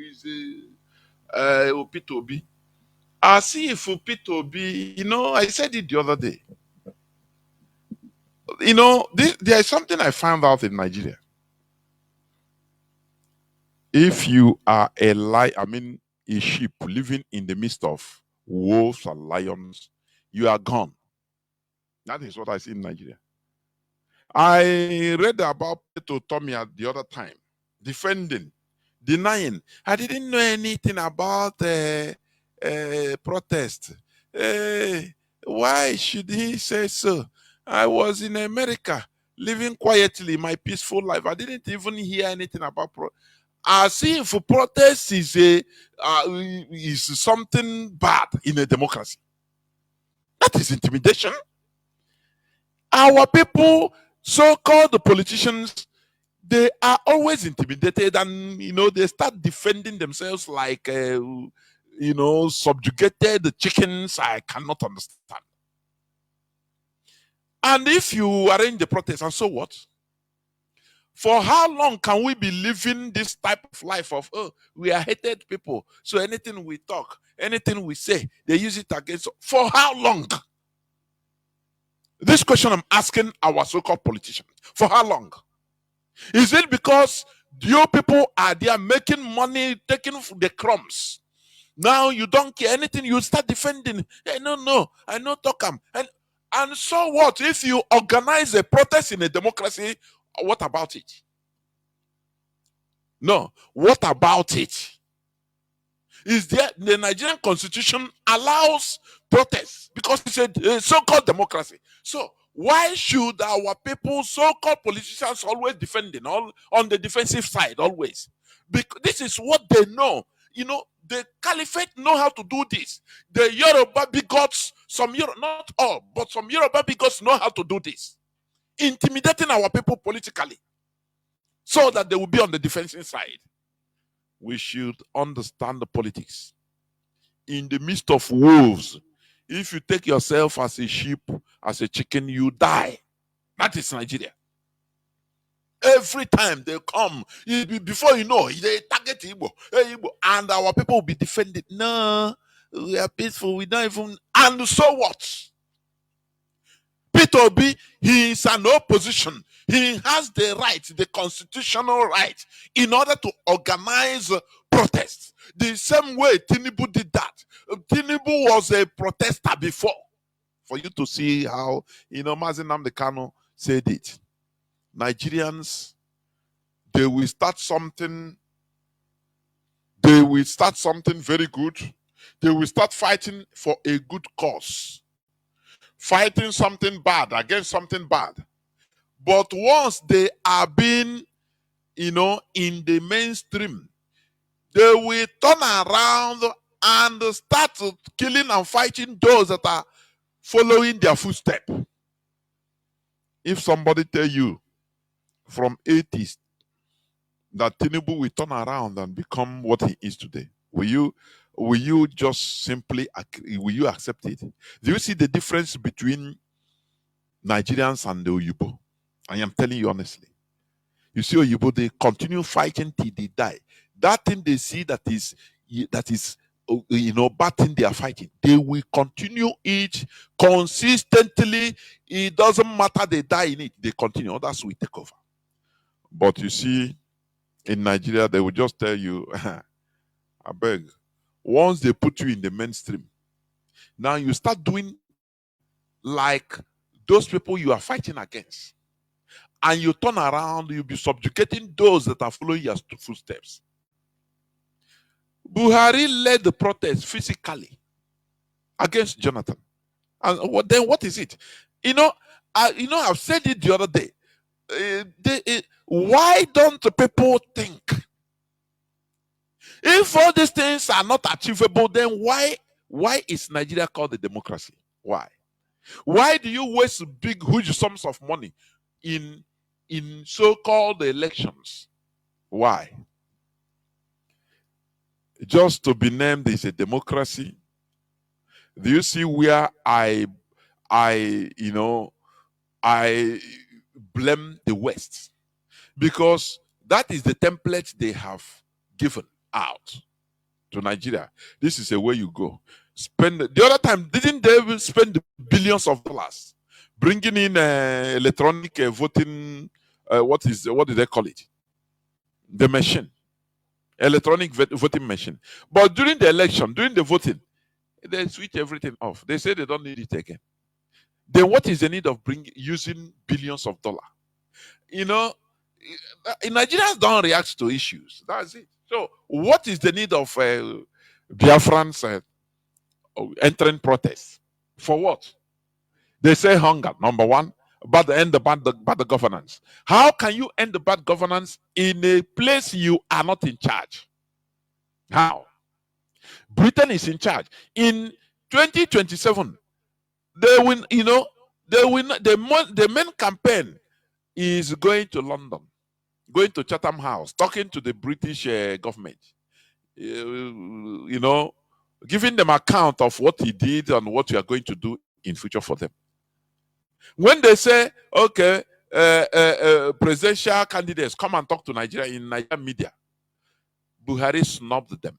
is Peter Obi. As if Peter Obi, I said it the other day. There is something I found out in Nigeria. If you are a sheep living in the midst of wolves and lions, you are gone. That is what I see in Nigeria. I read about Peter Tommy the other time, defending, denying. I didn't know anything about protest. Why should he say so? I was in America, living quietly my peaceful life. I didn't even hear anything about as if protest is something bad in a democracy. That is intimidation. Our people, so-called politicians, they are always intimidated, and they start defending themselves like subjugated chickens. I cannot understand. And if you arrange the protest, and so what? For how long can we be living this type of life of, we are hated people, so anything we talk, anything we say, they use it against us? For how long? This question I'm asking our so-called politicians. For how long? Is it because you people are there making money, taking the crumbs? Now you don't care anything, you start defending. Hey, no, I know Tokam. And so what? If you organize a protest in a democracy, what about it? No, what about it? Is there the Nigerian constitution allows protests because it's a so-called democracy. So why should our people, so-called politicians, always defending, all on the defensive side, always? Because this is what they know. The caliphate know how to do this. The Yoruba bigots, not all, but some Yoruba bigots know how to do this. Intimidating our people politically so that they will be on the defensive side. We should understand the politics. In the midst of wolves, if you take yourself as a sheep, as a chicken, you die. That is Nigeria. Every time they come, before you know, they target Igbo, and our people will be defended. No, we are peaceful. We don't even. And so what? Peter Obi, he is an opposition. He has the right, the constitutional right, in order to organize protests. The same way Tinubu did that. Tinubu was a protester before. For you to see how, Mazi Nnamdi Kanu said it. Nigerians, they will start something very good. They will start fighting for a good cause. Fighting something bad against something bad. But once they are being, in the mainstream, they will turn around and start killing and fighting those that are following their footsteps. If somebody tell you from 80s that Tinubu will turn around and become what he is today, will you just simply agree? Will you accept it? Do you see the difference between Nigerians and the Oyibo? I am telling you honestly. You see Oyibo, they continue fighting till they die. That thing they see that is bad thing they are fighting, they will continue it consistently. It doesn't matter they die in it, they continue. Others will take over. But you see, in Nigeria, they will just tell you, I beg, once they put you in the mainstream, now you start doing like those people you are fighting against. And you turn around, you'll be subjugating those that are following your footsteps. Buhari led the protest physically against Jonathan. And what is it? I've said it the other day. Why don't the people think? If all these things are not achievable, then why is Nigeria called a democracy? Why? Why do you waste huge sums of money in so-called elections? Why? Just to be named as a democracy? Do you see where I blame the West? Because that is the template they have given out to Nigeria. This is a way you go. Spend the other time, didn't they spend billions of dollars bringing in electronic voting? What do they call it? The machine, electronic voting machine. But during the election, during the voting, they switch everything off. They say they don't need it again. Then what is the need of using billions of dollars? You know, Nigerians don't react to issues. That's it. So what is the need of Biafrans entering protests? For what? They say hunger, number one, but end the bad governance. How can you end the bad governance in a place you are not in charge? How? Britain is in charge. In 2027, they will, the main campaign is going to London, going to Chatham House, talking to the British government, giving them account of what he did and what we are going to do in future for them. When they say, okay, presidential candidates come and talk to Nigeria in Nigerian media, Buhari snubbed them.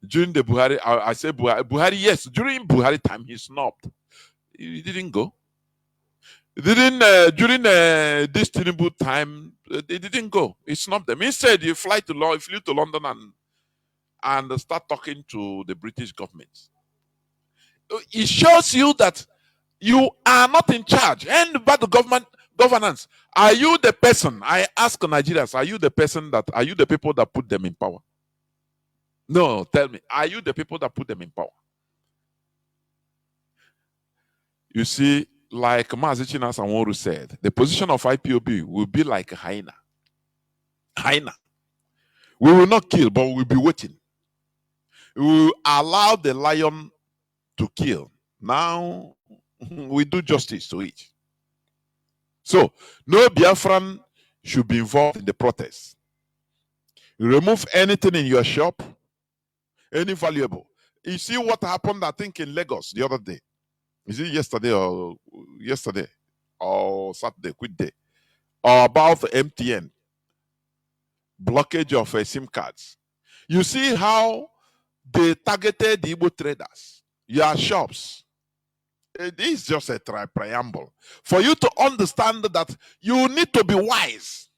During the Buhari, I say Buhari, yes, during Buhari time, he snubbed. He didn't go. During this Tinubu time, they didn't go. He snubbed them. Instead, he flew to London and start talking to the British government. It shows you that you are not in charge. And about the governance, are you the person? I ask Nigerians, are you the people that put them in power? No, tell me, are you the people that put them in power? You see, like Mazi Chinedu said, the position of IPOB will be like a hyena. Hyena. We will not kill, but we will be waiting. We will allow the lion to kill. Now, we do justice to it. So, no Biafran should be involved in the protest. Remove anything in your shop, any valuable. You see what happened, I think, in Lagos the other day. Is it yesterday or Saturday, quit day? Or about the MTN blockage of SIM cards. You see how they targeted the Igbo traders, your shops. This is just a preamble for you to understand that you need to be wise.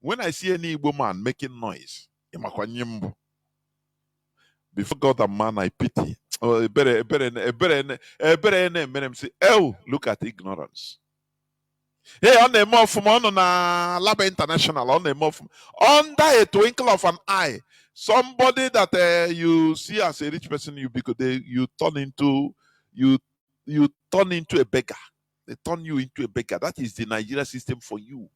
When I see any Igbo man making noise, before God and man, I pity. Oh, look at ignorance. Hey, on the more from on Laba International, on the more from under a twinkle of an eye, somebody that you see as a rich person, you turn into a beggar. They turn you into a beggar. That is the Nigeria system for you.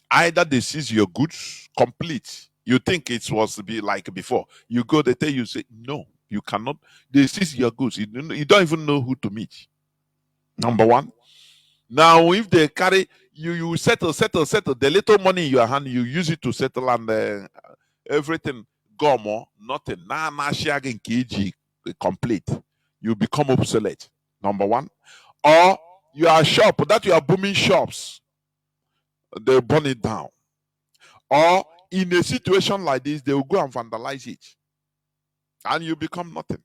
Either they seize your goods complete. You think it was be like before. You go, they tell you, say, no, you cannot. They seize your goods. You don't even know who to meet. Number one. Now, if they carry, you settle. The little money in your hand, you use it to settle and everything. Go more, nothing. Nah, shagging kg complete. You become obsolete. Number one. Or your shop, that you are booming shops, they burn it down. Or in a situation like this, they will go and vandalize it. And you become nothing.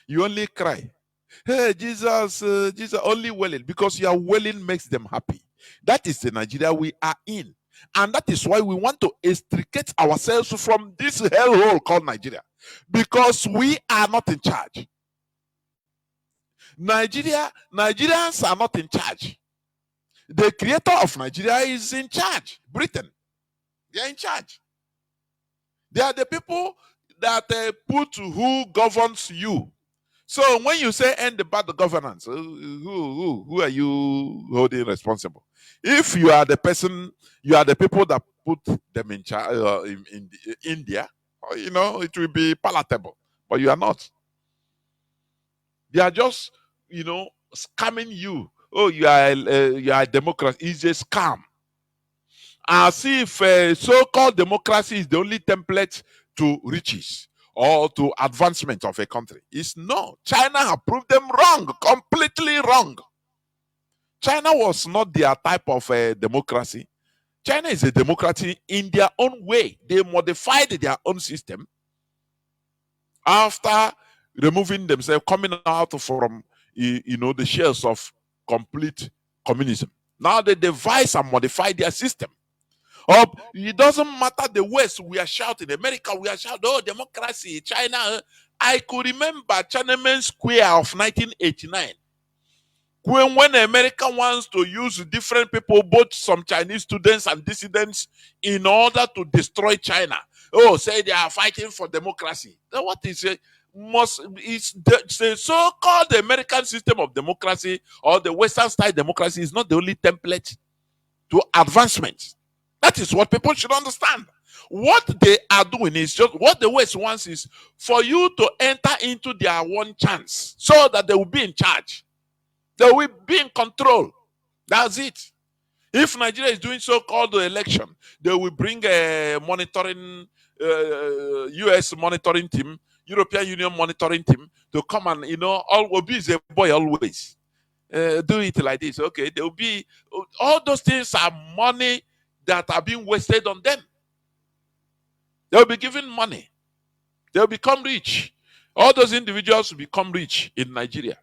You only cry. Hey, Jesus, only wailing. Because your wailing makes them happy. That is the Nigeria we are in. And that is why we want to extricate ourselves from this hellhole called Nigeria. Because we are not in charge. Nigerians are not in charge. The creator of Nigeria is in charge. Britain. They are in charge. They are the people that put who governs you. So when you say end the bad governance, who are you holding responsible? If you are the person, you are the people that put them in charge in India, it will be palatable. But you are not. They are just, scamming you. Oh, you are a democrat. It's a scam. As if so-called democracy is the only template to riches or to advancement of a country. It's no. China have proved them wrong, completely wrong. China was not their type of democracy. China is a democracy in their own way. They modified their own system after removing themselves, coming out from the shells of complete communism. Now they devise and modify their system. It doesn't matter the West, we are shouting, America, we are shouting, oh, democracy, China. I could remember Tiananmen Square of 1989. When America wants to use different people, both some Chinese students and dissidents, in order to destroy China. Oh, say they are fighting for democracy. Then what is it? The so-called American system of democracy or the Western style democracy is not the only template to advancement. That is what people should understand. What they are doing is just what the West wants is for you to enter into their one chance so that they will be in charge. They will be in control. That's it. If Nigeria is doing so-called election, they will bring a monitoring, US monitoring team, European Union monitoring team to come and, all will be a boy always. Do it like this. Okay, there will be all those things are money that are being wasted on them. They will be given money. They will become rich. All those individuals will become rich in Nigeria.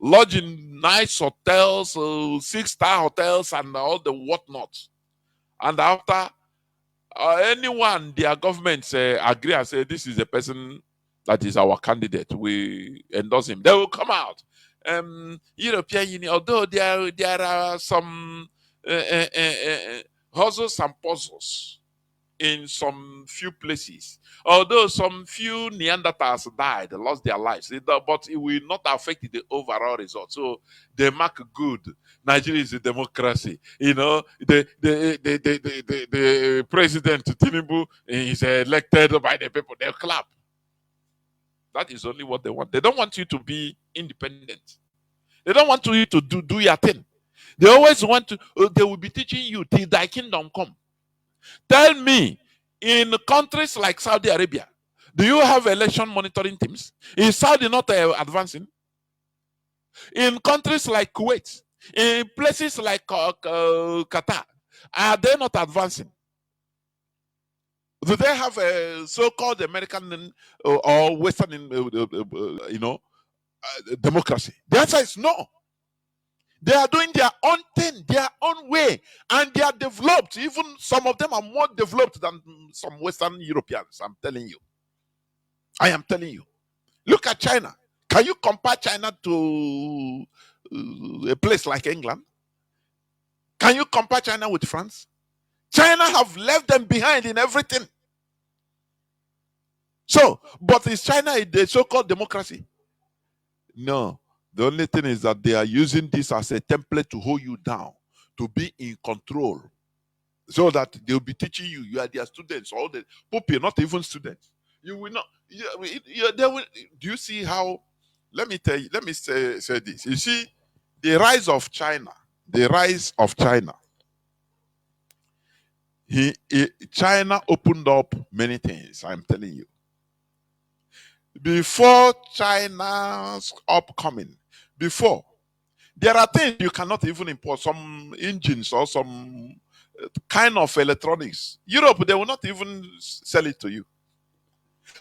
Lodge in nice hotels, 6-star hotels, and all the whatnot. And after anyone, their governments agree and say, this is the person that is our candidate, we endorse him, they will come out. European Union, although there are some hustles and puzzles in some few places, although some few Neanderthals died, lost their lives, but it will not affect the overall result. So they mark good. Nigeria is a democracy. The president Tinubu is elected by the people. They'll clap. That is only what they want. They don't want you to be independent. They don't want you to do your thing. They always want to. They will be teaching you till thy kingdom come. Tell me, in countries like Saudi Arabia, do you have election monitoring teams? Is Saudi not advancing? In countries like Kuwait, in places like Qatar, are they not advancing? Do they have a so-called American or Western, democracy? The answer is no. They are doing their own thing, their own way, and they are developed. Even some of them are more developed than some Western Europeans. I'm telling you. I am telling you. Look at China. Can you compare China to a place like England? Can you compare China with France? China have left them behind in everything. So, but is China a so-called democracy? No. The only thing is that they are using this as a template to hold you down, to be in control, so that they'll be teaching you. You are their students, all the Pope, not even students. You will not. They will. Do you see how? Let me tell you. Let me say this. You see, the rise of China. The rise of China. China opened up many things. I'm telling you. Before China's upcoming, there are things you cannot even import, some engines or some kind of electronics. Europe, they will not even sell it to you.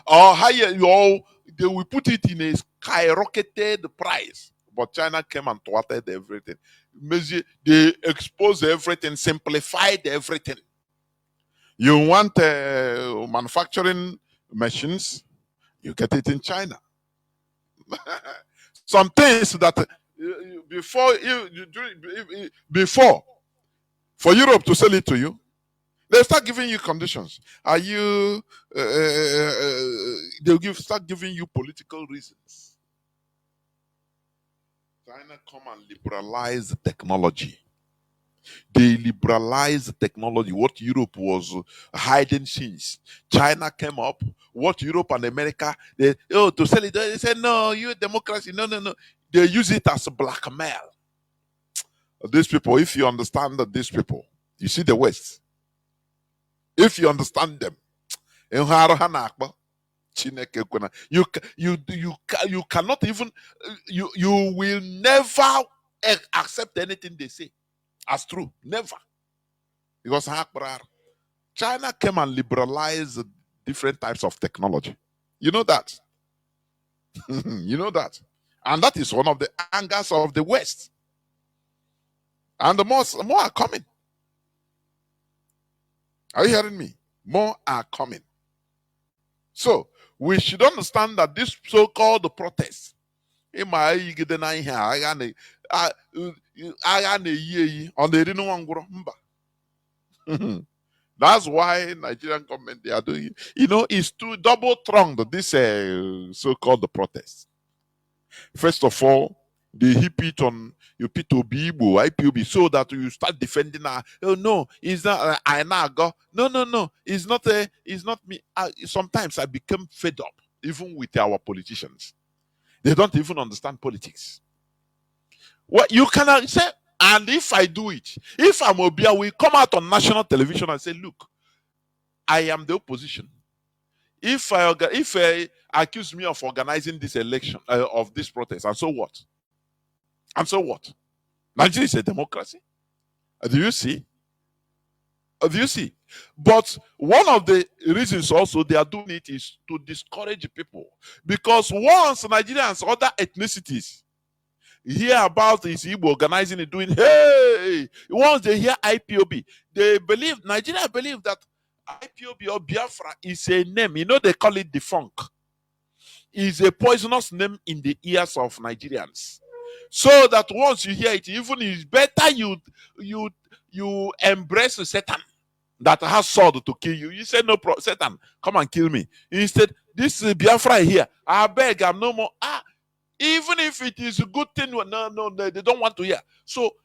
Or higher, they will put it in a skyrocketed price. But China came and thwarted everything. They exposed everything, simplified everything. You want manufacturing machines, you get it in China. Some things that before for Europe to sell it to you, they start giving you conditions. Are you? They'll start giving you political reasons. China come and liberalize technology. They liberalize technology. What Europe was hiding since China came up, what Europe and America to sell it, they said no, you democracy, no. They use it as blackmail. These people, if you understand that these people, you see the West. If you understand them, you cannot even you will never accept anything they say as true. Never. Because China came and liberalized different types of technology. You know that. You know that. And that is one of the angers of the West. And the more are coming. Are you hearing me? More are coming. So we should understand that this so-called protest, that's why Nigerian government they are doing. It's too double-pronged. This so-called protest. First of all, they heap it on you P2B, IPOB, so that you start defending. Oh no, it's not. I now go. No, no, no. It's not me. Sometimes I become fed up, even with our politicians. They don't even understand politics. What you cannot say, and if I do it, if I'm Obia, we come out on national television and say, look, I am the opposition. If I accuse me of organizing this election of this protest, and so what? And so what? Nigeria is a democracy. Do you see? Do you see? But one of the reasons also they are doing it is to discourage people, because once Nigerians, other ethnicities, hear about this Igbo organizing it, doing hey, once they hear IPOB, Nigeria believe that IPOB or Biafra is a name. They call it the funk. Is a poisonous name in the ears of Nigerians. So that once you hear it, even it's better you embrace Satan that has sword to kill you. You say no, Satan, come and kill me. Instead, this Biafra here, I beg, I'm no more. Even if it is a good thing, no, they don't want to hear. So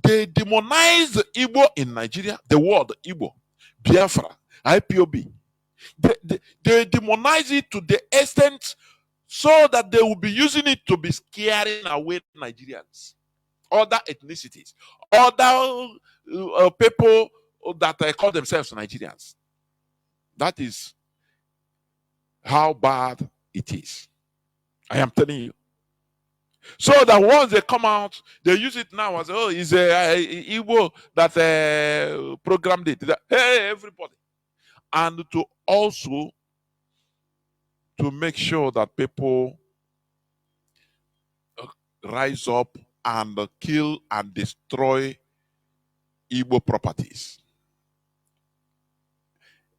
they demonize Igbo in Nigeria, the word Igbo, Biafra, IPOB. They demonize it to the extent so that they will be using it to be scaring away Nigerians, other ethnicities, other people that call themselves Nigerians. That is how bad it is. I am telling you. So that once they come out, they use it now as it's a Igbo that programmed it. Hey, everybody. And to also to make sure that people rise up and kill and destroy Igbo properties.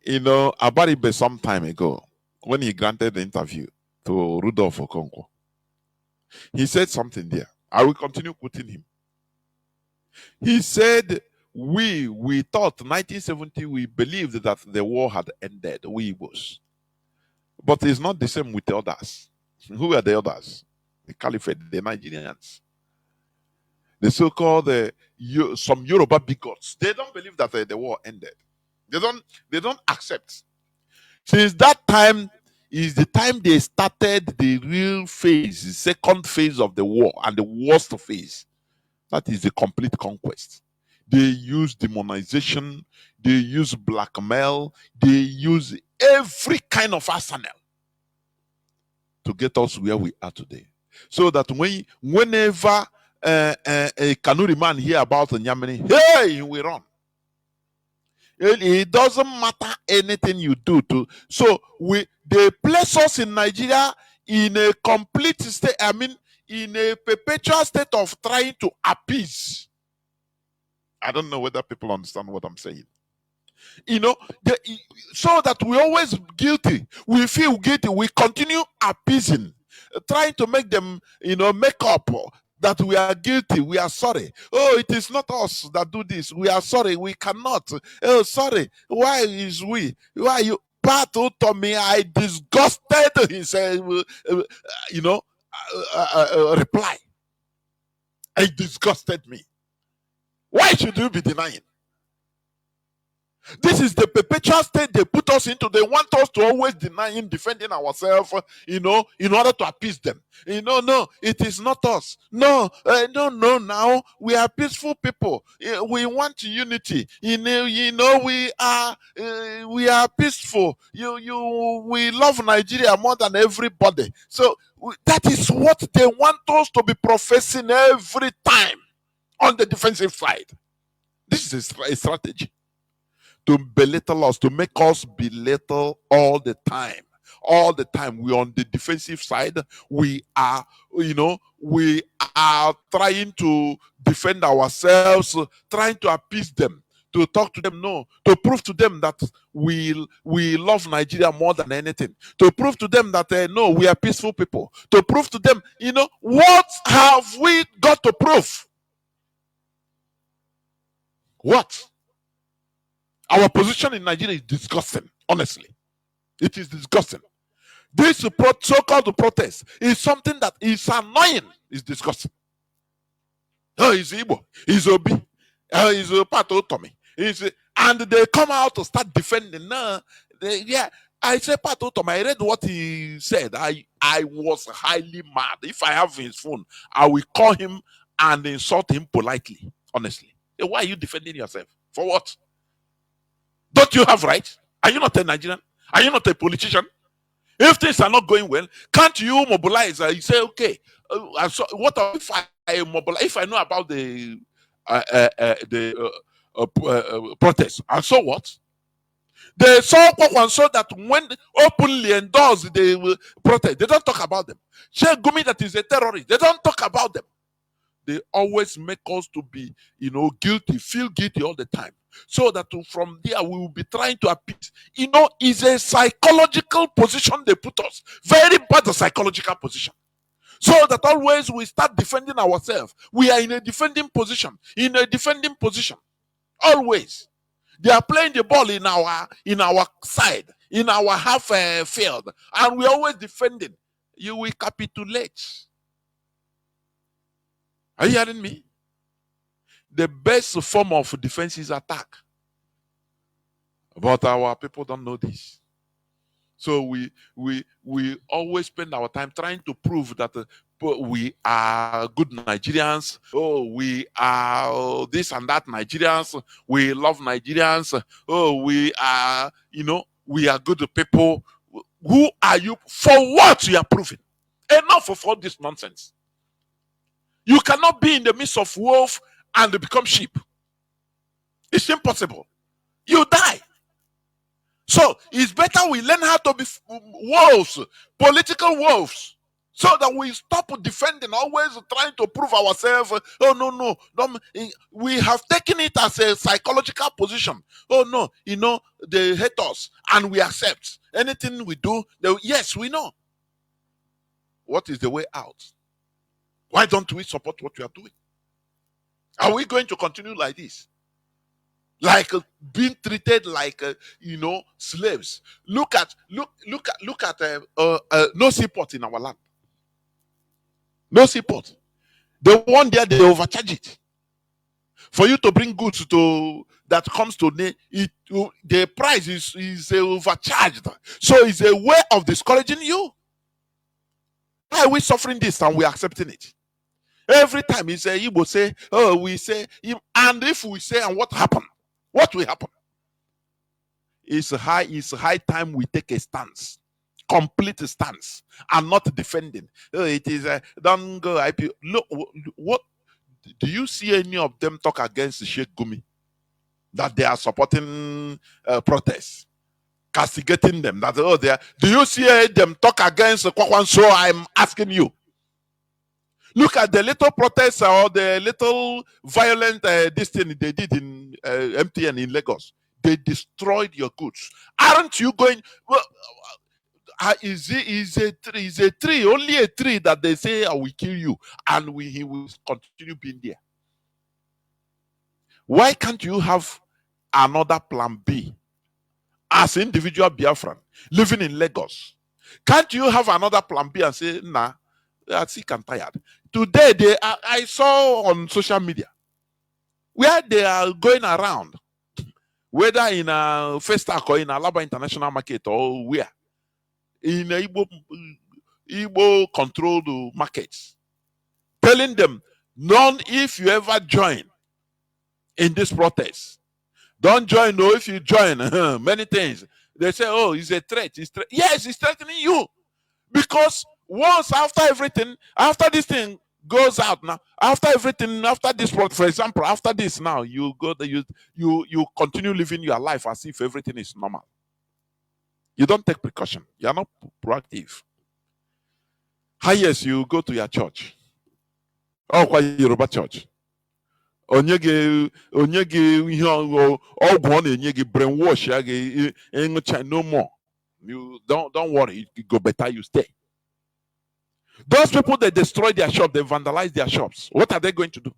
Abaribe some time ago, when he granted the interview to Rudolph Okonkwo, he said something there. I will continue quoting him. He said, we thought 1970, we believed that the war had ended, we Igbos. But it's not the same with the others. Who are the others? The Caliphate, the Nigerians. The so-called some Yoruba bigots. They don't believe that the war ended. They don't accept. Since that time is the time they started the real phase, the second phase of the war, and the worst phase. That is the complete conquest. They use demonization, they use blackmail, they use every kind of arsenal to get us where we are today. So that whenever a Kanuri man hear about Nyamini, hey, we run. It doesn't matter anything you do to. So they place us in Nigeria in a complete state. I mean, in a perpetual state of trying to appease. I don't know whether people understand what I'm saying. So that we're always guilty. We feel guilty. We continue appeasing, trying to make them, make up that we are guilty. We are sorry. Oh, it is not us that do this. We are sorry. We cannot. Oh, sorry. Why is we? Why are you? Part to me, I disgusted his, reply. It disgusted me. Why should you be denying? This is the perpetual state they put us into. They want us to always denying, defending ourselves, in order to appease them. No, it is not us. No, now we are peaceful people. We want unity. We are peaceful. We love Nigeria more than everybody. So that is what they want us to be professing every time on the defensive side. This is a strategy. to belittle us, to make us belittle all the time. All the time, we're on the defensive side. We are, we are trying to defend ourselves, trying to appease them, to talk to them, no, to prove to them that we love Nigeria more than anything, to prove to them that no, we are peaceful people, to prove to them, what have we got to prove? What? Our position in Nigeria is disgusting, honestly. It is disgusting. This so-called protest is something that is annoying. It's disgusting. Oh, he's Igbo. He's Obi. He's a part of Tommy. And they come out to start defending. I say part of Tommy. I read what he said. I was highly mad. If I have his phone, I will call him and insult him politely. Honestly. Why are you defending yourself? For what? Don't you have rights? Are you not a Nigerian? Are you not a politician? If things are not going well, can't you mobilize? You say, okay, so what if I mobilize? If I know about the protest, and so what? They saw and saw that when they openly endorse the protest, they don't talk about them. Sheikh Gumi that is a terrorist, they don't talk about them. They always make us to be, guilty, feel guilty all the time. So that from there we will be trying to appease. It's a psychological position they put us. Very bad psychological position. So that always we start defending ourselves. We are in a defending position. In a defending position. Always. They are playing the ball in our side, in our half field. And we're always defending. You will capitulate. Are you hearing me? The best form of defense is attack. But our people don't know this. So we always spend our time trying to prove that we are good Nigerians. Oh, we are this and that Nigerians. We love Nigerians. Oh, we are, we are good people. Who are you? For what you are proving? Enough of all this nonsense. You cannot be in the midst of wolf and become sheep. It's impossible. You die. So it's better we learn how to be wolves, political wolves, so that we stop defending, always trying to prove ourselves. Oh, no. We have taken it as a psychological position. Oh, no, they hate us and we accept. Anything we do, yes, we know. What is the way out? Why don't we support what we are doing? Are we going to continue like this? Like being treated like slaves. Look at no seaport in our land. No seaport. The one there, they overcharge it. For you to bring goods that comes to the price is overcharged. So it's a way of discouraging you. Why are we suffering this and we are accepting it? Every time he will say, oh, we say, and if we say, and what happened? What will happen? It's high time we take a stance, complete stance, and not defending. Oh, it is don't go IPO. Look, what do you see any of them talk against Sheikh Gumi? That they are supporting protests, castigating them. That they are. Do you see them talk against Kwakwan? So I'm asking you. Look at the little protests or the little violent this thing they did in MTN in Lagos. They destroyed your goods. Aren't you going? Well, is a tree, only a tree that they say I will kill you, and he will continue being there. Why can't you have another plan B as individual Biafran living in Lagos? Can't you have another plan B and say, nah, I'm sick and tired? Today, I saw on social media where they are going around, whether in a Festac or in Alaba International Market or where, in Igbo controlled markets, telling them, if you ever join in this protest, don't join. No, if you join, many things. They say, oh, it's a threat. Yes, it's threatening you. Because once after everything, after this thing goes out now. After everything, after this, for example, after this now, you go there, you continue living your life as if everything is normal. You don't take precaution. You are not proactive. Highest, you go to your church. Oh, kwa Yoruba church. Onye gị ihe ọgwụ ọ na-enye gị brainwash ya gị ịṅụcha no more. You don't worry, it go better, you stay. Those people, they destroy their shop, they vandalize their shops. What are they going to do?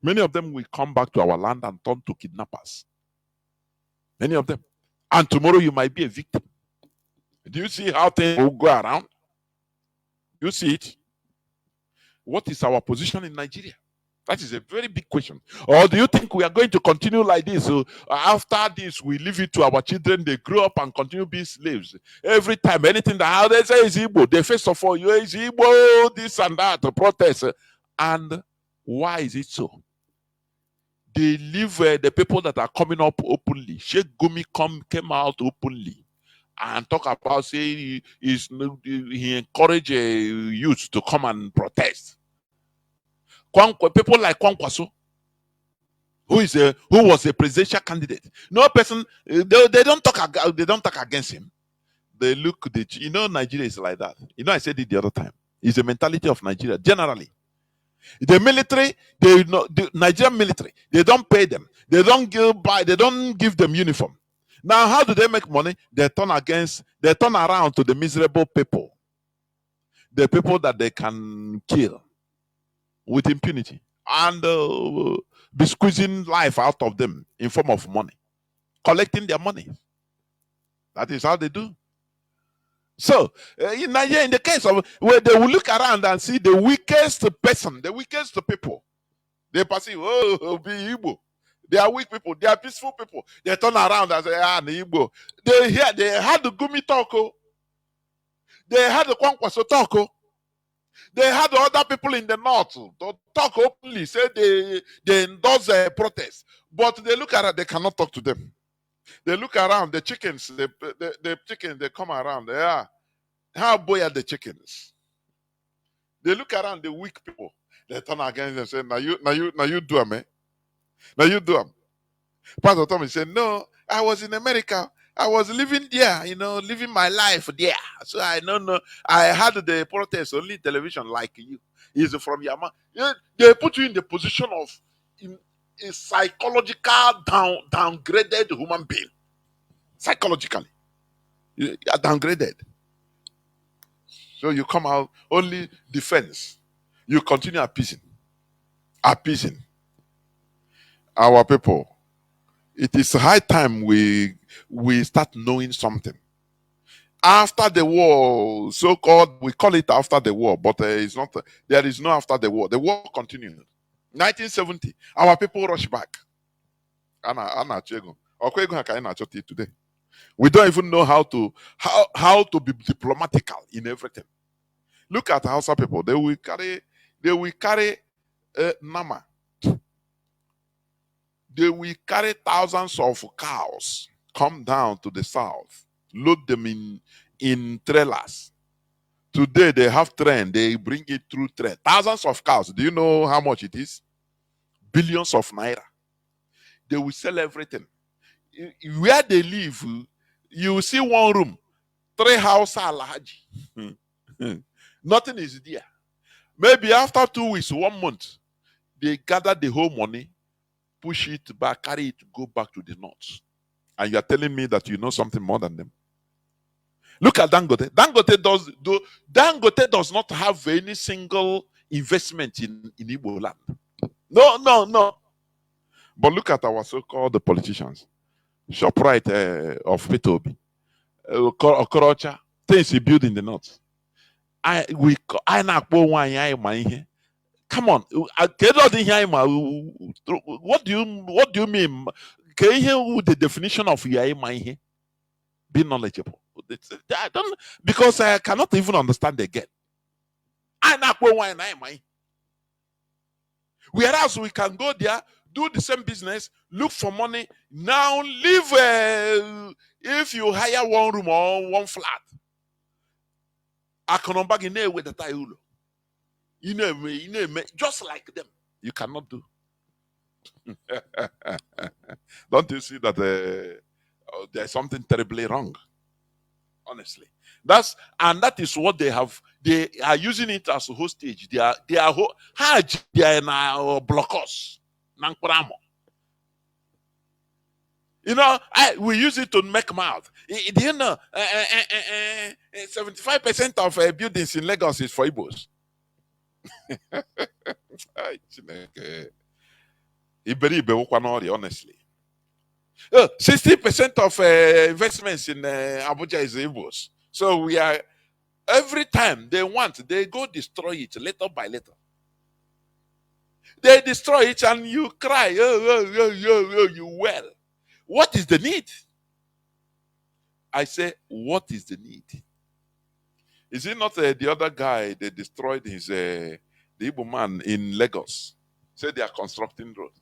Many of them will come back to our land and turn to kidnappers. Many of them. And tomorrow you might be a victim. Do you see how things will go around? You see it? What is our position in Nigeria? That is a very big question. Or do you think we are going to continue like this? So after this, we leave it to our children. They grow up and continue being slaves. Every time, anything that how they say is Igbo, they first of all, you is Igbo, this and that, protest. And why is it so? They leave the people that are coming up openly. Sheikh Gumi came out openly and talk about saying he encouraged youth to come and protest. People like Kwankwaso, who was a presidential candidate. No person, they don't talk against him. They look, Nigeria is like that. I said it the other time. It's the mentality of Nigeria generally. The military, the Nigerian military, they don't pay them. They don't give them uniform. Now, how do they make money? They turn around to the miserable people. The people that they can kill with impunity and be squeezing life out of them in form of money, collecting their money. That is how they do. So in Nigeria, in the case of where they will look around and see the weakest person, the weakest people, they perceive, be Igbo. They are weak people. They are peaceful people. They turn around and say, the Igbo. They had the Gumi talk. They had the Kwankwaso talk. They had other people in the north to talk openly, say they endorse a protest. But they look at it, they cannot talk to them. They look around, the chickens, the chickens, they come around. How boy are the chickens? They look around the weak people. They turn against them and say, now you do them, eh? Now you do them. Pastor Thomas said, no, I was in America. I was living there, living my life there. So I don't know. I had the protest only television like you. Is from Yama. They put you in the position of a psychological downgraded human being. Psychologically. You are downgraded. So you come out only defense. You continue appeasing our people. It is high time we start knowing something. After the war, so-called, we call it after the war, but it's not. There is no after the war. The war continued. 1970, our people rush back. Today, we don't even know how to be diplomatical in everything. Look at Hausa people. They will carry nama. They will carry thousands of cows, come down to the south, load them in trailers. Today they have train, they bring it through train. Thousands of cows. Do you know how much it is? Billions of naira. They will sell everything. Where they live, you will see one room, 3 houses alhaji. Nothing is there. Maybe after 2 weeks, 1 month, they gather the whole money, push it back, carry it, go back to the north. And you are telling me that you know something more than them. Look at Dangote. Dangote does not have any single investment in Igbo land. No. But look at our so-called politicians. ShopRite of Petobi, Okorocha, things he built in the north. Come on, what do you mean? The definition of be knowledgeable. I don't, because I cannot even understand again. Whereas we can go there, do the same business, look for money. Now live if you hire one room or one flat. Just like them. You cannot do. Don't you see that there's something terribly wrong? Honestly, that is what they have. They are using it as a hostage. They are in our blockers. We use it to make mouth. Do you know 75% of buildings in Lagos is for Igbos? Ay, Chineke. Iberibe wụkwa n'ọrịa, honestly. 60% of investments in Abuja is Igbos. So we are, every time they go destroy it little by little. They destroy it and you cry, you well. What is the need? I say, what is the need? Is it not the other guy they destroyed the Igbo man in Lagos? Said they are constructing road.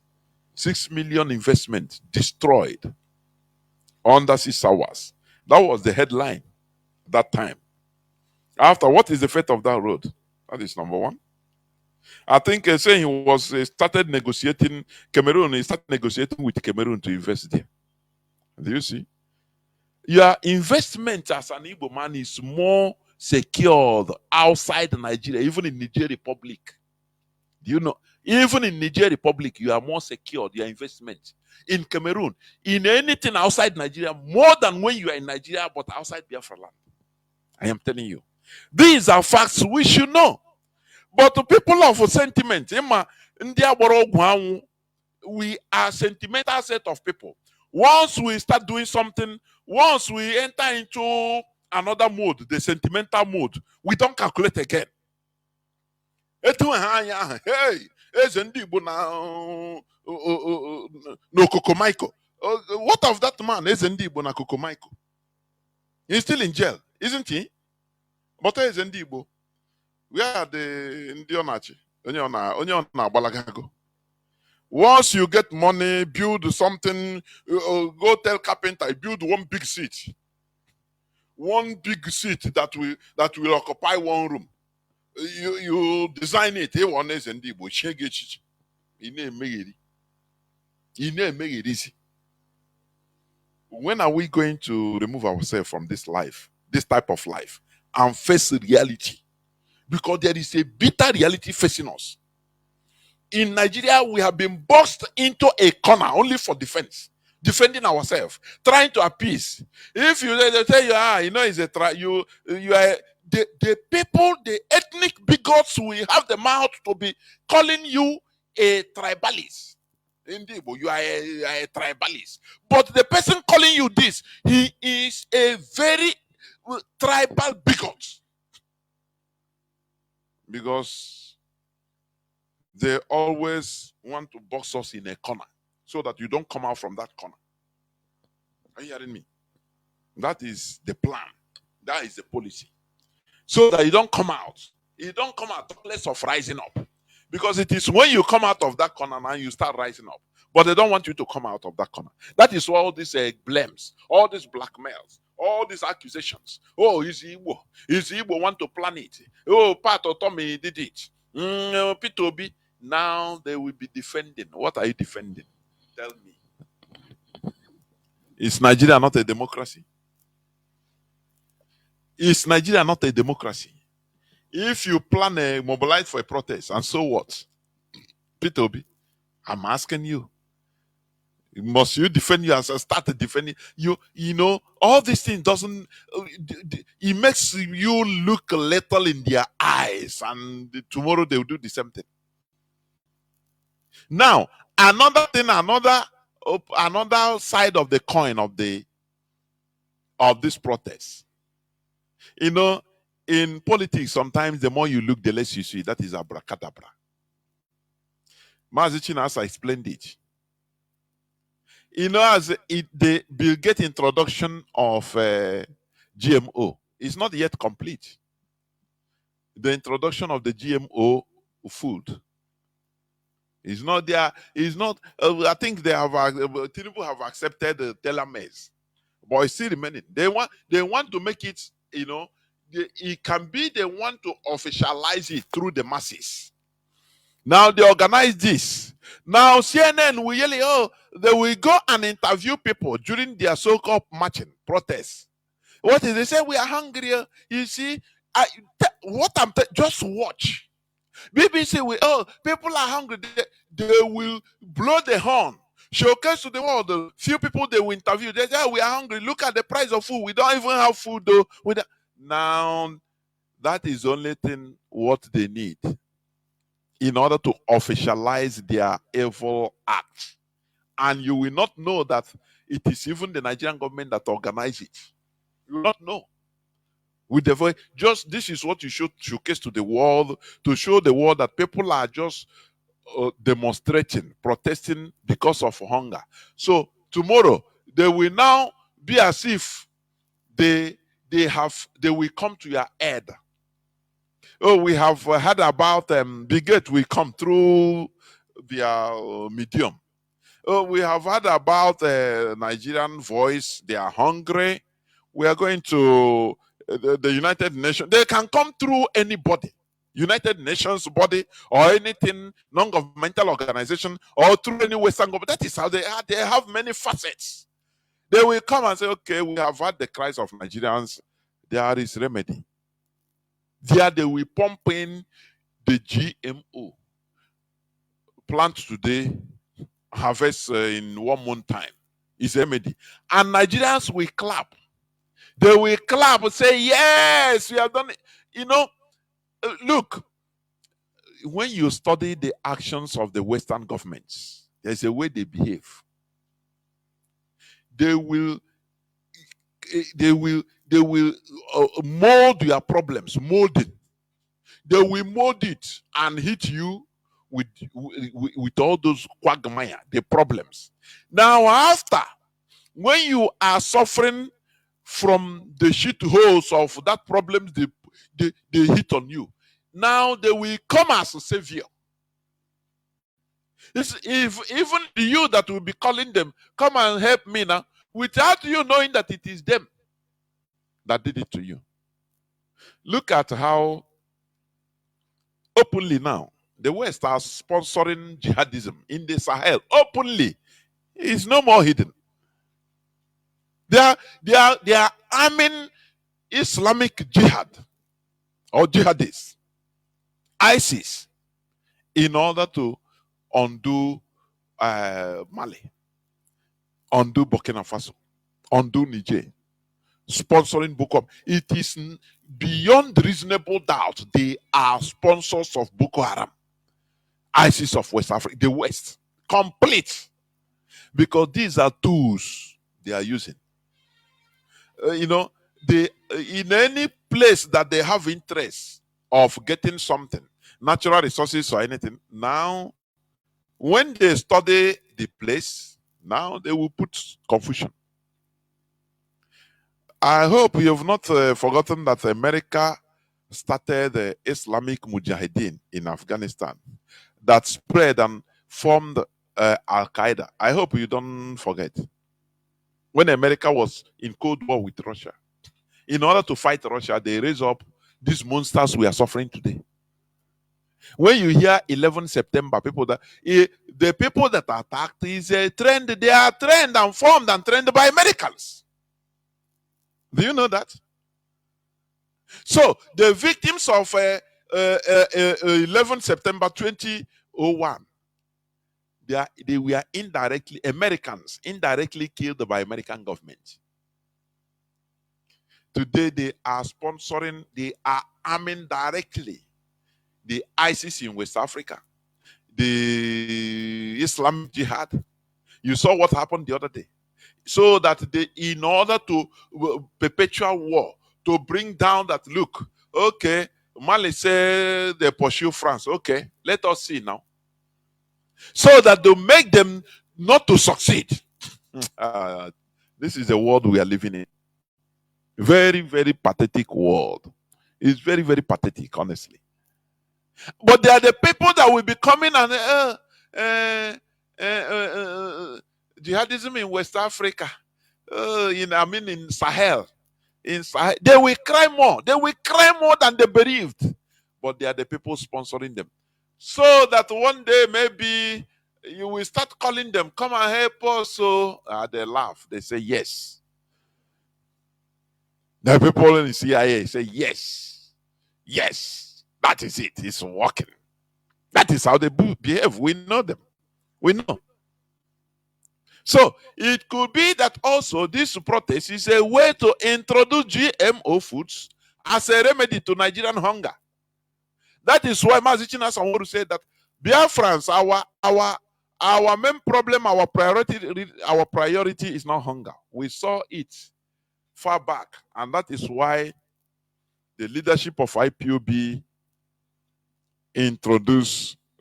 6 million investment destroyed under 6 hours. That was the headline that time. After, what is the fate of that road? That is number one. I think saying he was started negotiating Cameroon. He started negotiating with Cameroon to invest there. Do you see? Your investment as an Igbo man is more secured outside Nigeria, even in Niger Republic. Do you know? Even in Niger Republic, you are more secured, your investment. In Cameroon, in anything outside Nigeria, more than when you are in Nigeria, but outside Biafra land. I am telling you. These are facts we should know. But the people of sentiment, we are sentimental set of people. Once we start doing something, once we enter into another mode, the sentimental mode, we don't calculate again. Hey, no Kokomaiko. What of that man? Ezendibo na Kokomaiko. He's still in jail, isn't he? But Ezendibo, where are the Ndionachi? Onye Balagago. Once you get money, build something, go tell carpenter, build one big seat. One big seat that will occupy one room. You design it. When are we going to remove ourselves from this life, this type of life, and face reality? Because there is a bitter reality facing us. In Nigeria, we have been boxed into a corner only for defense, defending ourselves, trying to appease. If they tell you, it's you are the people, the ethnic bigots will have the mouth to be calling you a tribalist. Indeed, you are a tribalist. But the person calling you this, he is a very tribal bigot. Because they always want to box us in a corner so that you don't come out from that corner. Are you hearing me? That is the plan. That is the policy. So that you don't come out. You don't come out less of rising up. Because it is when you come out of that corner and you start rising up. But they don't want you to come out of that corner. That is why all these blames, all these blackmails, all these accusations. Oh, is Igbo? Is Igbo want to plan it? Oh, Pat or Tommy did it. P2B. Now they will be defending. What are you defending? Tell me. Is Nigeria not a democracy? Is Nigeria not a democracy? If you plan a mobilize for a protest, and so what? P2B, I'm asking you. Must you defend you as start defending you? You know, all these things doesn't. It makes you look little in their eyes, and tomorrow they will do the same thing. Now, another thing, another side of the coin of this protest. You know, in politics, sometimes the more you look, the less you see. That is abracadabra. Mazi, as I explained it. You know, as the Bill Gates introduction of GMO is not yet complete. The introduction of the GMO food is not there. Is not. I think they have. Tinubu have accepted the telomeres, but it's still remaining. They want to make it. You know, it can be the one to officialize it through the masses. Now they organize this. Now CNN will yell, oh, they will go and interview people during their so-called marching protests. What is they say? We are hungry. You see, just watch. BBC will, oh, people are hungry. They will blow the horn, showcase to the world the few people they will interview. They say, oh, we are hungry. Look at the price of food. We don't even have food though. Now, that is the only thing what they need in order to officialize their evil act. And you will not know that it is even the Nigerian government that organized it. You will not know. With the voice, just this is what you should showcase to the world, to show the world that people are just demonstrating, protesting because of hunger. So tomorrow they will now be as if they will come to your aid. Oh, we have heard about Brigade will come through their medium. Oh, we have heard about Nigerian Voice. They are hungry. We are going to the United Nations. They can come through anybody. United Nations body or anything, non-governmental organization, or through any Western government. That is how they are. They have many facets. They will come and say, okay, we have heard the cries of Nigerians. There is remedy. There they will pump in the GMO. Plant today, harvest in 1 month time. Is remedy. And Nigerians will clap. They will clap and say, yes, we have done it. You know, look, when you study the actions of the Western governments, there's a way they behave. They will mold your problems, mold it. They will mold it and hit you with all those quagmire, the problems. Now, after, when you are suffering from the shit holes of that problem they hit on you, now they will come as a savior. If even you that will be calling them, come and help me now, without you knowing that it is them that did it to you. Look at how openly now the West are sponsoring jihadism in the Sahel. Openly. It's no more hidden. They are arming Islamic jihad or jihadists, ISIS, in order to undo Mali, undo Burkina Faso, undo Niger, sponsoring Boko Haram. It is beyond reasonable doubt they are sponsors of Boko Haram, ISIS of West Africa, the West, complete, because these are tools they are using. You know, they in any place that they have interest of getting something, natural resources or anything, now when they study the place, now they will put confusion. I hope you have not forgotten that America started the Islamic Mujahideen in Afghanistan that spread and formed Al-Qaeda. I hope you don't forget. When America was in Cold War with Russia, in order to fight Russia, they raised up these monsters we are suffering today. When you hear 11 September, the people that are attacked is a trend. They are trained and formed and trained by Americans. Do you know that? So the victims of 11 September 2001, they were indirectly Americans, indirectly killed by American government. Today they are sponsoring, they are arming directly the ISIS in West Africa, the Islamic Jihad. You saw what happened the other day. So that in order to perpetual war, to bring down that, look, okay, Mali say they pursue France. Okay, let us see now. So that to make them not to succeed. This is the world we are living in. Very, very pathetic world. It's very, very pathetic, honestly. But they are the people that will be coming and jihadism in West Africa, in Sahel, inside, they will cry more. They will cry more than the bereaved. But they are the people sponsoring them. So that one day maybe you will start calling them, come and help us. So they laugh. They say yes. The people in the CIA say yes. Yes. That is it. It's working. That is how they behave. We know them. We know. So it could be that also this protest is a way to introduce GMO foods as a remedy to Nigerian hunger. That is why Mazi Chinedu said that Biafrans, our main problem, our priority is not hunger. We saw it far back, and that is why the leadership of IPOB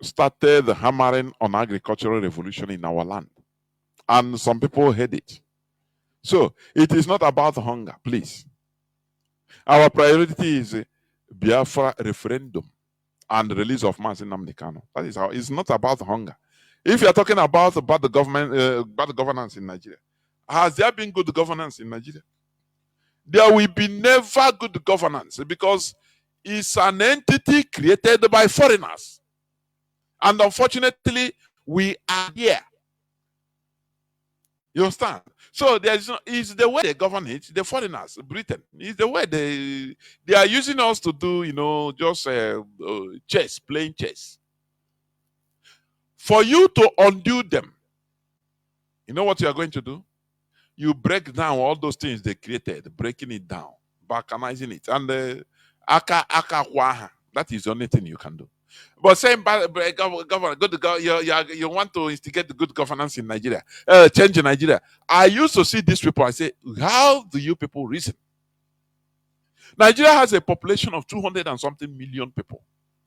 started hammering on agricultural revolution in our land. And some people hate it. So it is not about hunger, please. Our priority is Biafra referendum and the release of Mazi Nnamdi Kanu. That is how it's not about hunger. If you are talking about the government, bad governance in Nigeria, has there been good governance in Nigeria? There will be never good governance because it's an entity created by foreigners. And unfortunately, we are here. You understand? So it's the way they govern it, the foreigners, Britain. It's the way they are using us to do, just chess, playing chess. For you to undo them, you know what you are going to do? You break down all those things they created, breaking it down, balkanizing it, and that is the only thing you can do. But saying you want to instigate the good governance in Nigeria, change in Nigeria. I used to see these people. I say, how do you people reason? Nigeria has a population of 200 and something million people,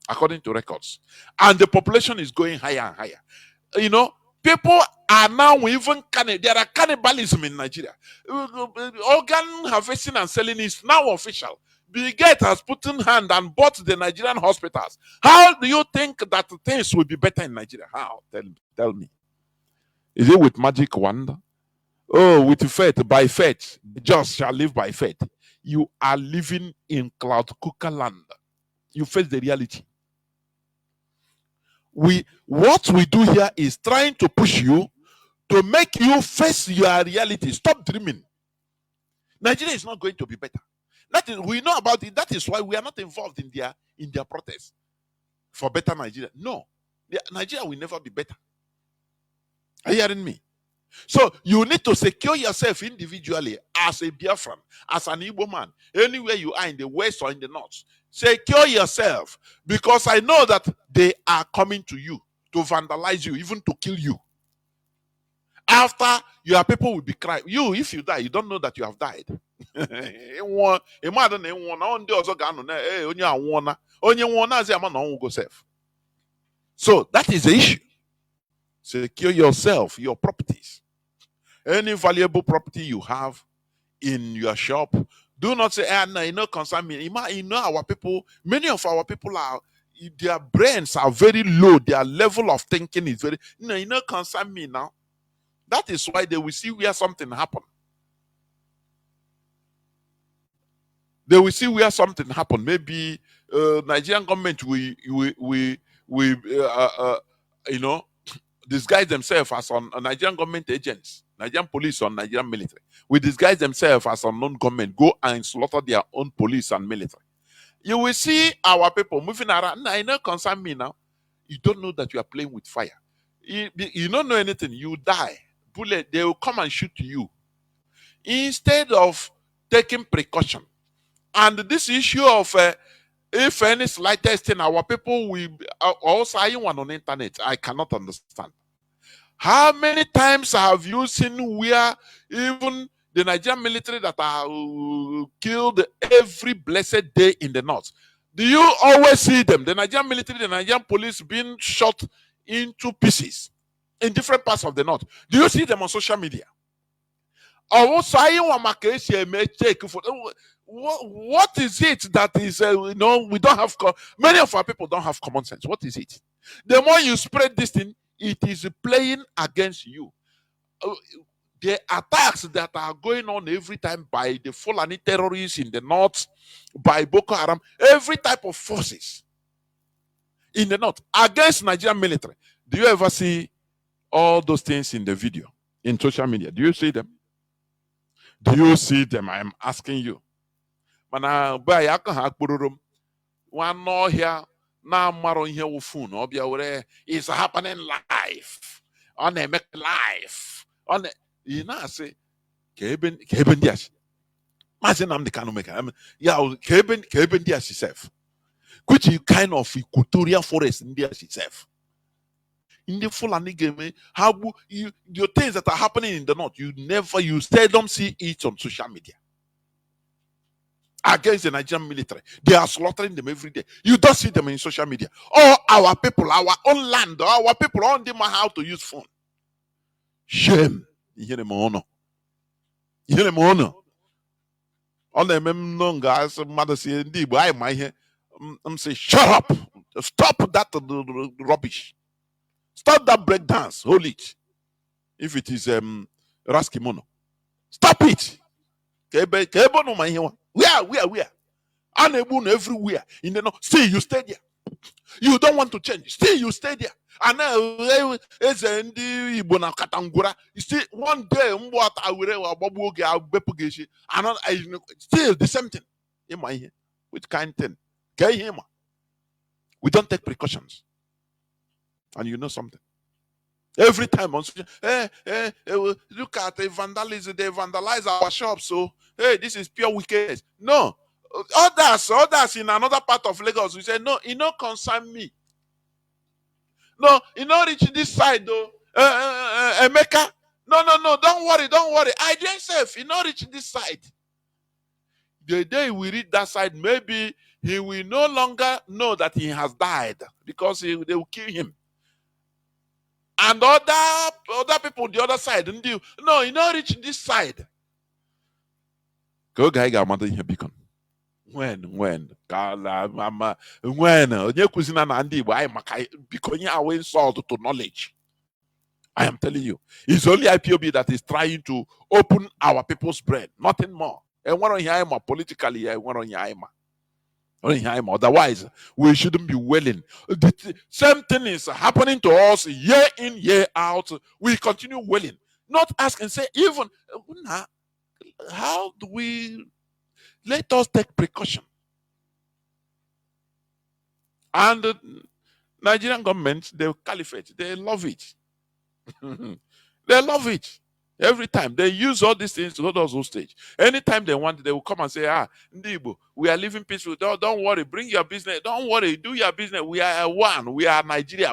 according to records, and the population is going higher and higher. People are now even there are cannibalism in Nigeria. Organ harvesting and selling is now official. Bill Gates has put in hand and bought the Nigerian hospitals. How do you think that things will be better in Nigeria? How? Tell me. Is it with magic wand? Oh, with faith, by faith. The just shall live by faith. You are living in cloud cooker land. You face the reality. What we do here is trying to push you to make you face your reality. Stop dreaming. Nigeria is not going to be better. We know about it. That is why we are not involved in their protest for better Nigeria. No, Nigeria will never be better. Are you hearing me? So you need to secure yourself individually as a Biafran, as an Igbo man, anywhere you are in the west or in the north. Secure yourself, because I know that they are coming to you to vandalize you, even to kill you. After your people will be crying. If you die, you don't know that you have died. So that is the issue. Secure yourself, your properties. Any valuable property you have in your shop, do not say, no, concern me. Our people, many of our people their brains are very low. Their level of thinking is very, concern me now. That is why they will see where something happened. They will see where something happened. Maybe Nigerian government disguise themselves as Nigerian government agents, Nigerian police or Nigerian military. We disguise themselves as unknown government, go and slaughter their own police and military. You will see our people moving around. I know concern me now. You don't know that you are playing with fire. You don't know anything. You die. Bullet, they will come and shoot you. Instead of taking precaution. And this issue of if any slightest thing, our people will also on the internet. I cannot understand. How many times have you seen where even the Nigerian military that are killed every blessed day in the north? Do you always see them? The Nigerian military, the Nigerian police being shot into pieces in different parts of the north. Do you see them on social media? What is it that is, we don't have, many of our people don't have common sense. What is it? The more you spread this thing, it is playing against you. The attacks that are going on every time by the Fulani terrorists in the north, by Boko Haram, every type of forces in the north against Nigerian military. Do you ever see all those things in the video, in social media? Do you see them? Do you see them? I am asking you. Mana by one no here na maro ihe wo phone obia were is happening live on a make live on you know say keben dias imagine I'm the kind of maker I mean yeah keben dias itself which is kind of equatorial forest in dias itself in the Fulani game how you your things that are happening in the north you seldom see it on social media against the Nigerian military. They are slaughtering them every day. You don't see them in social media. All our people, our own land, our people on them how to use phone. Shame. You hear them honor. You hear them honor. On them no guys, mother say indeed, but I might hear I'm say shut up. Stop that rubbish. Stop that breakdance. Hold it. If it is Raskimono. Stop it. Kebo no my here. Where? Unable everywhere. In the north. Still, you stay there. You don't want to change. Still, you stay there. And now, still one day, still the same thing. Which kind thing? We don't take precautions. And you know something. Every time on social, look at the vandalism, they vandalize our shops. So, hey, this is pure wickedness. No. Others in another part of Lagos, we say, no, it don't concern me. No, it don't reach this side, though. Emeka, no, don't worry. I didn't say if it don't reach this side. The day we reach that side, maybe he will no longer know that he has died because they will kill him. And other people on the other side, no, you not reach this side. Go guy got mother in here beacon. When mama when kuzina na ndi I because you are insult to knowledge. I am telling you, it's only IPOB that is trying to open our people's brain, nothing more. And one on here politically, one on here. Otherwise, we shouldn't be willing. The same thing is happening to us year in, year out. We continue willing, not ask and say, even how do we let us take precaution? And the Nigerian government, the caliphate, they love it. They love it. Every time they use all these things to hold us hostage. Anytime they want, they will come and say, Ndibo, we are living peaceful. Don't worry, bring your business. Don't worry, do your business. We are one. We are Nigeria.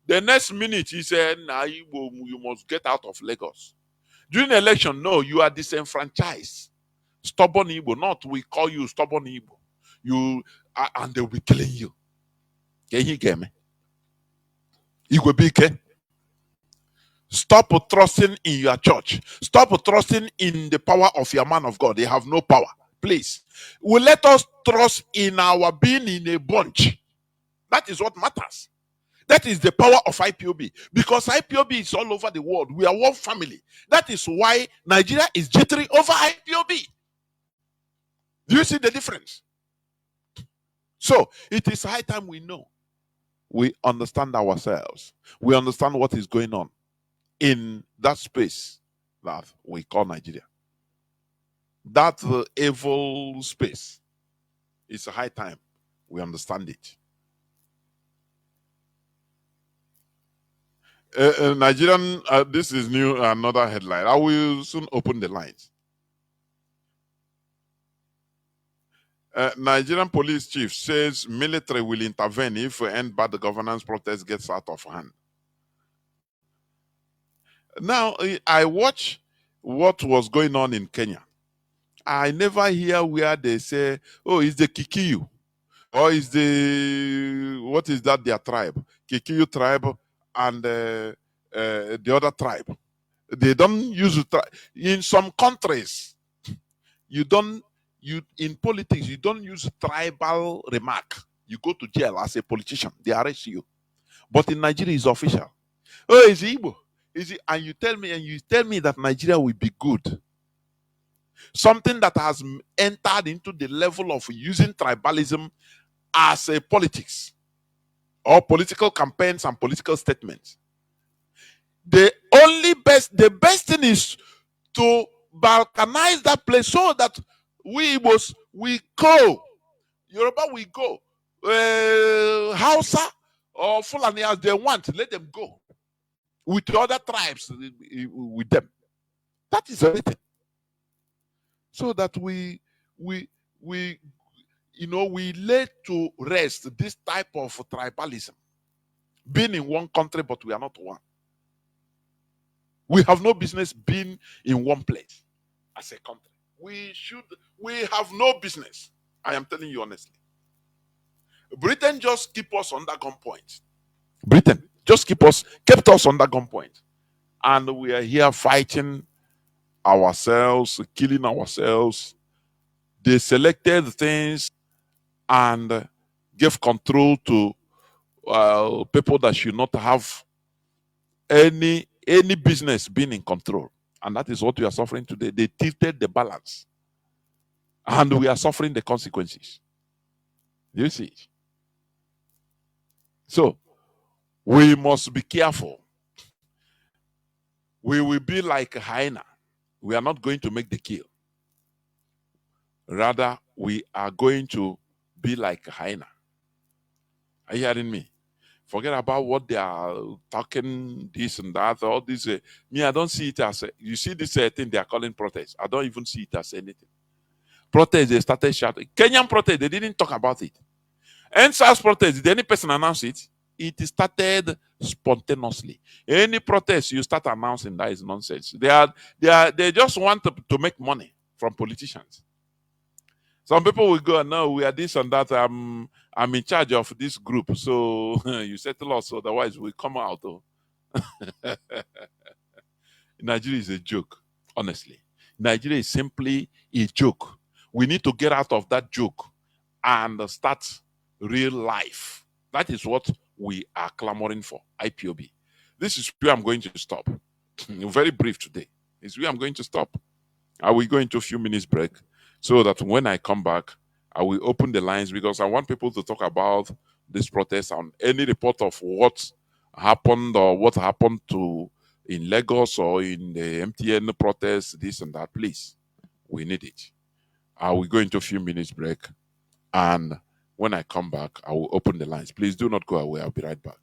The next minute, he said, you must get out of Lagos. During the election, no, you are disenfranchised. Stubborn Igbo, not we call you stubborn Igbo. And they will be killing you. Can you get me? Igbo BK. Stop trusting in your church. Stop trusting in the power of your man of God. They have no power. Please. Will let us trust in our being in a bunch. That is what matters. That is the power of IPOB. Because IPOB is all over the world. We are one family. That is why Nigeria is jittery over IPOB. Do you see the difference? So, it is high time we know. We understand ourselves. We understand what is going on in that space that we call Nigeria. That evil space. It's a high time we understand it. Nigerian, this is new, another headline. I will soon open the lines. Nigerian police chief says military will intervene if end bad governance protest gets out of hand. Now, I watch what was going on in Kenya. I never hear where they say, oh, it's the Kikiyu. Or is what is that, their tribe? Kikiyu tribe and the other tribe. They don't use it. In some countries, in politics, you don't use tribal remark. You go to jail as a politician. They arrest you. But in Nigeria, it's official. Oh, it's Igbo. Is it, and you tell me that Nigeria will be good. Something that has entered into the level of using tribalism as a politics or political campaigns and political statements. The best thing is to balkanize that place so that we go. Yoruba we go. Hausa or Fulani as they want, let them go. With the other tribes, with them. That is everything. So that we lay to rest this type of tribalism. Being in one country, but we are not one. We have no business being in one place as a country. We have no business. I am telling you honestly. Britain just keep us under gunpoint. Britain just kept us under gunpoint. And we are here fighting ourselves, killing ourselves. They selected things and gave control to people that should not have any business being in control. And that is what we are suffering today. They tilted the balance. And we are suffering the consequences. You see? So, we must be careful. We will be like a hyena. We are not going to make the kill. Rather, we are going to be like a hyena. Are you hearing me? Forget about what they are talking, this and that, all this. Me, I don't see it as, you see this thing they are calling protest. I don't even see it as anything. Protest, they started shouting. Kenyan protest, they didn't talk about it. NSAS protest, did any person announce it? It started spontaneously. Any protest you start announcing, that is nonsense. They just want to make money from politicians. Some people will go, no, we are this and that. I'm in charge of this group, so you settle us, otherwise we come out. Oh. Nigeria is a joke, honestly. Nigeria is simply a joke. We need to get out of that joke and start real life. That is what we are clamoring for, IPOB. This is where I'm going to stop. Very brief today. This is where I'm going to stop. I will go into a few minutes break so that when I come back, I will open the lines because I want people to talk about this protest and any report of what happened or what happened to in Lagos or in the MTN protest, this and that. Please, we need it. I will go into a few minutes break, and when I come back, I will open the lines. Please do not go away. I'll be right back.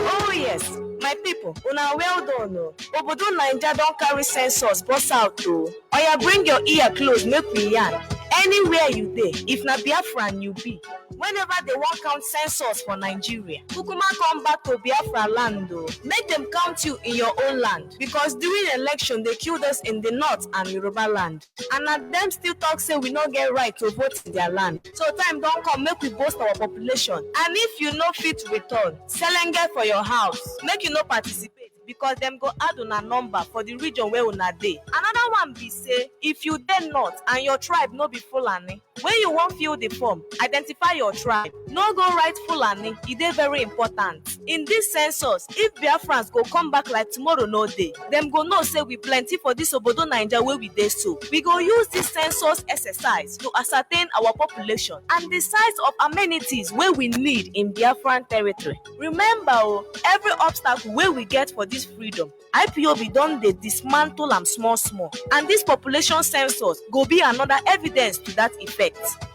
Oh yes, my people, una well done. Obodo Naija don carry census bust out o. Oya, bring your ear close, make we yarn. Anywhere you dey, if na Biafran you be, whenever they wan count census for Nigeria, kukuma come back to Biafra land o. Make them count you in your own land, because during election they killed us in the north and Yoruba land, and na them still talk say we no get right to vote in their land. So time don come, make we boost our population. And if you no fit return, selenge for your house, make you no participate, because them go add una number for the region where una dey. Another one be say, if you dey north and your tribe no be Fulani, when you wan fill the form, identify your tribe. No go write Fulani, e dey very important. In this census, if Biafrans go come back like tomorrow no dey, them go know say we plenty for this Obodo Naija where we dey so. We go use this census exercise to ascertain our population and the size of amenities wey we need in Biafran territory. Remember, every obstacle wey we get for this freedom, IPOB don dey dismantle am small small, and this population census go be another evidence to that effect.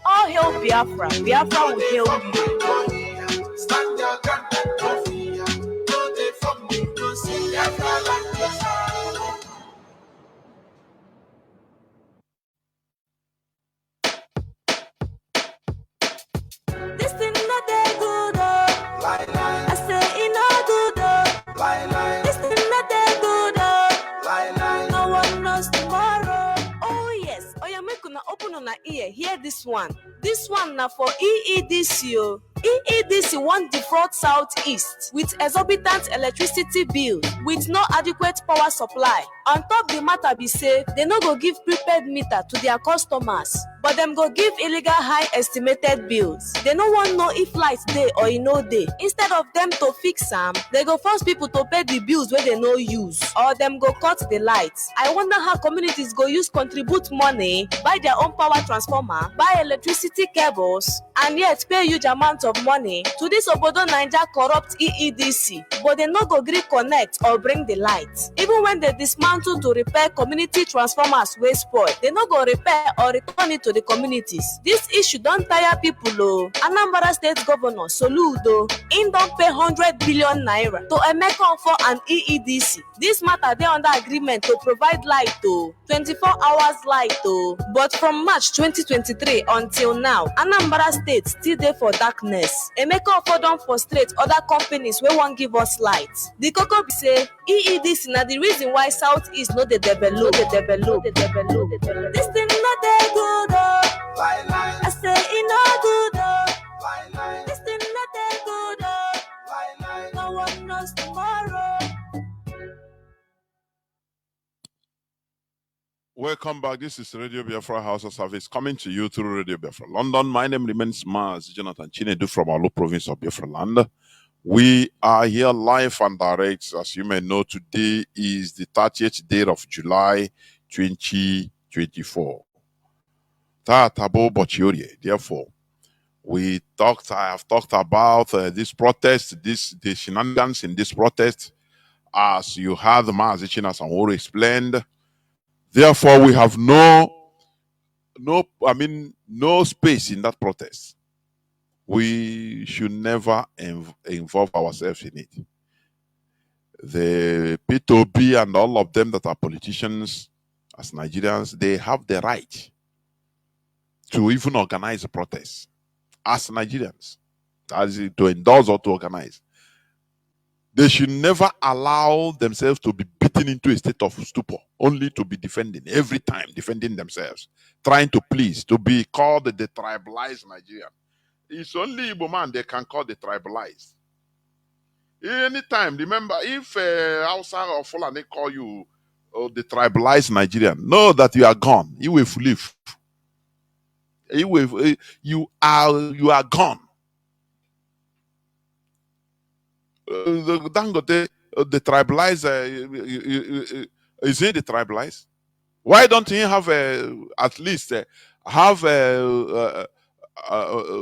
All hail Biafra, Biafra will hail you. Stand your ground and no fear. No dey from me, no see Biafra like Biafra. This thing no dey good oh. Lie lie. I say it no good oh. Lie lie. This thing no dey good oh. Lie lie. No one knows tomorrow. Oh yes. Oh yeah, make una open una ear. Hear this one. This one na for EEDC. EEDC wan defraud Southeast with exorbitant electricity bill with no adequate power supply. On top the matter be say dem no go give prepaid meter to their customers, but dem go give illegal high estimated bills. Dem no wan know if light dey or e no dey. Instead of dem to fix am, dem go force people to pay the bills wey dem no use, or dem go cut the light. I wonder how communities go use contribute money, buy their own power transformer, buy electricity cables, and yet pay huge amount of money to this obodo Naija corrupt EEDC, but dem no go gree connect or bring the light. Even when they dismantle to repair community transformers wey spoil, dem no go repair or return it to the communities. This issue don tire people o. Anambra State Governor Soludo, im don pay 100 billion naira to Emeka Offor and EEDC. This matter dey under agreement to provide light o, 24 hours light o. But from March 2023 until now, Anambra State still dey for darkness. Emeka Offor don frustrate other companies wey wan give us light. The koko be say EEDC na the reason why Southeast no dey develop. This thing no dey good o. I say e no good o. This thing no dey good o. No one knows tomorrow. Welcome back. This is Radio Biafra House of Service coming to you through Radio Biafra London. My name remains Mazi Jonathan Chinedu from our province of Biafra land. We are here live and direct. As you may know, today is the 30th day of July 2024. Therefore, I have talked about this protest, the shenanigans in this protest, as you heard Mazi Chinedu explained. Therefore, we have no space in that protest. We should never involve ourselves in it. The P2B and all of them that are politicians as Nigerians, they have the right to even organize a protest as Nigerians, as to endorse or to organize. They should never allow themselves to be beaten into a state of stupor, only to be defending every time, defending themselves, trying to please, to be called the tribalized Nigerian. It's only Igbo man they can call the tribalized. Anytime, remember, if Hausa or Fulani call you the tribalized Nigerian, know that you are gone. You will leave. You are gone. Dangote, the tribalized, is he the tribalized? Why don't he have at least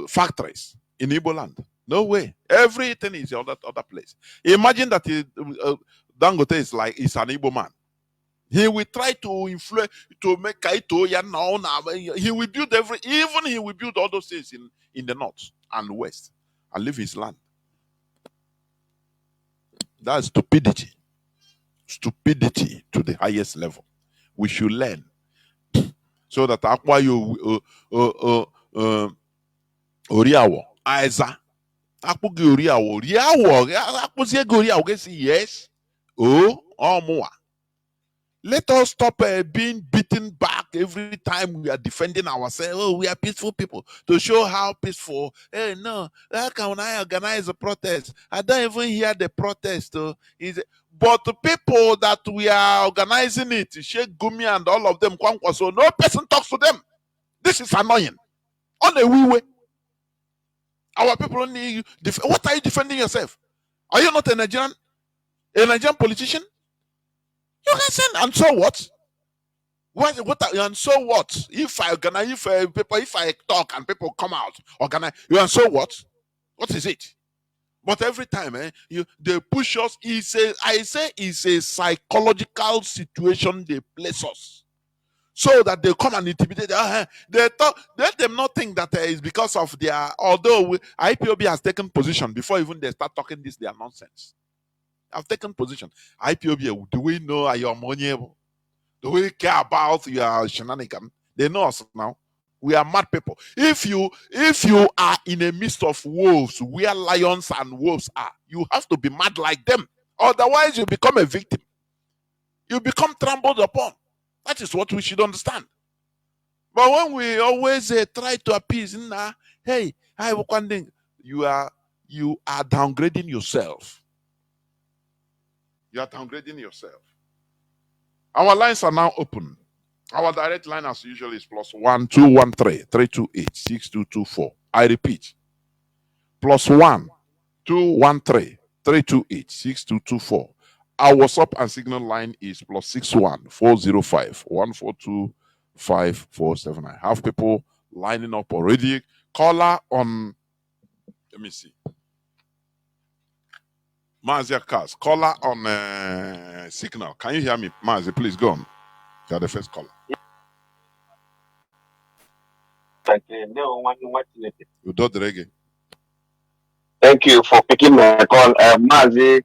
factories in Igbo land? No way. Everything is in other place. Imagine that Dangote is an Igbo man. He will try to influence, to make Kaito now. He will build he will build all those things in the north and west and leave his land. That's stupidity. Stupidity to the highest level. We should learn so that akwa you oriawo aiza akpugi oriawo akpuzie oriawo gesi yes more. Let us stop being beaten back every time we are defending ourselves. Oh, we are peaceful people. To show how peaceful. Hey, no, how can I organize a protest? I don't even hear the protest. But the people that we are organizing it, Sheikh Gumi and all of them, so no person talks to them. This is annoying. On a wee way. Our people only. What are you defending yourself? Are you not a Nigerian politician? You can say, and so what? And so what? If I organize, if I talk and people come out, organize, and so what? What is it? But every time, they push us. It's a psychological situation they place us, so that they come and intimidate. Let them not think that it's because of their. Although IPOB has taken position before even they start talking their nonsense. I've taken position. IPOB, do we know are you money? Do we care about your shenanigans? They know us now. We are mad people. If you are in a midst of wolves, where lions and wolves are, you have to be mad like them. Otherwise, you become a victim. You become trampled upon. That is what we should understand. But when we always try to appease, hey, I will you are downgrading yourself. You are downgrading yourself. Our lines are now open. Our direct line, as usual, is +1 213 328 6224. I repeat, +1 213 328 6224. Our WhatsApp and Signal line is +61 405 142 5479. Have people lining up already. Caller on, let me see. Mazi Cars, caller on Signal. Can you hear me, Mazi? Please go on. You are the first caller. Thank you for picking my call, Mazi.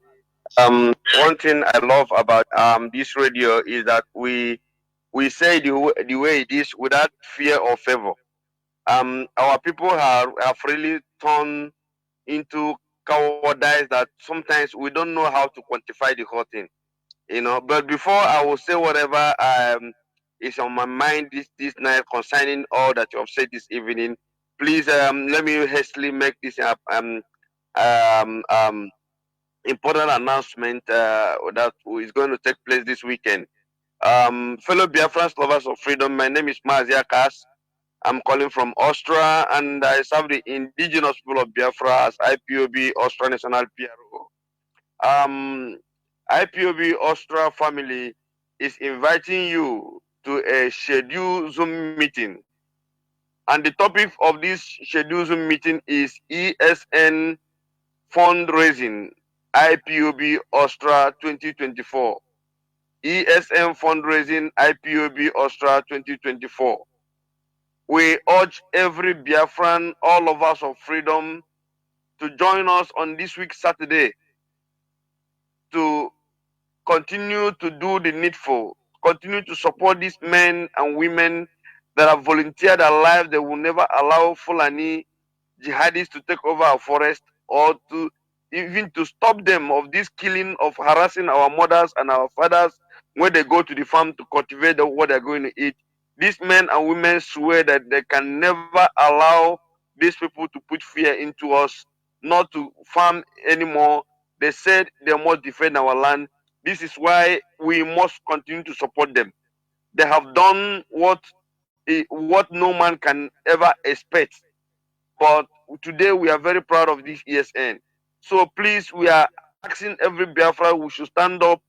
One thing I love about this radio is that we say the way it is without fear or favor. Our people have really turned into cowardice that sometimes we don't know how to quantify the whole thing. But before I will say whatever is on my mind this night concerning all that you have said this evening, please let me hastily make this important announcement that is going to take place this weekend. Fellow Biafrans, lovers of freedom, my name is Mazi. I'm calling from Austria, and I serve the indigenous people of Biafra as IPOB Austria National PRO. IPOB Austria family is inviting you to a scheduled Zoom meeting. And the topic of this scheduled Zoom meeting is ESN fundraising IPOB Austria 2024. ESN fundraising IPOB Austria 2024. We urge every Biafran, all lovers of freedom, to join us on this week Saturday to continue to do the needful, continue to support these men and women that have volunteered their lives. They will never allow Fulani jihadists to take over our forest or to even to stop them of this killing, of harassing our mothers and our fathers when they go to the farm to cultivate what they're going to eat. These men and women swear that they can never allow these people to put fear into us, not to farm anymore. They said they must defend our land. This is why we must continue to support them. They have done what no man can ever expect. But today we are very proud of this ESN. So please, we are asking every Biafra we should stand up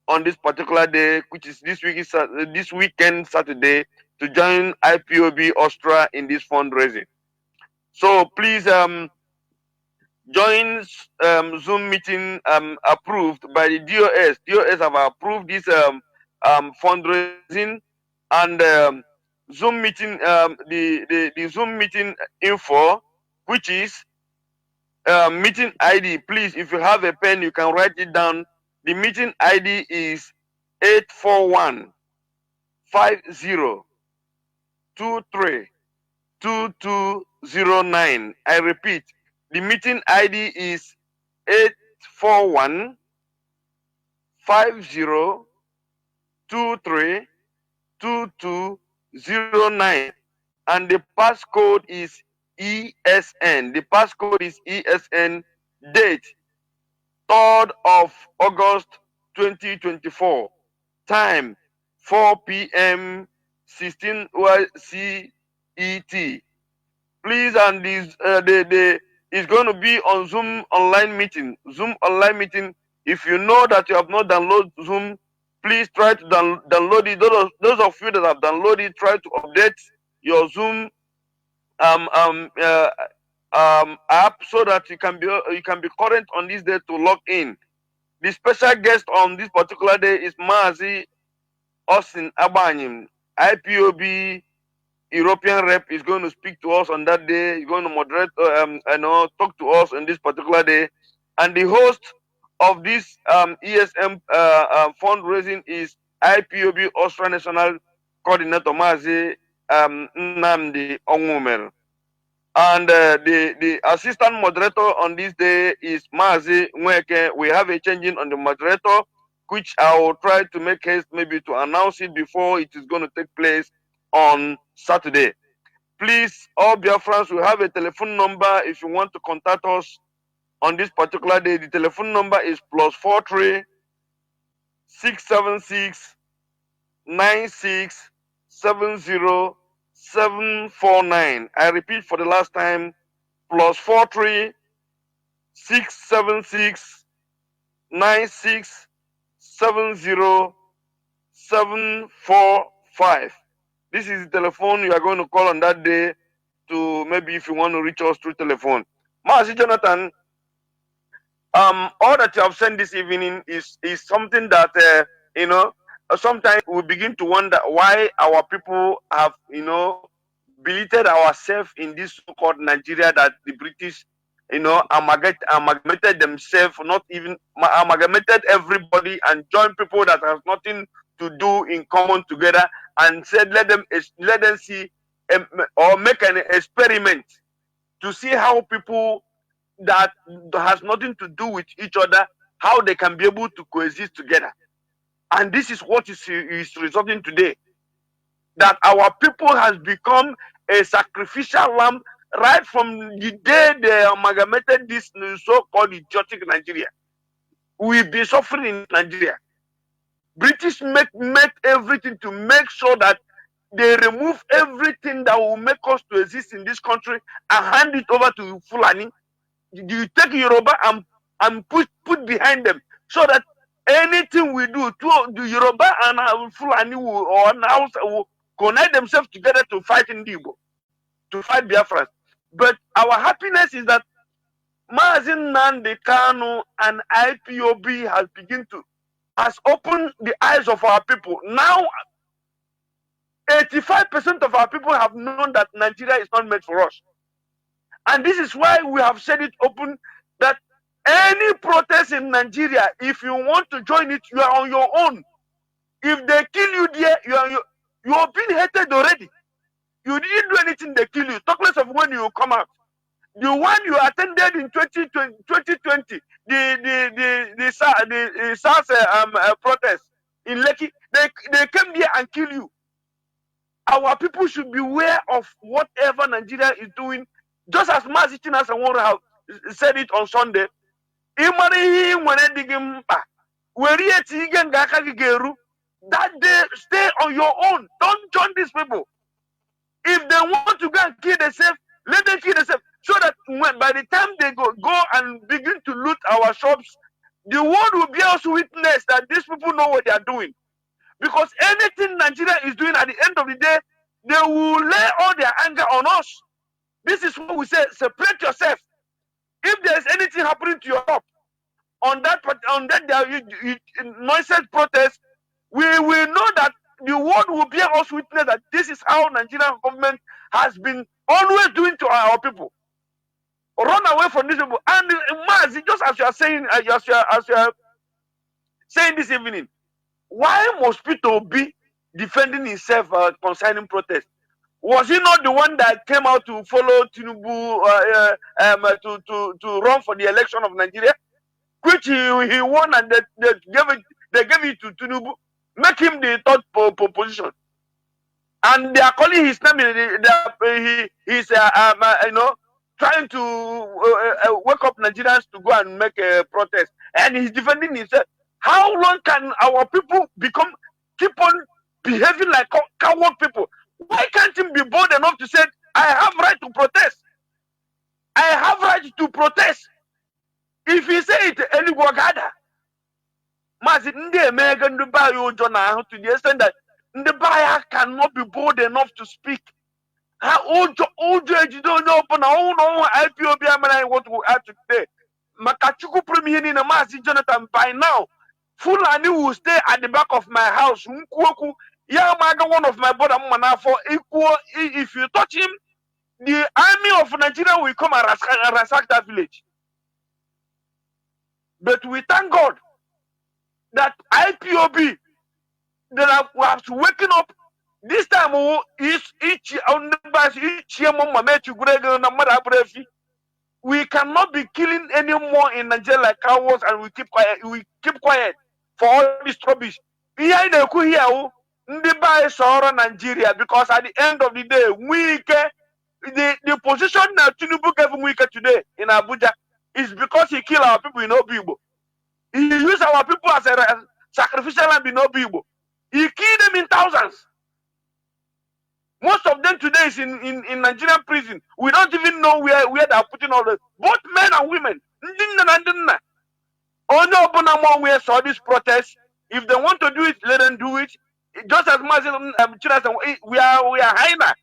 on this particular day, which is this weekend Saturday, to join IPOB Austria in this fundraising. So please join Zoom meeting approved by the DOS. DOS have approved this fundraising, and Zoom meeting the Zoom meeting info, which is meeting ID. Please, if you have a pen, you can write it down. The meeting ID is 841 50 23 2209. I repeat, the meeting ID is 841 50 23 2209, and the passcode is ESN. The passcode is ESN. Date 3rd of August 2024. Time 4 p.m. 16 CET. Please, and this is going to be on Zoom online meeting. Zoom online meeting. If you know that you have not downloaded Zoom, please try to download it. Those of you that have downloaded, try to update your Zoom app so that you can be current on this day to log in. The special guest on this particular day is Mazi Austin Abanyim, IPOB European rep, is going to speak to us on that day. He's going to moderate, talk to us on this particular day. And the host of this ESM fundraising is IPOB Austria National Coordinator Mazi Nnamdi Onwumel. And the assistant moderator on this day is Mazi Nweke. We have a changing on the moderator, which I will try to make haste maybe to announce it before it is going to take place on Saturday. Please, all Biafrans will have a telephone number if you want to contact us on this particular day. The telephone number is +43 676 96 70 749. I repeat for the last time, +43 676 96 70 745. This is the telephone you are going to call on that day to maybe if you want to reach us through telephone. Mazi Jonathan, all that you have sent this evening is something that sometimes we begin to wonder why our people have belated ourselves in this so-called Nigeria that the British amalgamated themselves, not even amalgamated everybody and joined people that have nothing to do in common together and said let them see or make an experiment to see how people that has nothing to do with each other, how they can be able to coexist together. And this is what is resulting today. That our people has become a sacrificial lamb right from the day they amalgamated this so-called idiotic Nigeria. We've been suffering in Nigeria. British make everything to make sure that they remove everything that will make us to exist in this country and hand it over to Fulani. You take Yoruba and put behind them so that anything we do to the Yoruba and Fulani or Hausa will connect themselves together to fight Indigo, to fight Biafra. But our happiness is that Mazi Nnamdi Kanu and IPOB has opened the eyes of our people. Now, 85% of our people have known that Nigeria is not made for us. And this is why we have said it open that any protest in Nigeria, if you want to join it, you are on your own. If they kill you there, you are being hated already. You didn't do anything, they kill you. Talk less of when you come out. The one you attended in 2020, the SARS protest in Lekki, they came there and kill you. Our people should be aware of whatever Nigeria is doing. Just as Mazi Nnamdi said it on Sunday, that day, stay on your own. Don't join these people. If they want to go and kill themselves, let them kill themselves. So that by the time they go and begin to loot our shops, the world will be also witness that these people know what they are doing. Because anything Nigeria is doing at the end of the day, they will lay all their anger on us. This is what we say, separate yourself. If there is anything happening to your shop, on that nonsense protest, we will know that the world will bear us witness that this is how Nigerian government has been always doing to our people. Run away from these people. And Mazi, just as you are saying, as you are saying this evening, why must Peter be defending himself concerning protest? Was he not the one that came out to follow Tinubu to run for the election of Nigeria, which he won, and they gave it to Tinubu, make him the third position, and they are calling his name. He's trying to wake up Nigerians to go and make a protest, and he's defending himself. How long can our people keep on behaving like coward people? Why can't he be bold enough to say, I have right to protest? I have right to protest. If he say it, any wagada. Mazi Nde Megan the Bayo Jonah to the extent that the buyer cannot be bold enough to speak. How old you don't open our own IPOB I want to add today. Makachuku Premier in a Mazi Jonathan by now. Fulani will stay at the back of my house. Yeah, one of my brother for equal. If you touch him, the army of Nigeria will come and ransack that village. But we thank God that IPOB that was waking up this time. We cannot be killing anymore in Nigeria like cowards, and we keep quiet. We keep quiet for all this rubbish. Nigeria, because at the end of the day, we can the position that Tinubu gave Muike today in Abuja is because he killed our people in Obibo. He used our people as a sacrificial lamb in Obibo. He killed them in thousands. Most of them today is in Nigerian prison. We don't even know where they are putting all the both men and women. Only open we saw this protest. If they want to do it, let them do it. Just as Mazi we are high now.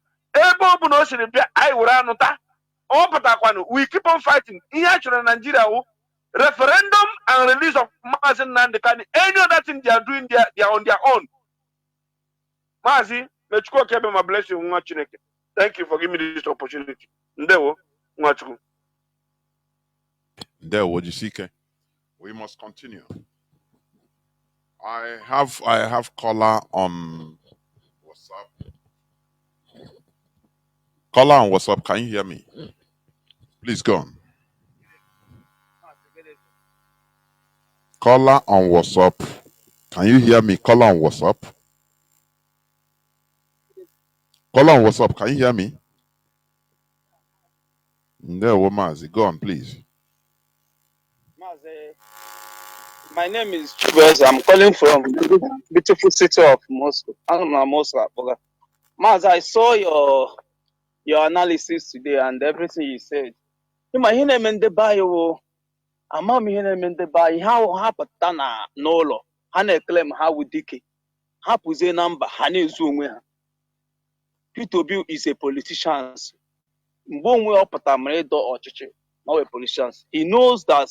We keep on fighting. Here in Nigeria, referendum and release of Mazi Nandekani. Any other thing they are doing, they are on their own. Mazi, my blessing. Thank you for giving me this opportunity. Ndewo, we must continue. I have caller on WhatsApp. Caller on WhatsApp, can you hear me? Please go on. Caller on WhatsApp. Can you hear me? Caller on WhatsApp. Caller on WhatsApp, can you hear me? No, Mazi, go on, please. Mazi, my name is Chubez. I'm calling from the beautiful city of Moscow. I'm not Moscow. Mazi, I saw your analysis today and everything you said. You might hear in the bio. I'm hearing in the bio. How happened no law? How claim how we decay? How put a number? How zoom? P2B is a politician. Mbonwe Opatamredo or Chichi, not a politician. He knows that.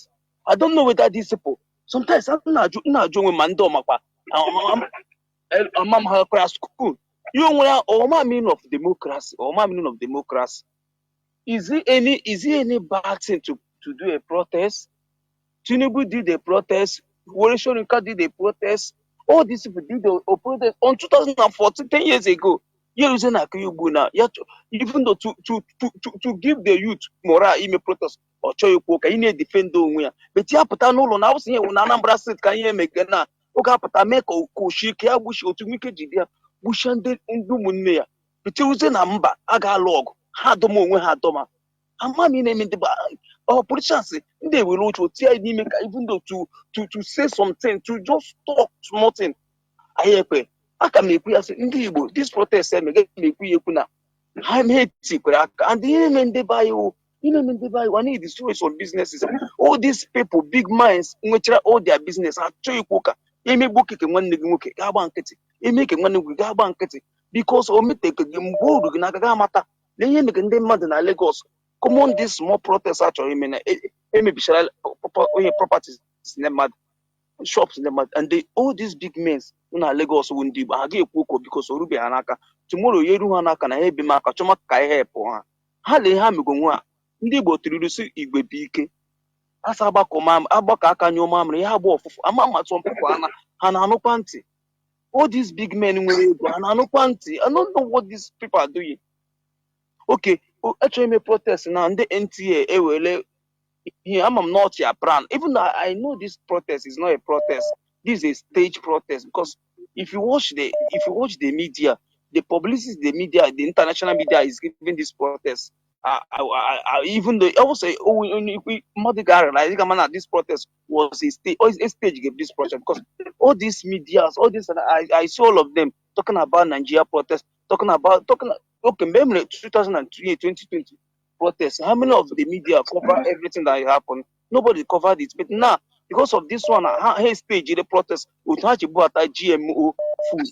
I don't know whether these people. Sometimes I'm not doing Mando Mapa. I'm a school. You know, all my meaning of democracy. All my meaning of democracy. Is it any bad thing to do a protest? Chinedu did a protest. Worishonika did a protest. All these people did a protest on 2014, 10 years ago. You're using a Kuyuguna. Even though to give the youth morale in a protest or Choyopoka, you need defend the but you have no loan. I was here when Anambra State can you make na Okapata make or Koshiki, Bush or to make a Gidia, Bush and Dumunea. But you was a number, Aga log, Hadomo, Hadoma. And mommy naming the our politicians, they will not tear even though to say something, to just talk nothing. I pay. I can make this protest and make I'm hating and the enemy they buy you. I need destroy some businesses. All these people, big minds, which are all their business are show you cook. You may book it in one nigga, Gabanketi. You make a money with Gabanketi because or me take a game board with Nagamata. Then you make a mother in Lagos. Come on, this small protest actually mean maybe properties in the mud, shops in the mud, and all these big men in Lagos won't do. I get because Ruby Hanaka tomorrow. Yeru Hanaka na heavy mark, Choma Kai help. Hale Hamigonwa, Ndibo Tridusi Igwe Bike. Asaba Komam, Abaka Kanyo Mamre, Habo, Amama, some people, Hanano Panty. All these big men will go, Hanano Panty. I don't know what these people are doing. Okay, actually, me protest now, and the NTA, I'm not your brand. Even though I know this protest is not a protest, this is a stage protest because if you watch the media, the publicity, the media, the international media is giving this protest. Even though I would say, this protest was a stage gave this protest because all these medias, all this, I saw all of them talking about Nigeria protest, talking. Okay, maybe 2020 protests. How many of the media cover everything that happened? Nobody covered it. But now, because of this one, hey, stage the protest with GMO food.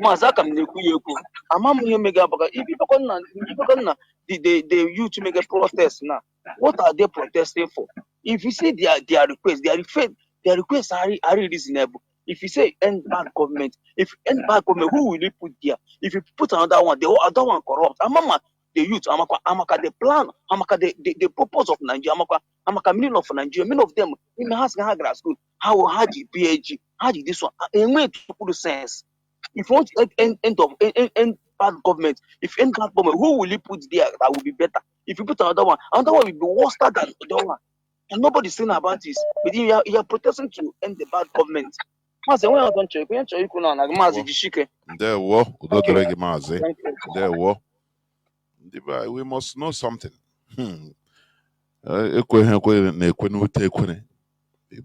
Mazaka mnekuyeko. Amam here mega baga. If you the youth make a protest now, what are they protesting for? If you say their requests are reasonable. If you say end bad government, who will you put there? If you put another one, the other one corrupt. Amama the youth, amaka the plan, amaka the purpose of Nigeria, amaka meaning of Nigeria, many of them in the house school. How Haji PhD, Haji this one, and way to put sense. If you want end bad government, if end bad government, who will you put there that will be better? If you put another one will be worse than the other one. And nobody's saying about this. But you are protesting to end the bad government. Mazi, when I don't check, when you could not, Mazi, Jishike. There wo, udodoregi Mazi. Thank you. There wo. We must know something. We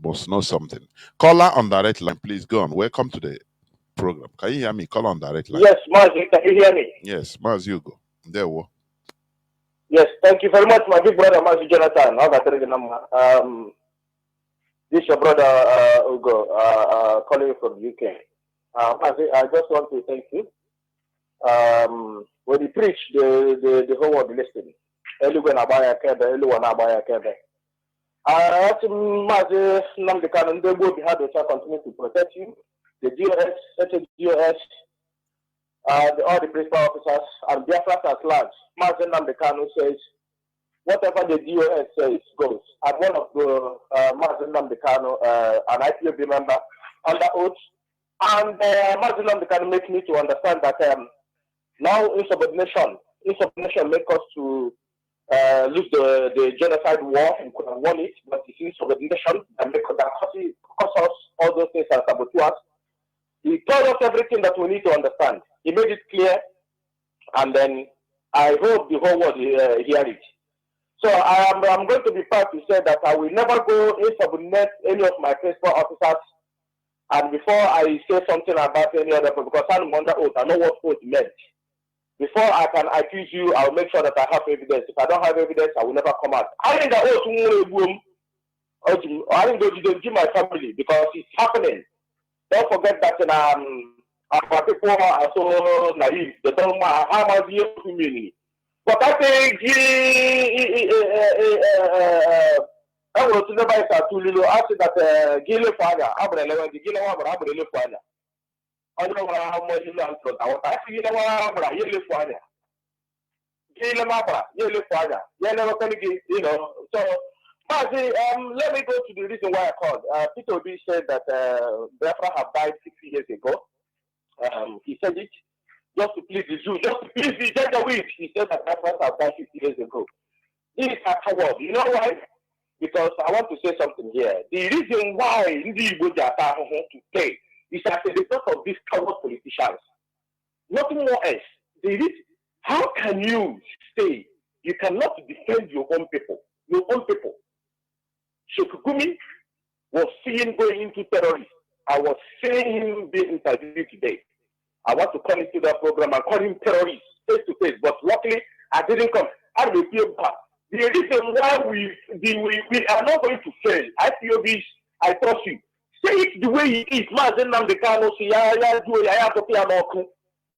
must know something. Caller on direct line, please go on. Welcome to the program. Can you hear me? Caller on direct line. Yes, Mazi, can you hear me? Yes, Mazi, you go. There wo. Yes, thank you very much, my big brother, Mazi Jonathan. This is your brother, Ugo, calling you from UK. Mazi, I just want to thank you. When you preach, the whole world listening. Everyone abaya kebe, everyone abaya kebe. Mazi, Namdekan, and they will be had to continue to protect you. The GOS, SHGOS, all the principal officers, and Biafra at large. Mazi Namdekan says, whatever the DOS says goes. I'm one of the Mazi Namdekan, an IPOB member under oath. And Mazi Namdekan makes me to understand that now insubordination makes us to lose the genocide war and could have won it, but it's insubordination that cause us all those things and sabotage. He told us everything that we need to understand. He made it clear, and then I hope the whole world hear it. So I'm going to be proud to say that I will never go insubordinate any of my principal officers. And before I say something about any other people, because I'm under oath, I know what oath meant. Before I can accuse you, I'll make sure that I have evidence. If I don't have evidence, I will never come out. I think that I think they give my family because it's happening. Don't forget that our people are so naive. They don't know how much you mean. But I think I was to never say to Lilo after that Gile Father, Abraham, the Gile Abraham Father. I don't know how much you learn from our actually Abraham, Yellow Father. Gile Mabra, Yellow Father. You know, so Mazi, let me go to the reason why I called. Peter B said that Biafra have died 60 years ago. He said it just to please the Jew, just to please the gender witch. He said that Biafra have died 50 years ago. This is a coward. You know why? Because I want to say something here. The reason why Ndi Igbo Jata to pay is as a result of these coward politicians. Nothing more else. How can you say you cannot defend your own people? Your own people. Shokugumi was seen going into terrorism. I was seeing him being interviewed today. I want to come into that program and call him terrorist face to face, but luckily I didn't come. I will feel bad. The reason why we are not going to fail, IPOBs, I trust you. Say it the way it is.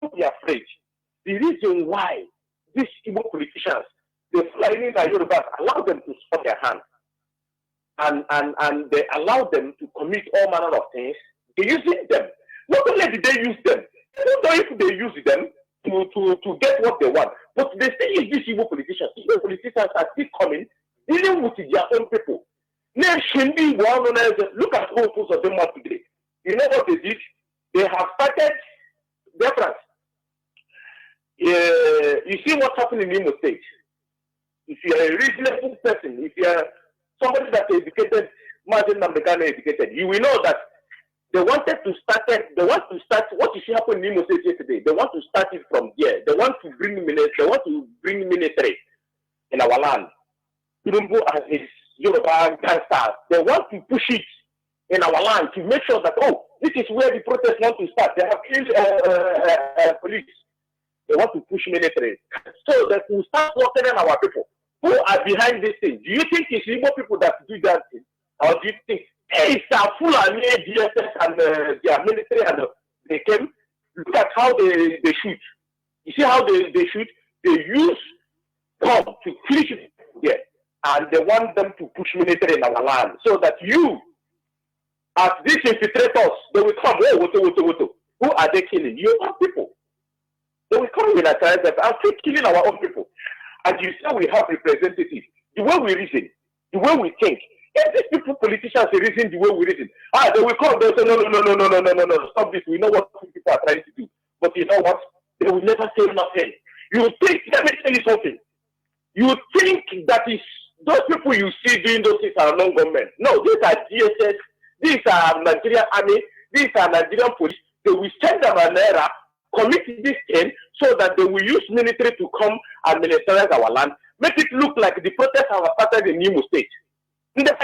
Don't be afraid. The reason why these Igbo politicians, they fly in the Yoruba, allow them to stop their hands. And they allow them to commit all manner of things. They're using them. Not only did they use them, I don't know if they use them to get what they want, but they still use these evil politicians. Evil politicians are still coming, dealing with their own people. Look at how most of them are today. You know what they did? They have started difference. You see what's happening in Imo State. If you're a reasonable person, if you're somebody that's educated, Mazi Namdekan educated, you will know that they want to start what you see happen in Imo State yesterday. They want to start it from there. They want to bring military in our land. Tinubu and his Yoruba gangsters, they want to push it in our land to make sure that, this is where the protests want to start. They have killed police. They want to push military. So that we start working on our people who are behind this thing. Do you think it's Igbo people that do that thing? Or do you think it's full and DSS and their military and they came? Look at how they shoot. You see how they shoot? They use bomb to finish it there. And they want them to push military in our land. So that you, as these infiltrators, they will come, who are they killing? Your own people. They will come in and keep killing our own people. And you say we have representatives. The way we reason, the way we think. If these people, politicians, reason the way we reason, they will come, they'll say, no, stop this. We know what people are trying to do. But you know what? They will never say nothing. You think, let me tell you something. You think that is those people you see doing those things are non-government. No, these are DSS, these are Nigerian Army, these are Nigerian police, they will send them an error, commit this thing so that they will use military to come and militarize our land, make it look like the protests have started in Imo State. In the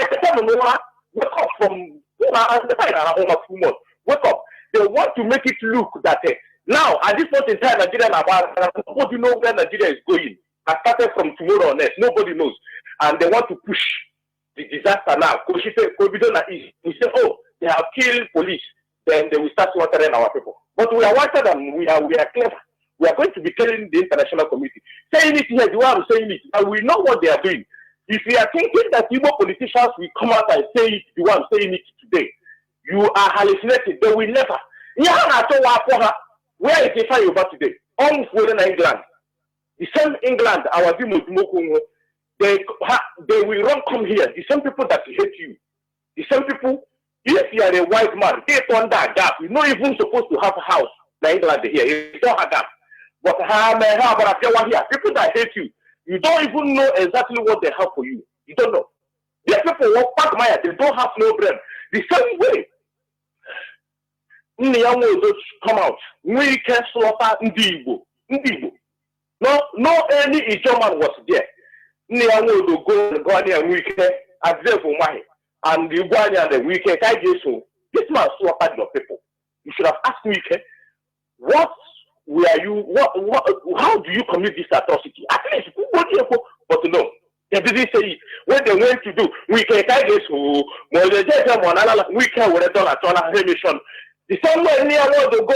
wake up from wake up. They want to make it look that now at this point in time, Nigeria nobody knows where Nigeria is going. I started from tomorrow on next. Nobody knows. And they want to push the disaster now. We say, oh, they have killed police. Then they will start slaughtering our people. But we are wiser than we are clever. We are going to be telling the international community. Saying it here, you are saying it. And we know what they are doing. If you are thinking that Igbo politicians will come out and say it, the one saying it today, you are hallucinating. They will never. Where is the fire over today? On England. The same England, our they will run come here. The same people that hate you. The same people, if you are a white man, they turn that gap. You're not even supposed to have a house in England here. You don't have that. But here, people that hate you, you don't even know exactly what they have for you. You don't know. These people who pack Maya, they don't have no brain. The same way. Come out. We can slaughter Ndibo. No any Ijoman was there. Niamu go and we can observe Umahi. And the one and the weekend, this man slaughtered your people. You should have asked me, what were you, how do you commit this atrocity? At least, but no, they didn't say it. When they went to do, we can the same way near want to go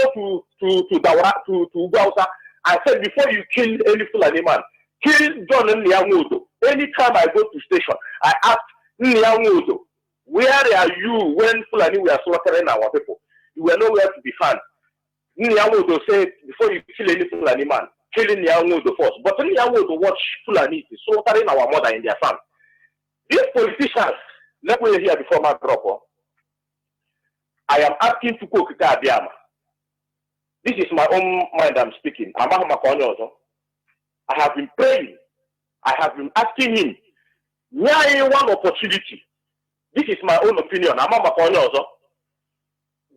to Gausa, I said before you kill any Fulani man, kill John Nyamudo. Anytime I go to station, I ask Nyamudo, where are you when Fulani were slaughtering our people? You were nowhere to be found. Nyamudo said before you kill any Fulani man, kill Nyamudo first. But Nyamudo watch Fulani slaughtering our mother in their farm. These politicians, let me hear before my drop. I am asking to cook Abiyama. This is my own mind I'm speaking. I have been praying. I have been asking him, where one opportunity. This is my own opinion.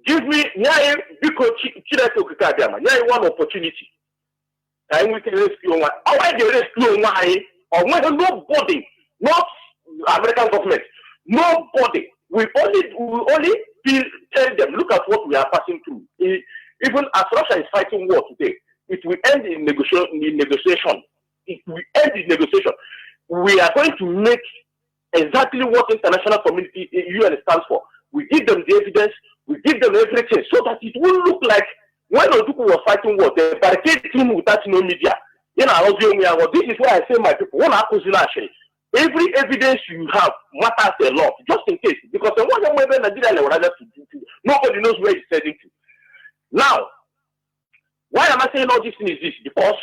Give me one opportunity. And we can rescue one. Why they rescue one? Or when nobody, not American government, nobody. We only tell them, look at what we are passing through. Even as Russia is fighting war today, it will end in negotiation. It will end in negotiation. We are going to make exactly what international community UN stands for. We give them the evidence, we give them everything, so that it will look like when Oduku was fighting war, they barricaded him without no media. This is why I say, my people, every evidence you have matters a lot, just in case, because the one way Nigeria nobody knows where it's heading to. Now, why am I saying all this thing is this? Because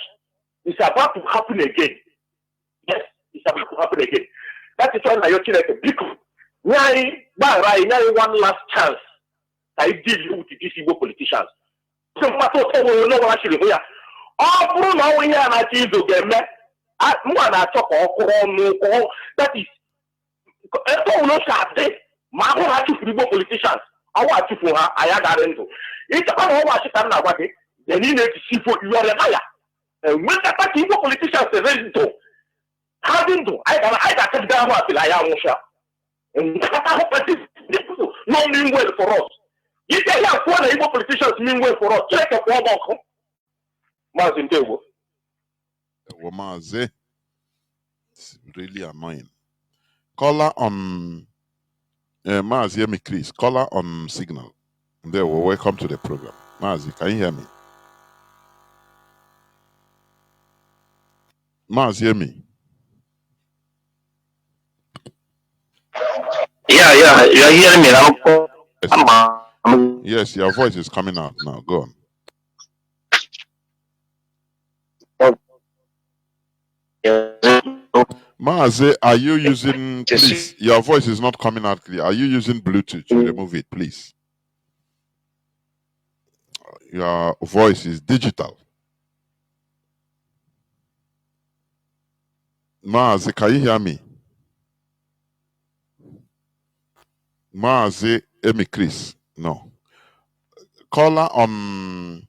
it's about to happen again. Yes, it's about to happen again. That is why I feel like a big one last chance. I deal with these Igbo politicians. So that is politicians. I want to for her. I had into it's about how much they need to see for you are a liar. And when that Igbo politicians are ready to having to, I got down what I am sure. And no mean well for us. You can have one Igbo politicians mean well for us. Check a form of Mazi Ntewo. Mazi. It's really annoying. Caller on Mazi Chris. Caller on Signal. There, welcome to the program. Mazi, can you hear me? Mazi, hear me? Yeah, you're hearing me now. Yes, your voice is coming out now. Go on. Mazi, are you using, please, your voice is not coming out clear. Are you using Bluetooth? Remove it, please. Your voice is digital. Mazi, can you hear me? Mazi, Chris. No. caller on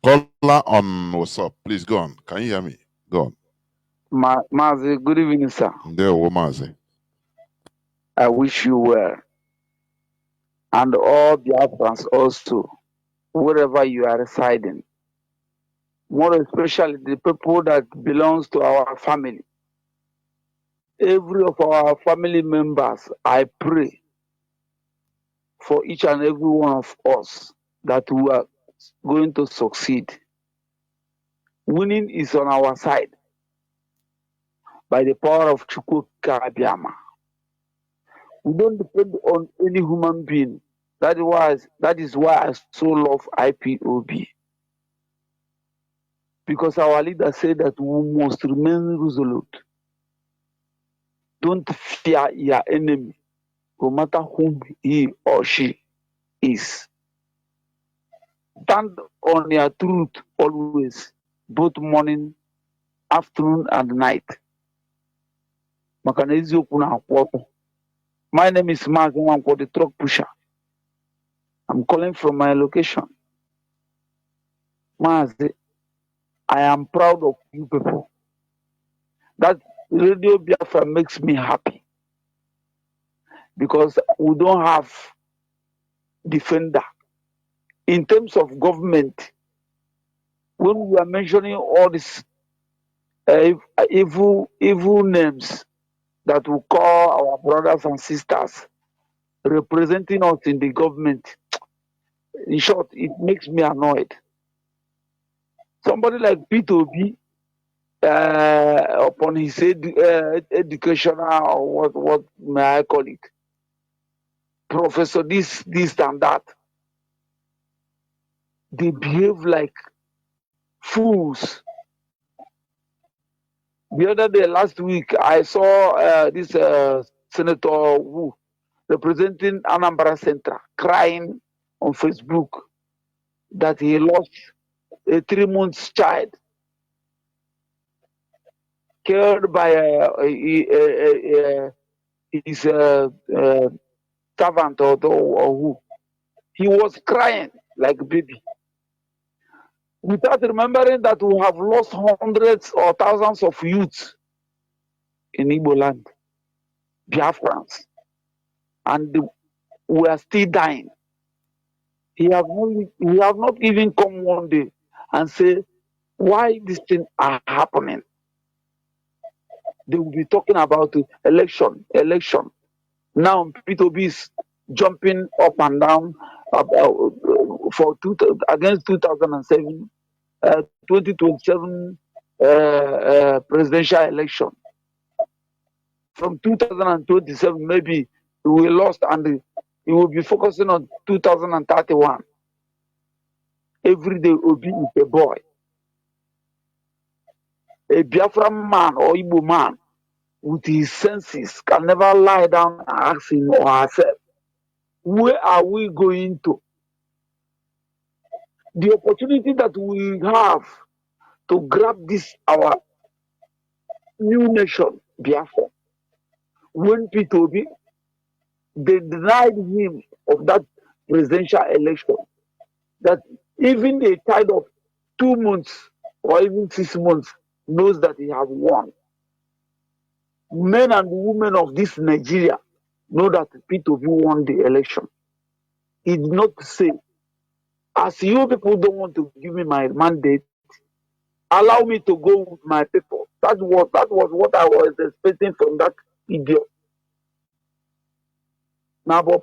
what's up? Please go on. Can you hear me? Go on. Mazi, good evening, sir. There, Mazi. I wish you well. And all Biafrans also, wherever you are residing. More especially the people that belongs to our family. Every of our family members, I pray for each and every one of us that we are going to succeed. Winning is on our side by the power of Chukwu Karabiama. We don't depend on any human being. That is why I so love IPOB. Because our leader said that we must remain resolute. Don't fear your enemy, no matter whom he or she is. Stand on your truth always, both morning, afternoon, and night. My name is Mazi, the truck pusher. I'm calling from my location. Mazi, I am proud of you people. That Radio Biafra makes me happy because we don't have defender. In terms of government, when we are mentioning all these evil names that we call our brothers and sisters representing us in the government, in short, it makes me annoyed. Somebody like P2B, upon his educational, or what may I call it, professor this and that, they behave like fools. The other day, last week, I saw this Senator Wu representing Anambra Central crying on Facebook that he lost a 3-month child killed by his servant or who. He was crying like a baby, without remembering that we have lost hundreds or thousands of youths in Igbo land, Biafrans, and we are still dying. He have not even come one day and say why these things are happening. They will be talking about election. Now P2B is jumping up and down for against 2007, 2027 presidential election. From 2027, maybe we lost, and he will be focusing on 2031. Every day will be with a boy. A Biafra man or Igbo man with his senses can never lie down and ask him or herself, where are we going to? The opportunity that we have to grab this, our new nation, Biafra, when P2B, they denied him of that presidential election, that even a child of 2 months or even 6 months knows that he has won. Men and women of this Nigeria know that P2B won the election. He did not say, as you people don't want to give me my mandate, allow me to go with my people. That was what I was expecting from that idiot. Now, we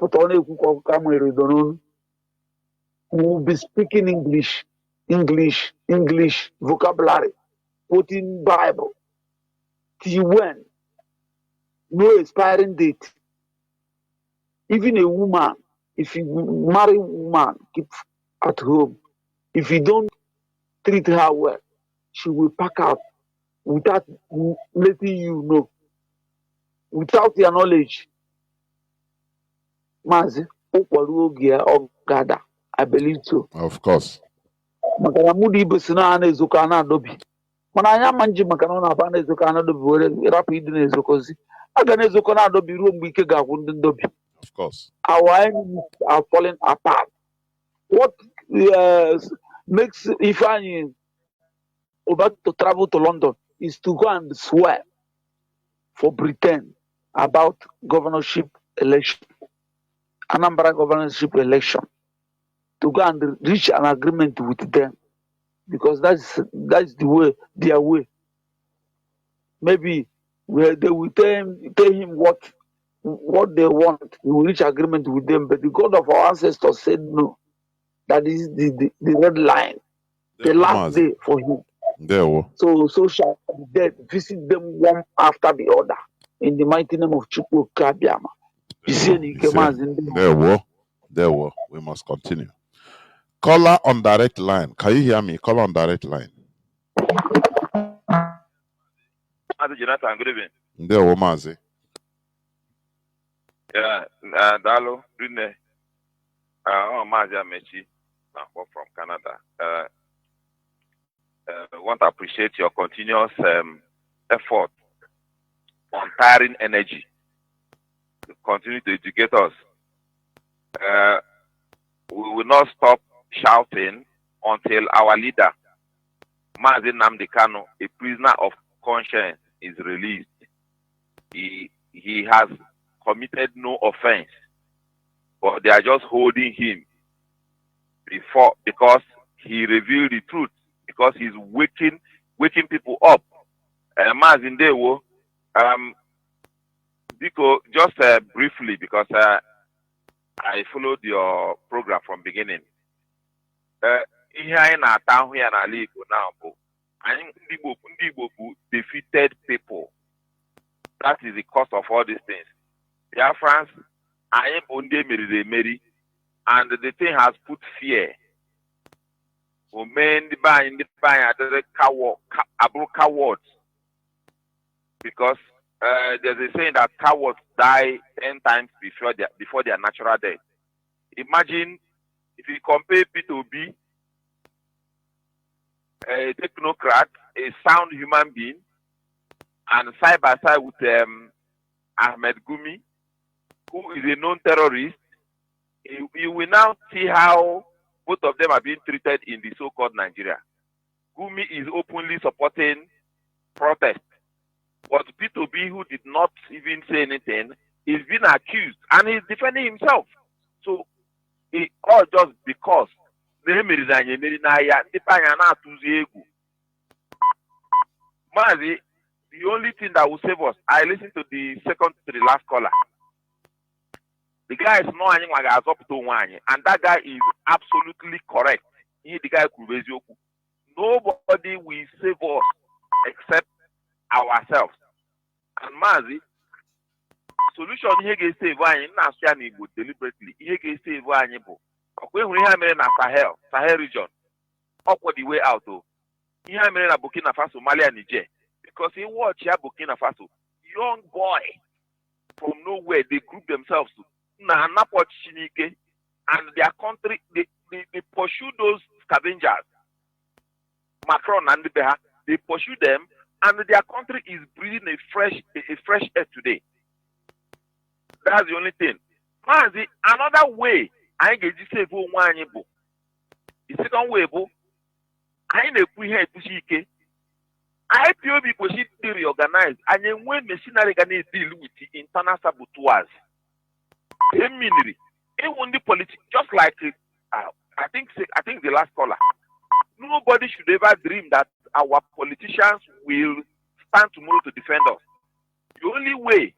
will be speaking English vocabulary, putting Bible. Till when? No expiring date. Even a woman, if you marry a woman, keep at home. If you don't treat her well, she will pack out without letting you know, without your knowledge. Mazi, I believe so. Of course. Makana mudi ibesina ana ezoka na adobi. Mana anya manji makana na aba na ezoka na adobi were rapu idi na ezokozi. Aga na ezoka na adobi ruo mgbe ike ga-agwụ ndị ndobi. Of course. Our enemies are falling apart. What makes Ifeanyi about to travel to London is to go and swear for Britain about governorship election, Anambra governorship election, to go and reach an agreement with them, because that's the way, their way. Maybe they will tell him what they want. We will reach agreement with them, but the God of our ancestors said no. That is the red line, the last Mazi. day for him. There. So shall the dead visit them one after the other in the mighty name of Chukwu Kabiama. There. We must continue. Caller on direct line. Can you hear me? Caller on direct line. Mazi Jonathan, good evening. There, Mazi. Yeah, Dalo, Rune, Mazi Amechi, from Canada. Want to appreciate your continuous effort, untiring energy to continue to educate us. We will not stop shouting until our leader, Mazi Nnamdi Kanu, a prisoner of conscience, is released. He has committed no offense, but they are just holding him because he revealed the truth, because he's waking people up. Mazi Ndewo, just briefly, because I followed your program from beginning. Ihe anyị na-ata ahụ ya n'ala Igbo now bụ anyị ndị Igbo bụ defeated people. That is the cause of all these things. Biafrans, anyị bụ ndị emeriri emeri, and the thing has put fear. Ndị be anyị adịrị abụrụ cowards, because there's a saying that cowards die 10 times before their natural death. Imagine if you compare Peter Obi, a technocrat, a sound human being, and side by side with Ahmed Gumi, who is a known terrorist. You will now see how both of them are being treated in the so-called Nigeria. Gumi is openly supporting protest, but Peter Obi, who did not even say anything, is being accused and he's defending himself. So it all just because Mazi, the only thing that will save us, I listened to the second to the last caller. The guy is not up to one, and that guy is absolutely correct. The guy nobody will save us except ourselves. And Mazi, solution here get save one deliberately. Here get save one Sahel region. Upward the way out of here Burkina Faso, Mali and Niger. Because he watch here Burkina Faso, young boy from nowhere, they group themselves to Chinike, and their country they pursue those scavengers. Macron and Beha, they pursue them, and their country is breathing a fresh air today. That's the only thing. Another way I get to save one. The second way, I know we have to IPOB position to reorganize, and then when machinery can deal with the internal saboteurs. Even the politics, just like I think the last caller. Nobody should ever dream that our politicians will stand tomorrow to defend us. The only way,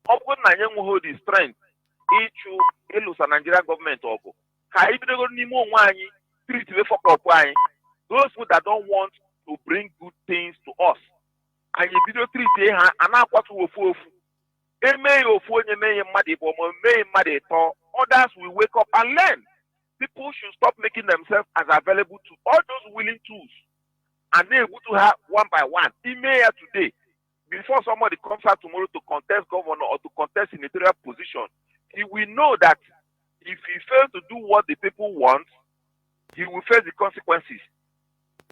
upon Nanyang hold the strength, each Nigerian government those who that don't want to bring good things to us. And you video treat others will wake up and learn. People should stop making themselves as available to all those willing tools. And they're able to have one by one. Email today. Before somebody comes out tomorrow to contest governor or to contest senatorial position, he will know that if he fails to do what the people want, he will face the consequences.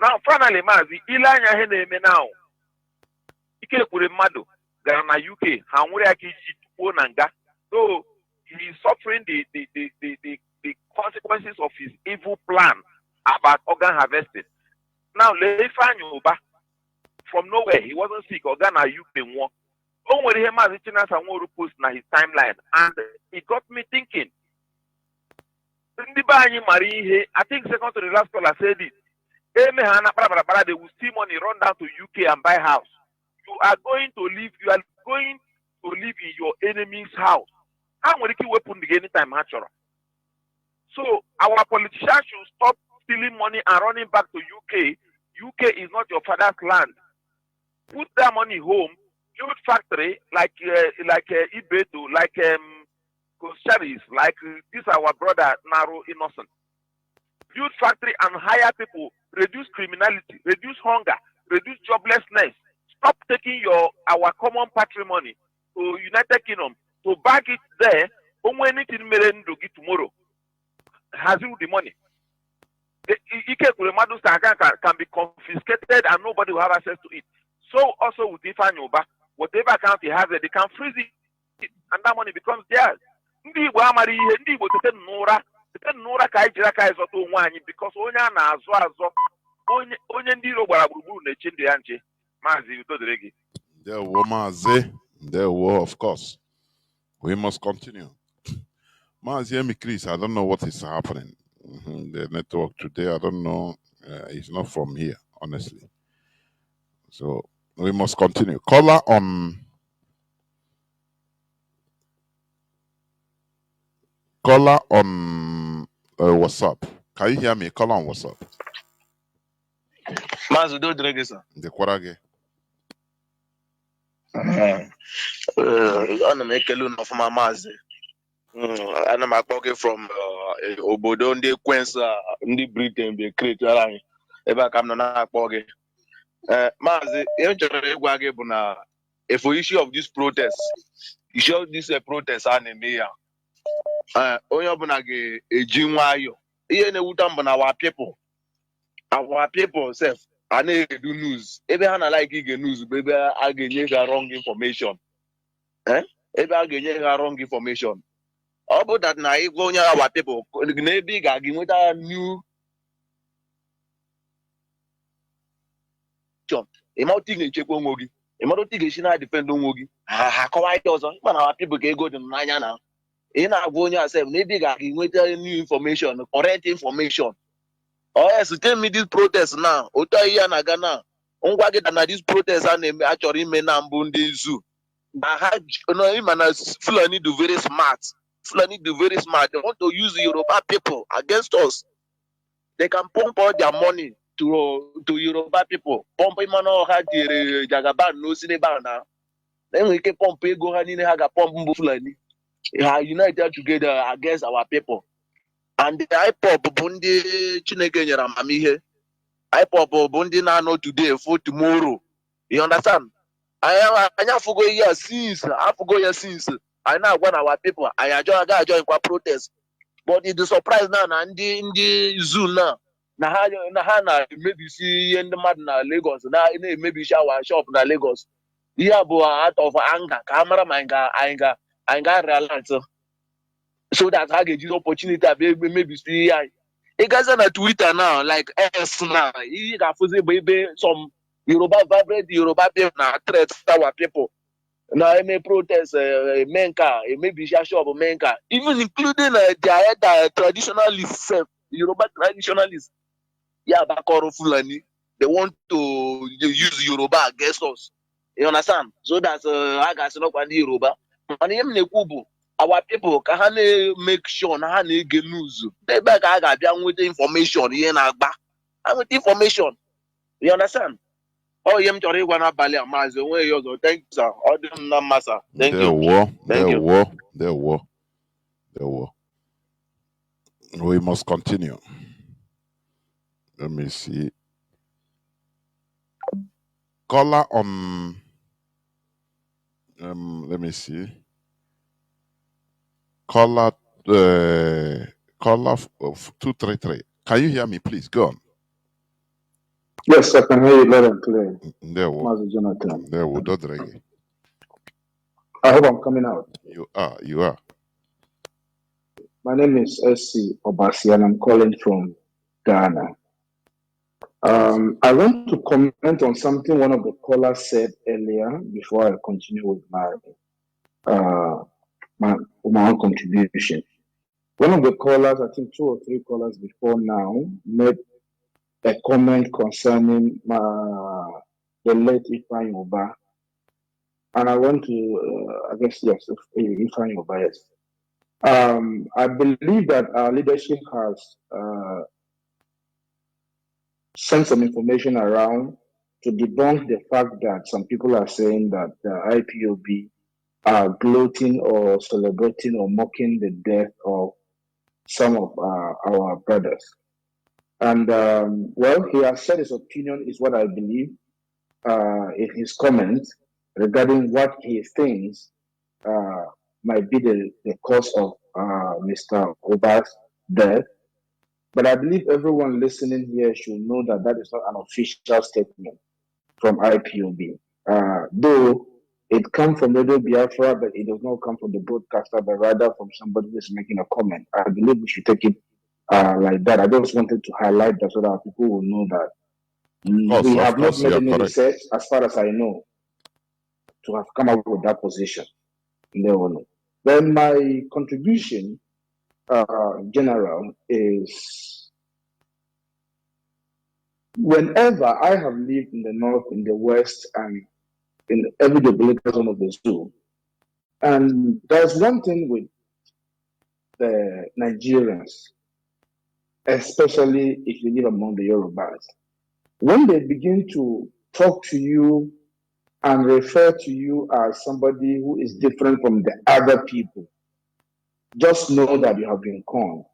Now, finally, Mazi, Ilanya Heneme now. Ike Kuremado, Ghana, UK, Hamuri Akiji, Nanga. So, he is suffering the consequences of his evil plan about organ harvesting. Now, Leifanyuba, from nowhere, he wasn't sick, organ are you been one. Only him as a post na his timeline, and it got me thinking. I think second to the last caller said it. They will steal money, run down to UK and buy house. You are going to live in your enemy's house. How will you weapon the anytime natural? So our politicians should stop stealing money and running back to UK. UK is not your father's land. Put that money home, build factory like Ibeto, like Kosharis, like this our brother Naro Innocent. Build factory and hire people, reduce criminality, reduce hunger, reduce joblessness. Stop taking our common patrimony to United Kingdom to bag it there. Anything to get tomorrow. Has you the money? The can be confiscated and nobody will have access to it. So also with Ifanyoba, whatever account he has, they can freeze it, and that money becomes theirs. Because There were Mazi. There were, of course. We must continue. Mazi, Chris, I don't know what is happening. The network today, I don't know. It's not from here, honestly. So we must continue. Caller on WhatsApp. Can you hear me? Caller on WhatsApp. Mazi, do sir. The Kwarage. Ana m ekele unu ọfụma Mazi. Ana m akpọ gị from obodo ndị ekwensu ndị Britain be create anyị ebe a ka m nọ na-akpọ gị. Mazi, ihe m chọrọ ịgwa gị bụ na for issue of this protest, issue of this protest a na-eme ya, onye ọbụla ga-eji nwayọ. Ihe na-ewute m bụ na our people self a na-edu news ebe ha na like ige news bụ ebe a ga-enye ha wrong information. Ebe a ga-enye ha wrong information. Ọ bụ that na ịgwa onye our people na ebe ị ga-aga nweta new ịmata ị ga-echekwa onwe gị, ịmata otu ị ga-esi na-defend onwe gị, ha kọwa ihe ọzọ. Ịma na our people ka ego dị n'anya na ị na-agwa onye asem na ebe ị ga-aga nweta new information, correct information. Oh yes, tell me this protest now. Otu ihe na aga na ngwa gị na this protest a na-eme achọrọ ime na mbụ ndị nzu. Fulani do very smart. Fulani do very smart. They want to use the Yoruba people against us. They can pump all their money to Yoruba people. Pump imano ha dire Jagaban no sineba na. Then we can pump ego ha nine ha ga pump mbu Fulani. Ha united together against our people. And the IPOP bụ ndị Chineke nyere amamihe. IPOP bụ ndị na-anọ today for tomorrow. You understand? Anyị afụgo ya since anyị na-agwa na our people anyị ga-join kwa protest. But it is surprise now na ndị zoo na ha na-emebisi ihe ndị mmadụ na Lagos na-emebisi our shop na Lagos. Ihe a bụ out of anger ka a mara ma anyị ga-realize. So that I get this opportunity to maybe see it guys on Twitter now, like S now. You got baby some Yoruba vibrant Yoruba people now threat our people. Now I may protest Menka, maybe shop Menka, even including the traditionalists, Yoruba traditionalists. Yeah, Bakoro Fulani. They want to use Yoruba against us. You understand? So that's I got no Yoruba. And him Nekubu. Our people can make sure na ha na-ege news. Ebe ka a ga-abịa nweta information ihe na-agba. With information. You understand? Oh, ihe m chọrọ ịgwa n'abalị a Maazị onwe ya ọzọ. Thank you, sir. Ọ dị m na mma, sir. Thank you. There were. We must continue. Let me see. Caller on. Let me see. Caller of 233. Can you hear me, please? Go on. Yes, I can hear you loud and clear. There we Mazi Jonathan. There we go. I hope I'm coming out. You are. My name is SC Obasi and I'm calling from Ghana. I want to comment on something one of the callers said earlier before I continue with my own contribution. One of the callers, I think 2 or 3 callers before now, made a comment concerning the late Ifeanyi Uba. And I want to, I guess, yes, Ifeanyi Uba, yes. I believe that our leadership has sent some information around to debunk the fact that some people are saying that the IPOB are gloating or celebrating or mocking the death of some of our brothers. And well, he has said his opinion is what I believe in his comments regarding what he thinks might be the cause of Mr. Oba's death. But I believe everyone listening here should know that that is not an official statement from IPOB. Though it comes from Radio Biafra, but it does not come from the broadcaster, but rather from somebody who is making a comment. I believe we should take it like that. I just wanted to highlight that so that people will know that we have not made any research, as far as I know, to have come up with that position. No. Then my contribution, general, is whenever I have lived in the north, in the west, and in every debilitated zone of the zoo, and there's one thing with the Nigerians, especially if you live among the Yorubas, when they begin to talk to you and refer to you as somebody who is different from the other people, just know that you have been conned.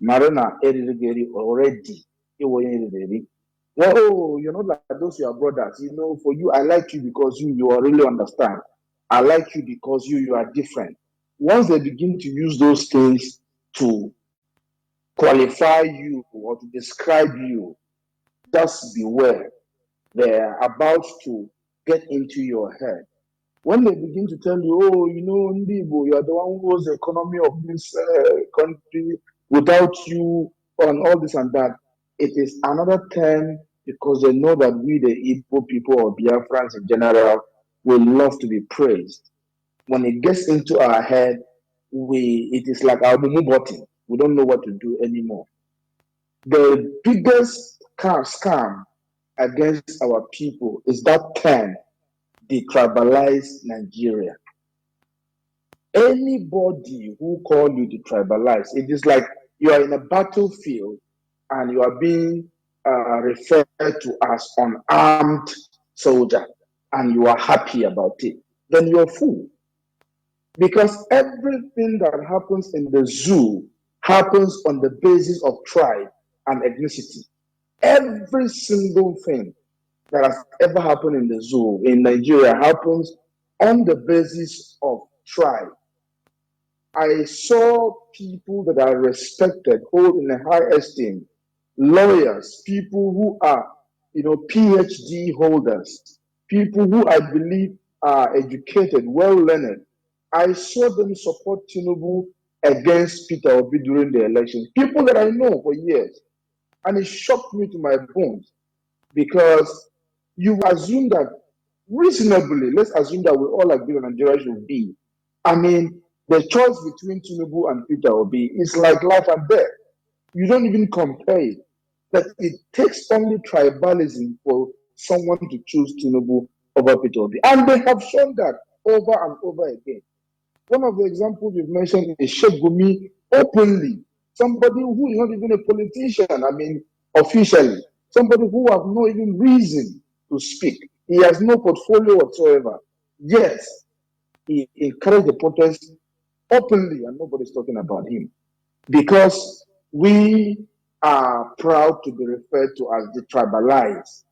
Marina already. Well, oh, you're not like those your brothers. You know, for you, I like you because you are really understand. I like you because you are different. Once they begin to use those things to qualify you or to describe you, just beware. They're about to get into your head. When they begin to tell you, oh, you know, Ndibo, you are the one who was the economy of this country, without you, and all this and that, it is another term because they know that we, the Igbo people or Biafrans in general, will love to be praised. When it gets into our head, it is like our mumu button. We don't know what to do anymore. The biggest scam against our people is that term, detribalized Nigeria. Anybody who call you detribalized, it is like you are in a battlefield and you are being referred to as unarmed soldier and you are happy about it. Then you're a fool. Because everything that happens in the zoo happens on the basis of tribe and ethnicity. Every single thing that has ever happened in the zoo in Nigeria happens on the basis of tribe. I saw people that are respected, hold in a high esteem, lawyers, people who are, PhD holders, people who I believe are educated, well-learned. I saw them support Tinubu against Peter Obi during the elections. People that I know for years. And it shocked me to my bones because you assume that reasonably, let's assume that we all agree on Nigeria should be. I mean, the choice between Tinubu and Peter Obi is like life and death. You don't even compare it. That it takes only tribalism for someone to choose Tinubu over Peter Obi. And they have shown that over and over again. One of the examples you've mentioned is Sheikh Gumi openly. Somebody who is not even a politician, I mean, officially. Somebody who has no even reason to speak. He has no portfolio whatsoever. Yet, he encouraged the protest openly and nobody's talking about him. Because we are proud to be referred to as the tribalized.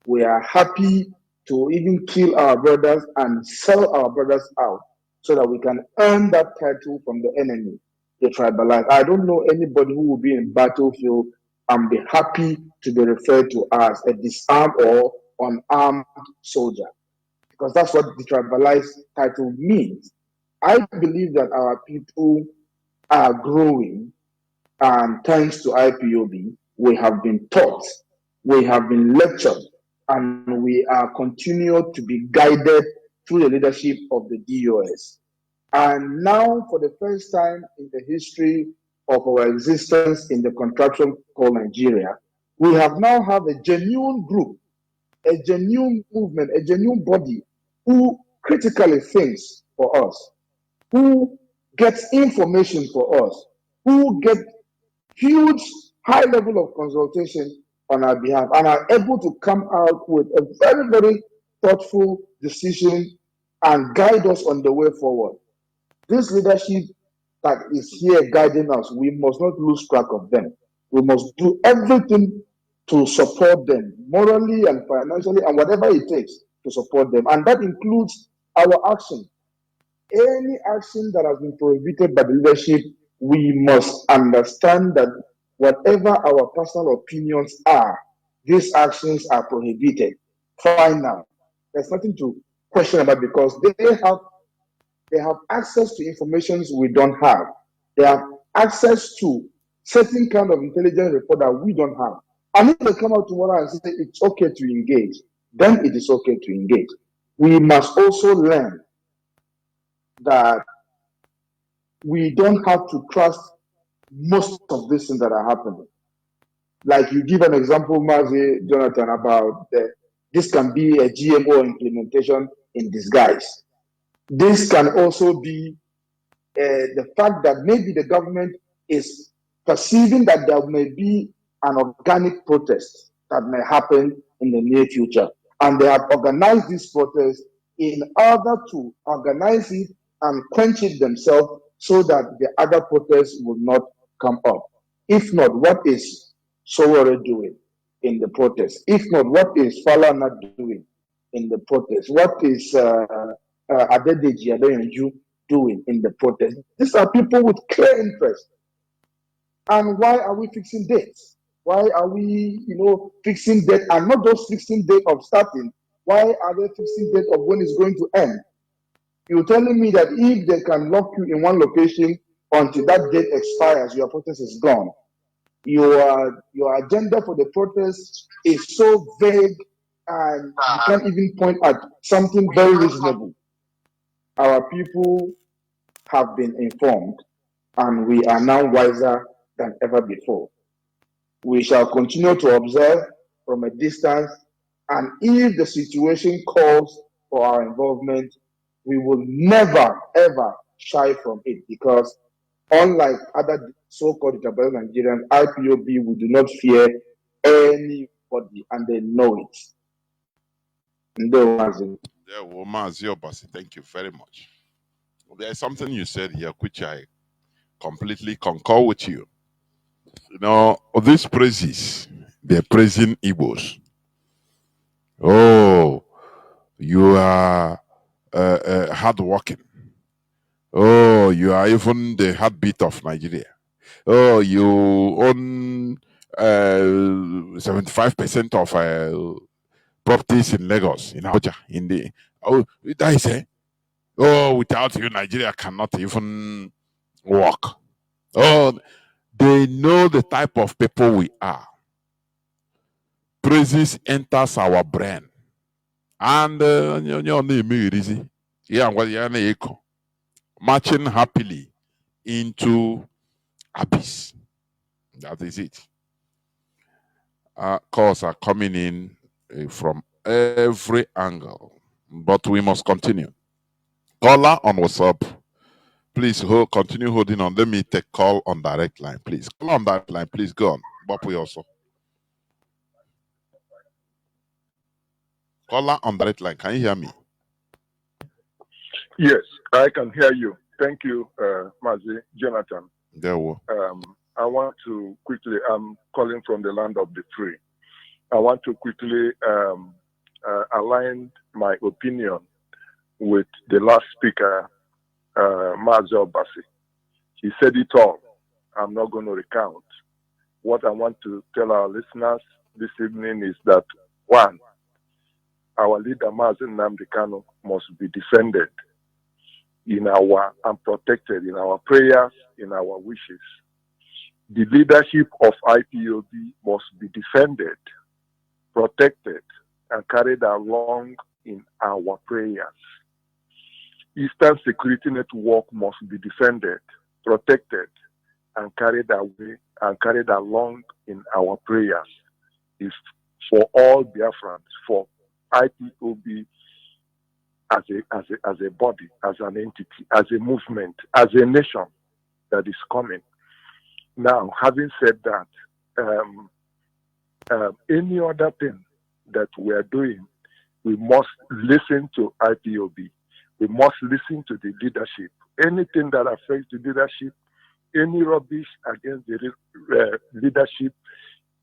We are happy to even kill our brothers and sell our brothers out so that we can earn that title from the enemy, the tribalized. I don't know anybody who will be in battlefield and be happy to be referred to as a disarmed or unarmed soldier, because that's what the tribalized title means. I believe that our people are growing, and thanks to IPOB, we have been taught, we have been lectured, and we are continued to be guided through the leadership of the DOS. And now, for the first time in the history of our existence in the contraption called Nigeria, we have now have a genuine group, a genuine movement, a genuine body who critically thinks for us, who gets information for us, who get huge high level of consultation on our behalf and are able to come out with a very, very thoughtful decision and guide us on the way forward. This leadership that is here guiding us, we must not lose track of them. We must do everything to support them morally and financially and whatever it takes to support them. And that includes our action. Any action that has been prohibited by the leadership, we must understand that whatever our personal opinions are, these actions are prohibited. Fine now. There's nothing to question about because they have access to information we don't have. They have access to certain kind of intelligence report that we don't have. And if they come out tomorrow and say it's okay to engage, then it is okay to engage. We must also learn that we don't have to trust most of these things that are happening. Like you give an example, Mazi, Jonathan, about this can be a GMO implementation in disguise. This can also be the fact that maybe the government is perceiving that there may be an organic protest that may happen in the near future. And they have organized this protest in order to organize it and quench it themselves so that the other protests will not come up. If not, what is Sowore doing in the protest? If not, what is Falana doing in the protest? What is Adedeji Adeyanju doing in the protest? These are people with clear interest. And why are we fixing dates? Why are we, fixing date and not just fixing date of starting? Why are they fixing date of when it's going to end? You're telling me that if they can lock you in one location until that date expires, your protest is gone. Your agenda for the protest is so vague and you can't even point at something very reasonable. Our people have been informed and we are now wiser than ever before. We shall continue to observe from a distance, and if the situation calls for our involvement, we will never, ever shy from it because unlike other so-called Italian Nigerians, IPOB, we do not fear anybody, and they know it. Mazi Obasi, thank you very much. There's something you said here which I completely concur with you. These praises, they're praising Igbos. Oh, you are hardworking. Oh, you are even the heartbeat of Nigeria. Oh, you own 75% of properties in Lagos, in Abuja, that is it. Oh, without you, Nigeria cannot even work. Oh, they know the type of people we are. Praises enters our brain. And marching happily into abyss. That is it. Calls are coming in from every angle, but we must continue. Caller on WhatsApp, please continue holding on. Let me take call on direct line, please. Call on direct line, please go on. Bopwe also. Caller on direct line, can you hear me? Yes, I can hear you. Thank you, Mazi, Jonathan. There we I want to quickly, I'm calling from the land of the free. I want to quickly align my opinion with the last speaker, Mazi Obasi. He said it all. I'm not going to recount. What I want to tell our listeners this evening is that, one, our leader, Mazi Nnamdi Kanu, must be defended. and protected in our prayers, in our wishes. The leadership of IPOB must be defended, protected, and carried along in our prayers. Eastern Security Network must be defended, protected, and carried along in our prayers. It's for all Biafrans, for IPOB as a body, as an entity, as a movement, as a nation that is coming. Now, having said that, any other thing that we are doing, we must listen to IPOB. We must listen to the leadership. Anything that affects the leadership, any rubbish against the leadership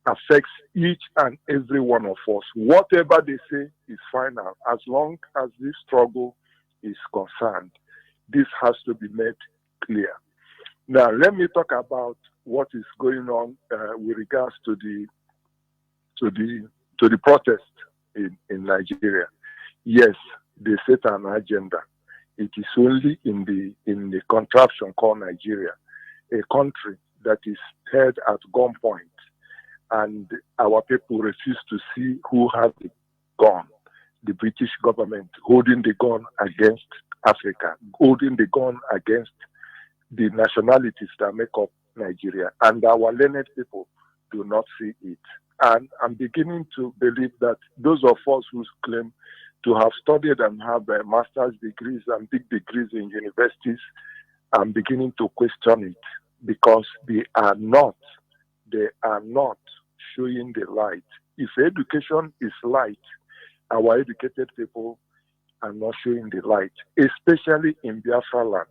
affects each and every one of us. Whatever they say is final. As long as this struggle is concerned, this has to be made clear. Now, let me talk about what is going on with regards to the protest in Nigeria. Yes, they set an agenda. It is only in the contraption called Nigeria, a country that is held at gunpoint, and our people refuse to see who has the gun. The British government holding the gun against Africa, holding the gun against the nationalities that make up Nigeria, and our learned people do not see it. And I'm beginning to believe that those of us who claim to have studied and have master's degrees and big degrees in universities, I'm beginning to question it, because they are not showing the light. If education is light, our educated people are not showing the light, especially in Biafra land.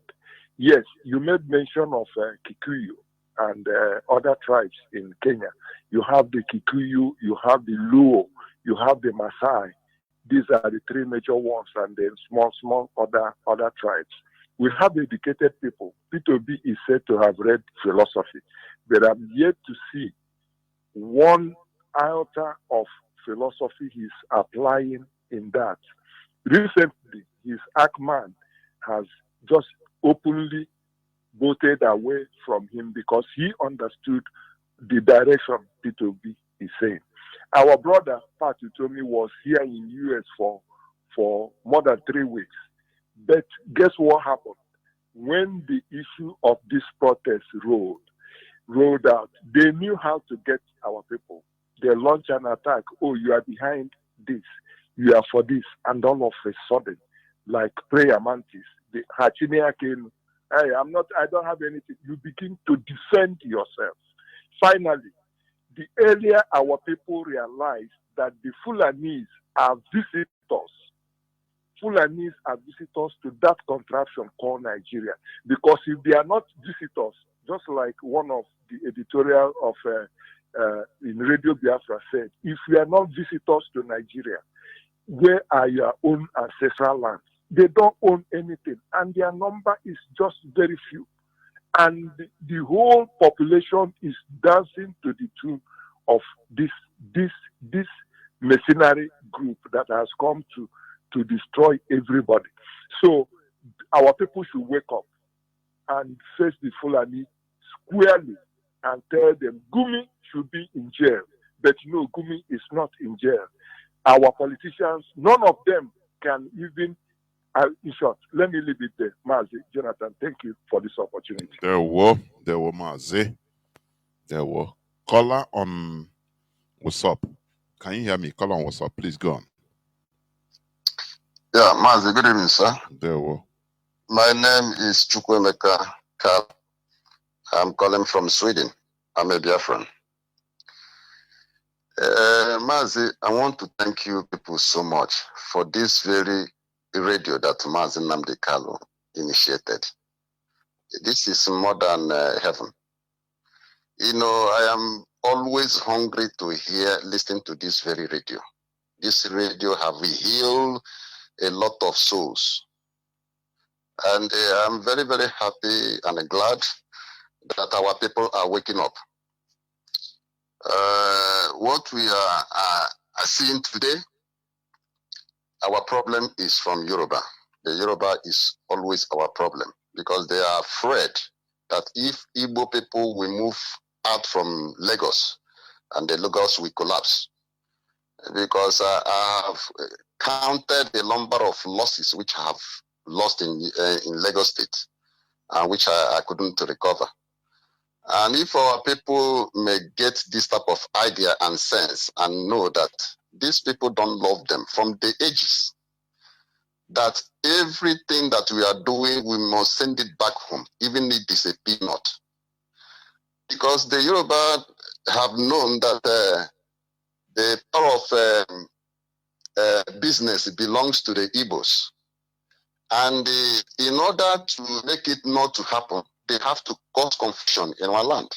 Yes, you made mention of Kikuyu and other tribes in Kenya. You have the Kikuyu, you have the Luo, you have the Maasai. These are the three major ones, and then small other tribes. We have educated people. P2B is said to have read philosophy, but I'm yet to see one iota of philosophy he's applying in that. Recently, his Ackman has just openly voted away from him because he understood the direction P2B is saying. Our brother, Pat Utomi, was here in US for more than 3 weeks. But guess what happened? When the issue of this protest rolled out, they knew how to get our people. They launched an attack. Oh, you are behind this. You are for this. And all of a sudden, like prayer mantis, the Hachinea came, I don't have anything. You begin to defend yourself. Finally, the earlier our people realize that the Fulanis are visitors. Fulanis are visitors to that contraption called Nigeria. Because if they are not visitors, just like one of the editorial of in Radio Biafra said, if you are not visitors to Nigeria, where are your own ancestral lands? They don't own anything, and their number is just very few. And the whole population is dancing to the tune of this mercenary group that has come to destroy everybody. So our people should wake up and face the Fulani squarely and tell them Gumi should be in jail. But no, Gumi is not in jail. Our politicians, none of them can even, in short, let me leave it there. Mazi, Jonathan, thank you for this opportunity. There were Mazi. There were. Caller on WhatsApp. Can you hear me? Caller on WhatsApp. Please go on. Yeah, Mazi, good evening, sir. There were. My name is Chukwemeka Kal. I'm calling from Sweden. I'm a Biafran. Mazi, I want to thank you people so much for this very radio that Mazi Nnamdi Kanu initiated. This is more than heaven. You know, I am always hungry to listen to this very radio. This radio have healed a lot of souls. And I'm very, very happy and glad that our people are waking up. What we are seeing today, our problem is from Yoruba. the Yoruba is always our problem because they are afraid that if Igbo people will move out from Lagos and the Lagos will collapse. Because I have counted the number of losses which I have lost in Lagos State and which I couldn't recover. And if our people may get this type of idea and sense and know that these people don't love them from the ages, that everything that we are doing, we must send it back home, even if it is a peanut. Because the Yoruba have known that the power of business belongs to the Igbos. And in order to make it not to happen, they have to cause confusion in our land.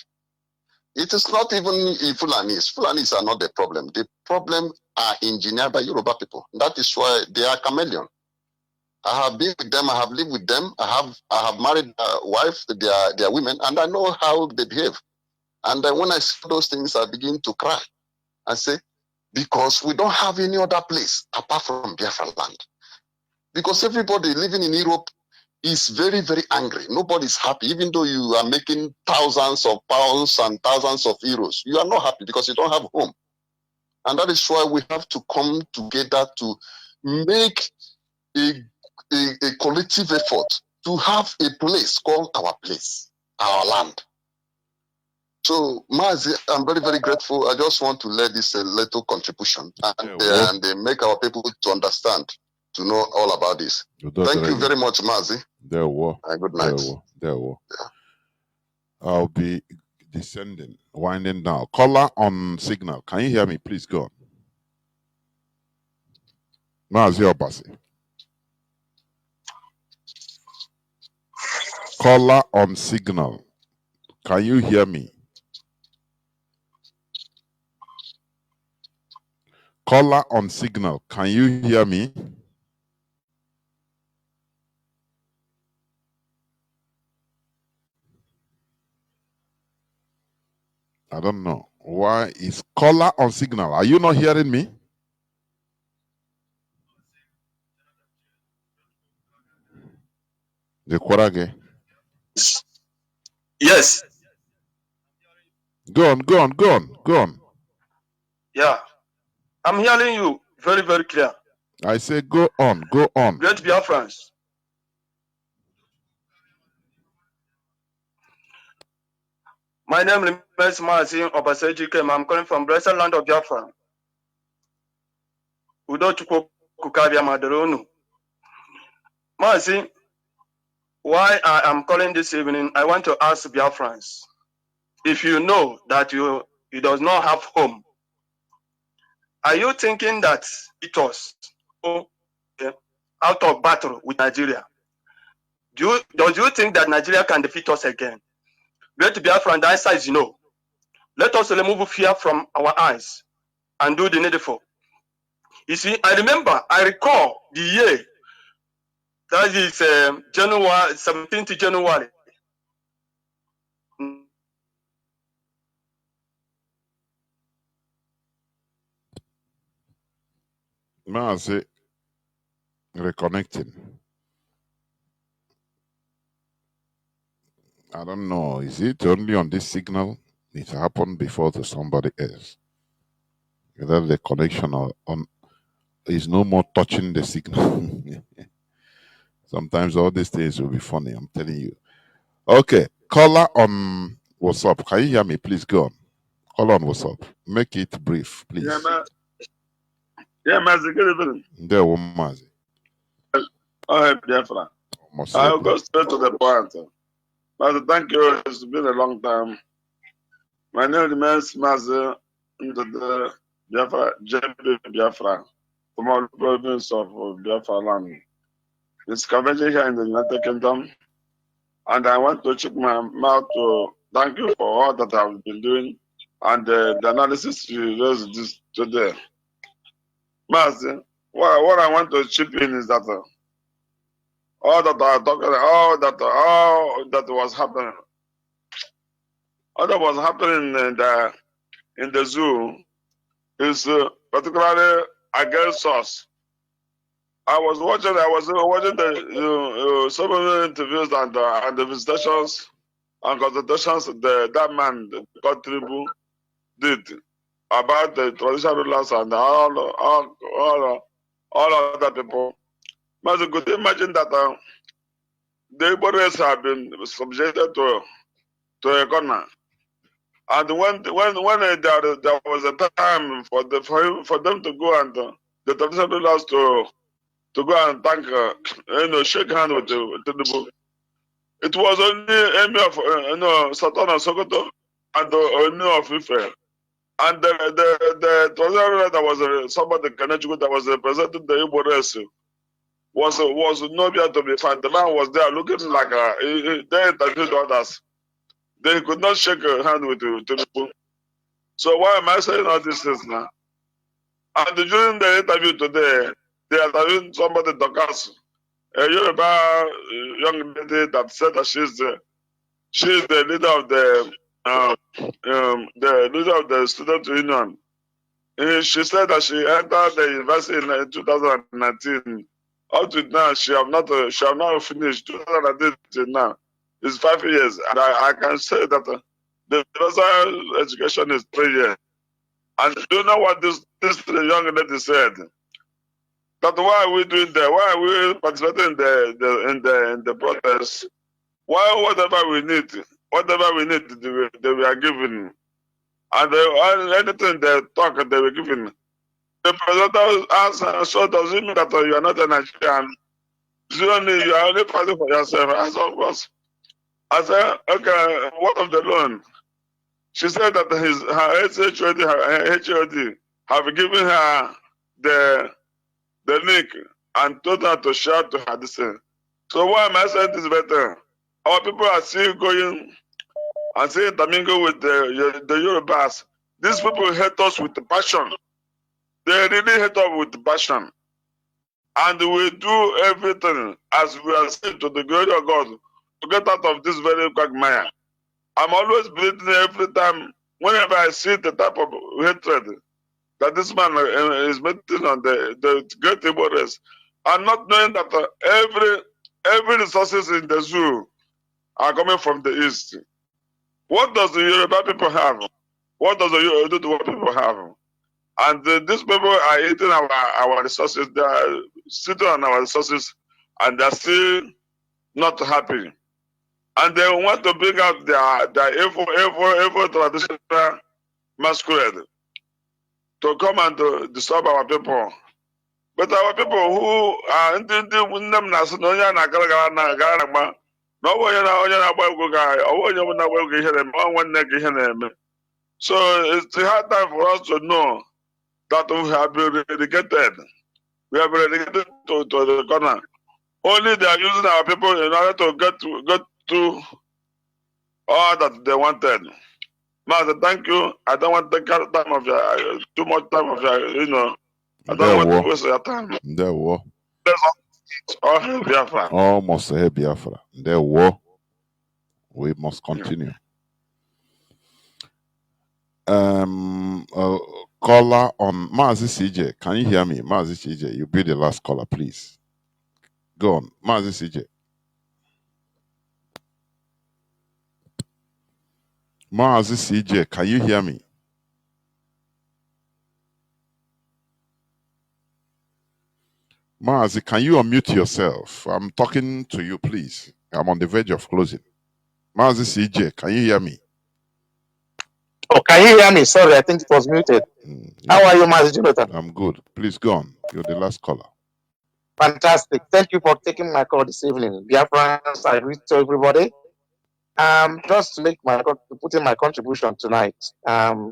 It is not even Fulanis. Fulanis are not the problem. The problem are engineered by Yoruba people. That is why they are chameleon. I have been with them. I have lived with them. I have married a wife. They are women, and I know how they behave. And when I see those things, I begin to cry and say, because we don't have any other place apart from Biafra land. Because everybody living in Europe is very, very angry. Nobody's happy, even though you are making thousands of pounds and thousands of euros. You are not happy because you don't have home. And that is why we have to come together to make a collective effort to have a place called our place, our land. So, Mazi, I'm very, very grateful. I just want to let this little contribution and make our people to understand, to know all about this. Thank you very much, Mazi. There were. Good night. There were. Yeah. I'll be descending, winding down. Caller on signal. Can you hear me? Please go on. Mazi Obasi. Caller on signal. Can you hear me? Caller on signal. Can you hear me? I don't know. Why is caller on signal? Are you not hearing me? The Kwarage. Yes. Go on. Yeah. I'm hearing you very, very clear. I say go on. Great Biafrans. My name remains Mazi Obaseji Kem. I'm calling from blessed land of Biafra. Udo Chukwu Kukabia Maderonu. Mazi, why I am calling this evening, I want to ask Biafrans, if you know that you does not have home, are you thinking that it was out of battle with Nigeria? Do you think that Nigeria can defeat us again? Great Biafra, and the answer is no. Let us remove fear from our eyes and do the needful. You see, I recall the year, that is January, 17th January. Mazi, reconnecting. I don't know. Is it only on this signal? It happened before to somebody else. Whether the connection on is no more touching the signal. Sometimes all these things will be funny, I'm telling you. Okay, caller on WhatsApp. Can you hear me? Please go on. Caller on WhatsApp. Make it brief, please. Mazi, good evening. There, Mazi. Oh, Biafra. I'll go straight to the point. Mazi, thank you. It's been a long time. My name remains Mazi into the Biafra, JB Biafra, from all province of Biafra land. It's convention here in the United Kingdom, and I want to check my mouth to thank you for all that I've been doing and the analysis you raised this today. Mazi, what I want to chip in is that all that was happening, all that was happening in the zoo is particularly against us. I was watching the so many interviews and the visitations and consultations that man, the country did about the traditional rulers and all other people. But you could imagine that the Igbos have been subjected to a corner. And when there was a time for them to go and the traditional rulers to go and thank shake hands with the it was only Emir of Sultan of Sokoto and the Oni of Ife. And the traditional ruler that was somebody Kanechukwu that was representing the Igbo race was nowhere to be found. The man was there looking like they interviewed others. They could not shake a hand with Tinubu. So why am I saying all these things now? And during the interview today, they interviewed somebody, Dokas, a Yoruba young lady that said that she's the leader of the student union. She said that she entered the university in 2019. Up to now, she have not finished. 2019 now is 5 years, and I can say that the universal education is 3 years. And do you know what this young lady said? That why are we doing that? Why are we participating in the protest? Why whatever we need, they were given, and anything they talk they were given. The president asked, so does it mean that you are not a Nigerian? You are only fighting for yourself. I said, of course. I said, okay, what of the loan? She said that her HOD have given her the link and told her to share to her this thing. So why am I saying this better? Our people are still going and saying intermingle with the Yorubas. These people hate us with passion. They really hate us with passion. And we do everything as we are saying to the glory of God to get out of this very quagmire. I'm always bleeding every time, whenever I see the type of hatred that this man is meeting on the great Igbo race, and not knowing that every resources in the zoo are coming from the east. What does the Yoruba people have? What does the Yoruba people have? And these people are eating our resources. They are sitting on our resources, and they're still not happy. And they want to bring out their evil traditional masquerade to come and to disturb our people. But our people who are in so it's a hard time for us to know that we have been relegated. We have been relegated to the corner. Only they are using our people in order to get to all that they wanted. Master, thank you. I don't want to take time of your too much time of your, I don't want to waste your time. There were. Oh, Biafra. Almost a Biafra. There were. We must continue. Caller on Mazi CJ. Can you hear me? Mazi CJ, you be the last caller, please. Go on. Mazi CJ. Mazi CJ, can you hear me? Mazi, can you unmute yourself? I'm talking to you, please. I'm on the verge of closing. Mazi CJ, can you hear me? Oh, can you hear me? Sorry, I think it was muted. How are you, Mazi Jonathan? I'm good. Please go on. You're the last caller. Fantastic. Thank you for taking my call this evening. Biafrans, I greet to everybody. Just to put in my contribution tonight. I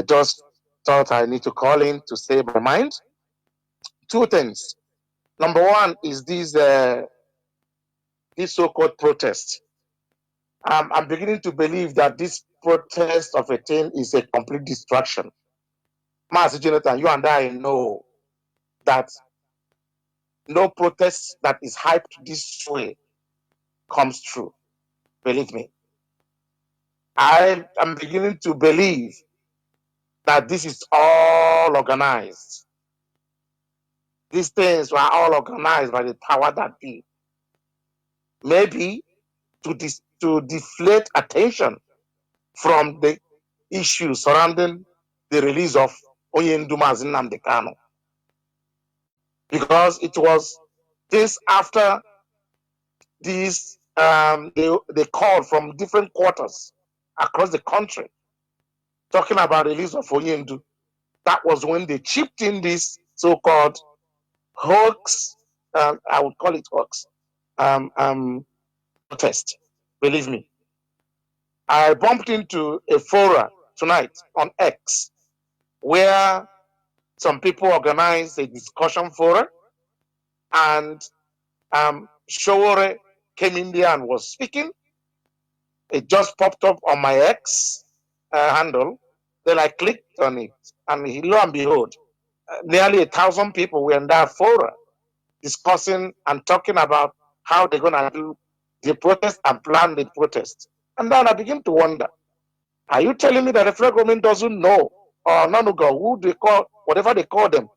just thought I need to call in to say my mind. Two things. Number one is this so-called protest. I'm beginning to believe that this protest of a thing is a complete distraction. Master Jonathan, you and I know that no protest that is hyped this way comes true. Believe me. I am beginning to believe that this is all organized. These things were all organized by the power that be. Maybe to deflate attention from the issues surrounding the release of Onyendu Mazi Nnamdi Kanu. Because it was this after these they called from different quarters across the country talking about the release of Onyendu. That was when they chipped in this so-called hoax, I would call it hoax, protest. Believe me. I bumped into a forum tonight on X where some people organized a discussion forum, and Showore came in there and was speaking. It just popped up on my X handle. Then I clicked on it, and lo and behold, nearly 1,000 people were in that forum discussing and talking about how they're going to do the protest and plan the protest. And then I begin to wonder, are you telling me that the federal government doesn't know, or Nanuga, who they call, whatever they call them,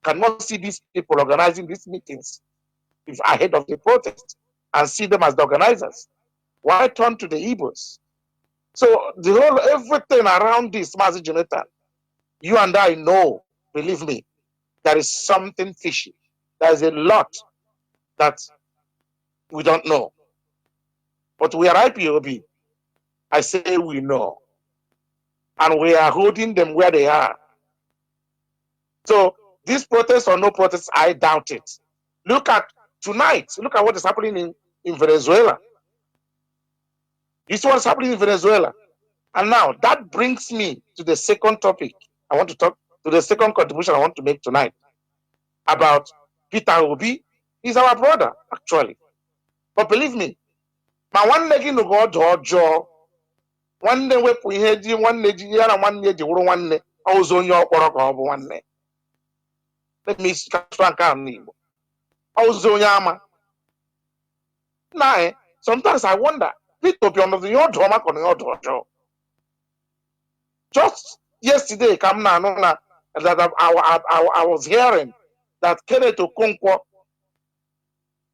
cannot see these people organizing these meetings ahead of the protest and see them as the organizers? Why turn to the Igbos? So the whole, everything around this, Mazi Jonathan, you and I know, believe me, there is something fishy. There is a lot that we don't know. But we are IPOB. I say we know. And we are holding them where they are. So this protest or no protest, I doubt it. Look at tonight. Look at what is happening in Venezuela. This what's happening in Venezuela. And now that brings me to the second topic I want to talk, to the second contribution I want to make tonight about Peter Obi. He's our brother, actually. But believe me, my one leg in the god or one day we put here, one leg here, and one leg, one leg, also on your one leg. Let me frank out. Also, Yama. Now, sometimes I wonder, Peter Obi on the old drama on the old. Just yesterday, come now, that I was hearing that Kenneth Okonkwo,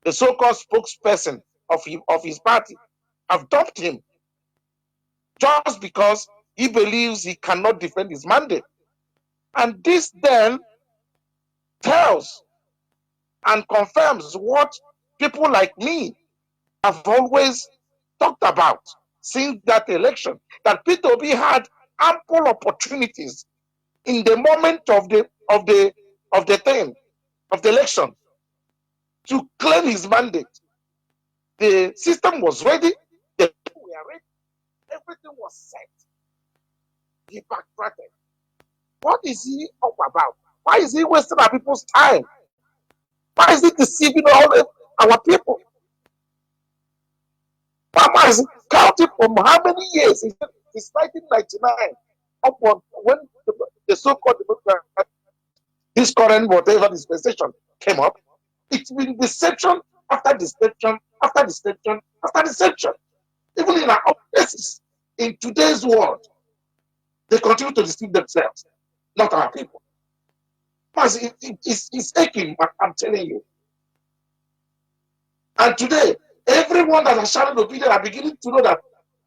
the so-called spokesperson of his party, have dumped him just because he believes he cannot defend his mandate. And this then tells and confirms what people like me have always talked about since that election, that Peter Obi had ample opportunities in the moment of the election to claim his mandate. The system was ready, the people were ready, everything was set. He backtracked. What is he up about? Why is he wasting our people's time? Why is he deceiving all our people? Why is he counting from how many years? It's 1999 upward when the so-called Democrat, this current whatever dispensation came up. It's been deception after deception after deception after deception. Even in our places, in today's world, they continue to deceive themselves, not our people. It's aching, I'm telling you. And today, everyone that has shouted opinion are beginning to know that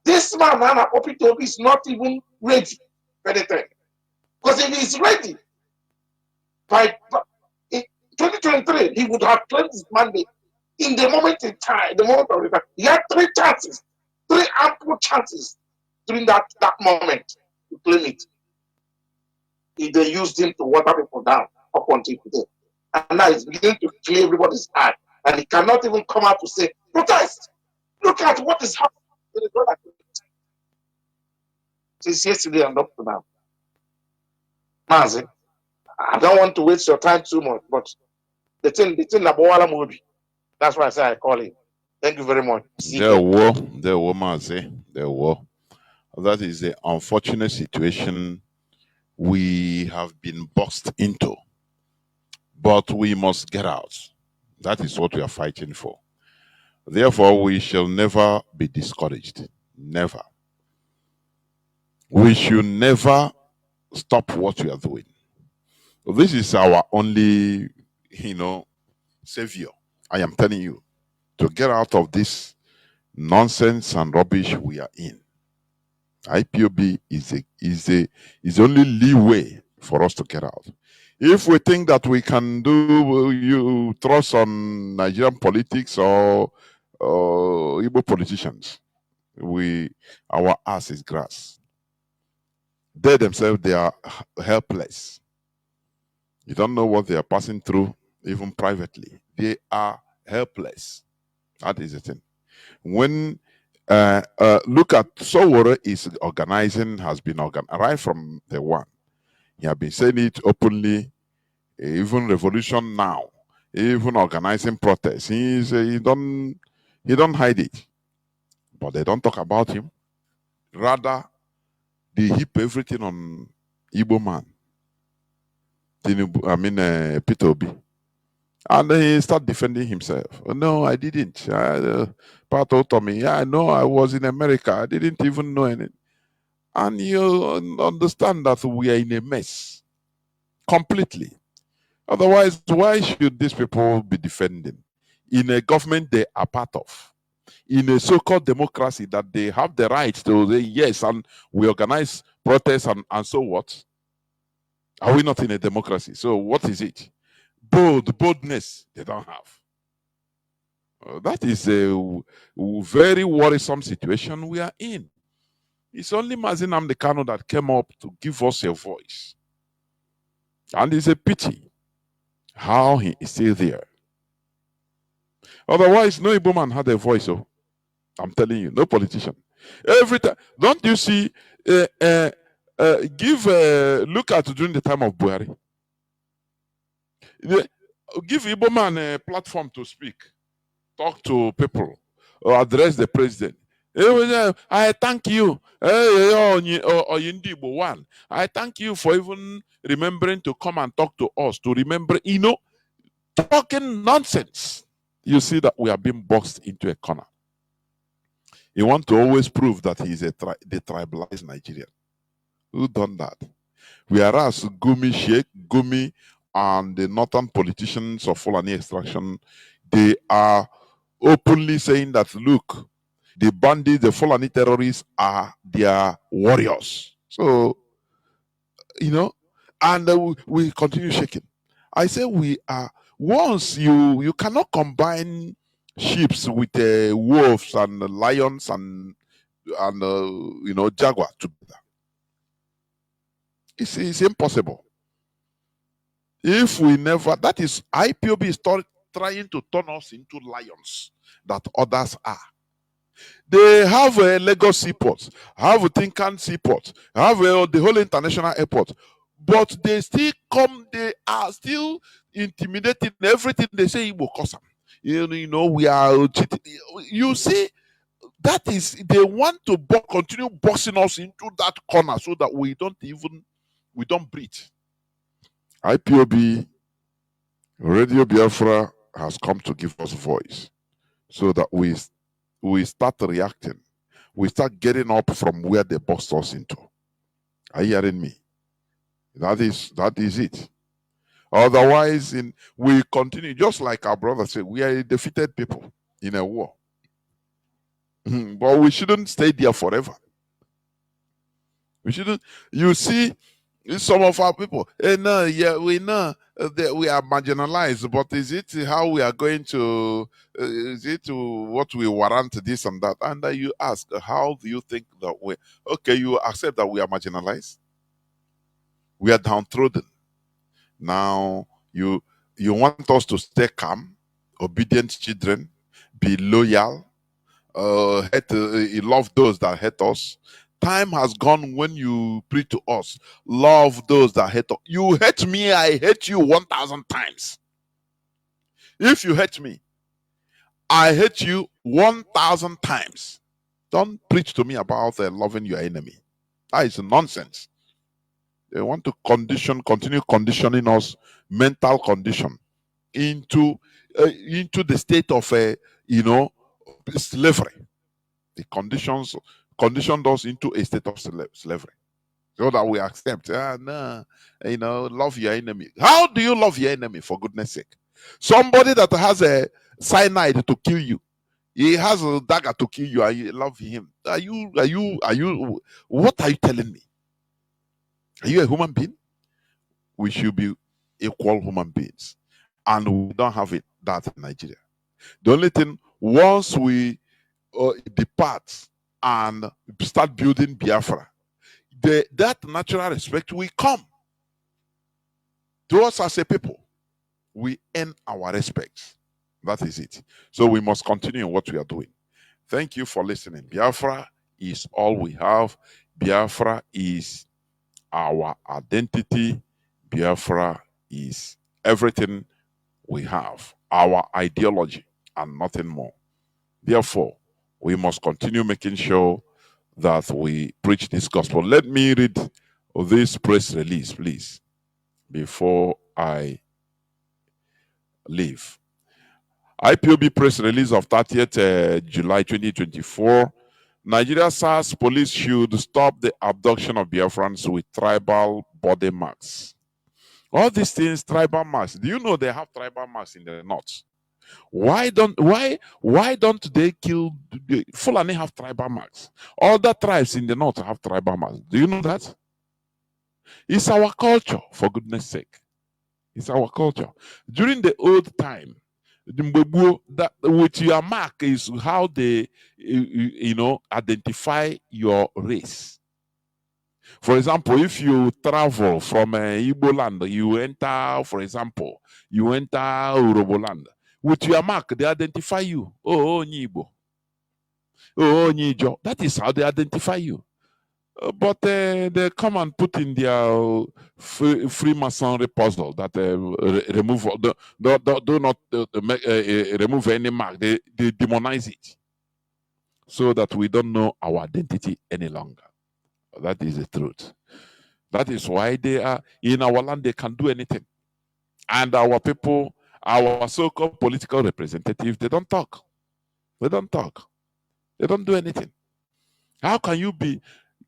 this man, Nana Opitobi, is not even ready for anything. Because if he's ready, by in 2023, he would have claimed his mandate in the moment in time, the moment of the time. He had three chances, three ample chances during that moment to claim it. They used him to water people down up until today. And now he's beginning to clear everybody's eye. And he cannot even come out to say, protest! Look at what is happening. Since yesterday and up to now. Mazi, I don't want to waste your time too much, but the thing movie. That's why I say I call him. Thank you very much. There were Mazi. There were. That is the unfortunate situation we have been boxed into. But we must get out. That is what we are fighting for. Therefore, we shall never be discouraged. Never. We should never stop what we are doing. This is our only savior. I am telling you, to get out of this nonsense and rubbish we are in, IPOB is the only leeway for us to get out. If we think that we can do you trust on Nigerian politics or Igbo politicians, our ass is grass. They themselves, they are helpless. You don't know what they are passing through, even privately. They are helpless. That is the thing. When look at Sowore is organizing, has been organized right from the one. He has been saying it openly, even revolution now, even organizing protests. He don't hide it, but they don't talk about him. Rather, they heap everything on Igbo man. Peter Obi. And he start defending himself. Oh, no, I didn't. Pato told me, yeah, I know I was in America. I didn't even know anything. And you understand that we are in a mess. Completely. Otherwise, why should these people be defending? In a government they are part of. In a so-called democracy that they have the right to say yes, and we organize protests and so what? Are we not in a democracy? So what is it? Boldness they don't have. That is a very worrisome situation we are in. It's only Mazi Nnamdi Kanu that came up to give us a voice. And it's a pity how he is still there. Otherwise, no Igbo man had a voice. Oh, I'm telling you, no politician. Every time, don't you see? Look at during the time of Buhari. Give Igbo man a platform to speak, talk to people, or address the president. I thank you. One. I thank you for even remembering to come and talk to us, to remember, talking nonsense. You see that we are being boxed into a corner. You want to always prove that he is the tribalized Nigerian. Who done that? Whereas Gumi Sheikh, Gumi, and the northern politicians of Fulani extraction, they are openly saying that, look, the bandits, the Fulani terrorists are their warriors. So, and we continue shaking. I say we are, once you cannot combine sheep with wolves and lions and jaguar together. It's impossible. If we never, that is IPOB is trying to turn us into lions that others are. They have a Lagos seaport, have a Tinkan seaport, have the whole international airport, but they still come. They are still intimidating everything they say. Igbo cause them. We are cheating. You see, that is, they want to continue boxing us into that corner so that we don't breathe. IPOB, Radio Biafra has come to give us voice so that we start reacting. We start getting up from where they boxed us into. Are you hearing me? That is it. Otherwise, we continue, just like our brother said, we are defeated people in a war. But we shouldn't stay there forever. We shouldn't. You see, some of our people, we know that we are marginalized, but is it how we are going to, is it what we warrant this and that? And you ask, how do you think that you accept that we are marginalized? We are downtrodden. Now, you want us to stay calm, obedient children, be loyal, love those that hate us. Time has gone when you preach to us, love those that hate us. You hate me, I hate you 1,000 times. If you hate me, I hate you 1,000 times. Don't preach to me about loving your enemy. That is nonsense. They want to continue conditioning us, mental condition, into the state of slavery. The conditioned us into a state of slavery, so that we accept. Love your enemy. How do you love your enemy, for goodness sake? Somebody that has a cyanide to kill you, he has a dagger to kill you, and you love him. Are you? What are you telling me? Are you a human being? We should be equal human beings, and we don't have it that in Nigeria. The only thing, once we depart and start building Biafra, that natural respect will come to us as a people. We earn our respect. That is it. So we must continue what we are doing. Thank you for listening. Biafra is all we have. Biafra is our identity. Biafra is everything we have, our ideology, and nothing more. Therefore, we must continue making sure that we preach this gospel. Let me read this press release, please, before I leave. IPOB press release of 30th July 2024. Nigeria SARS police should stop the abduction of Biafrans with tribal body marks. All these things, tribal marks. Do you know they have tribal marks in the north? Why don't they kill the Fulani have tribal marks? Other tribes in the north have tribal marks. Do you know that? It's our culture, for goodness sake. It's our culture. During the old time, the Mbegbuo, that with your mark is how they identify your race. For example, if you travel from Igbo land, you enter, for example, you enter Urobo land. With your mark, they identify you. Oh, Igbo. Oh, Nijo. That is how they identify you. But they come and put in their Freemasonry puzzle that remove, do not remove any mark. They demonize it so that we don't know our identity any longer. That is the truth. That is why they are in our land, they can do anything. And our people, our so-called political representatives, they don't talk. They don't talk. They don't do anything. How can you be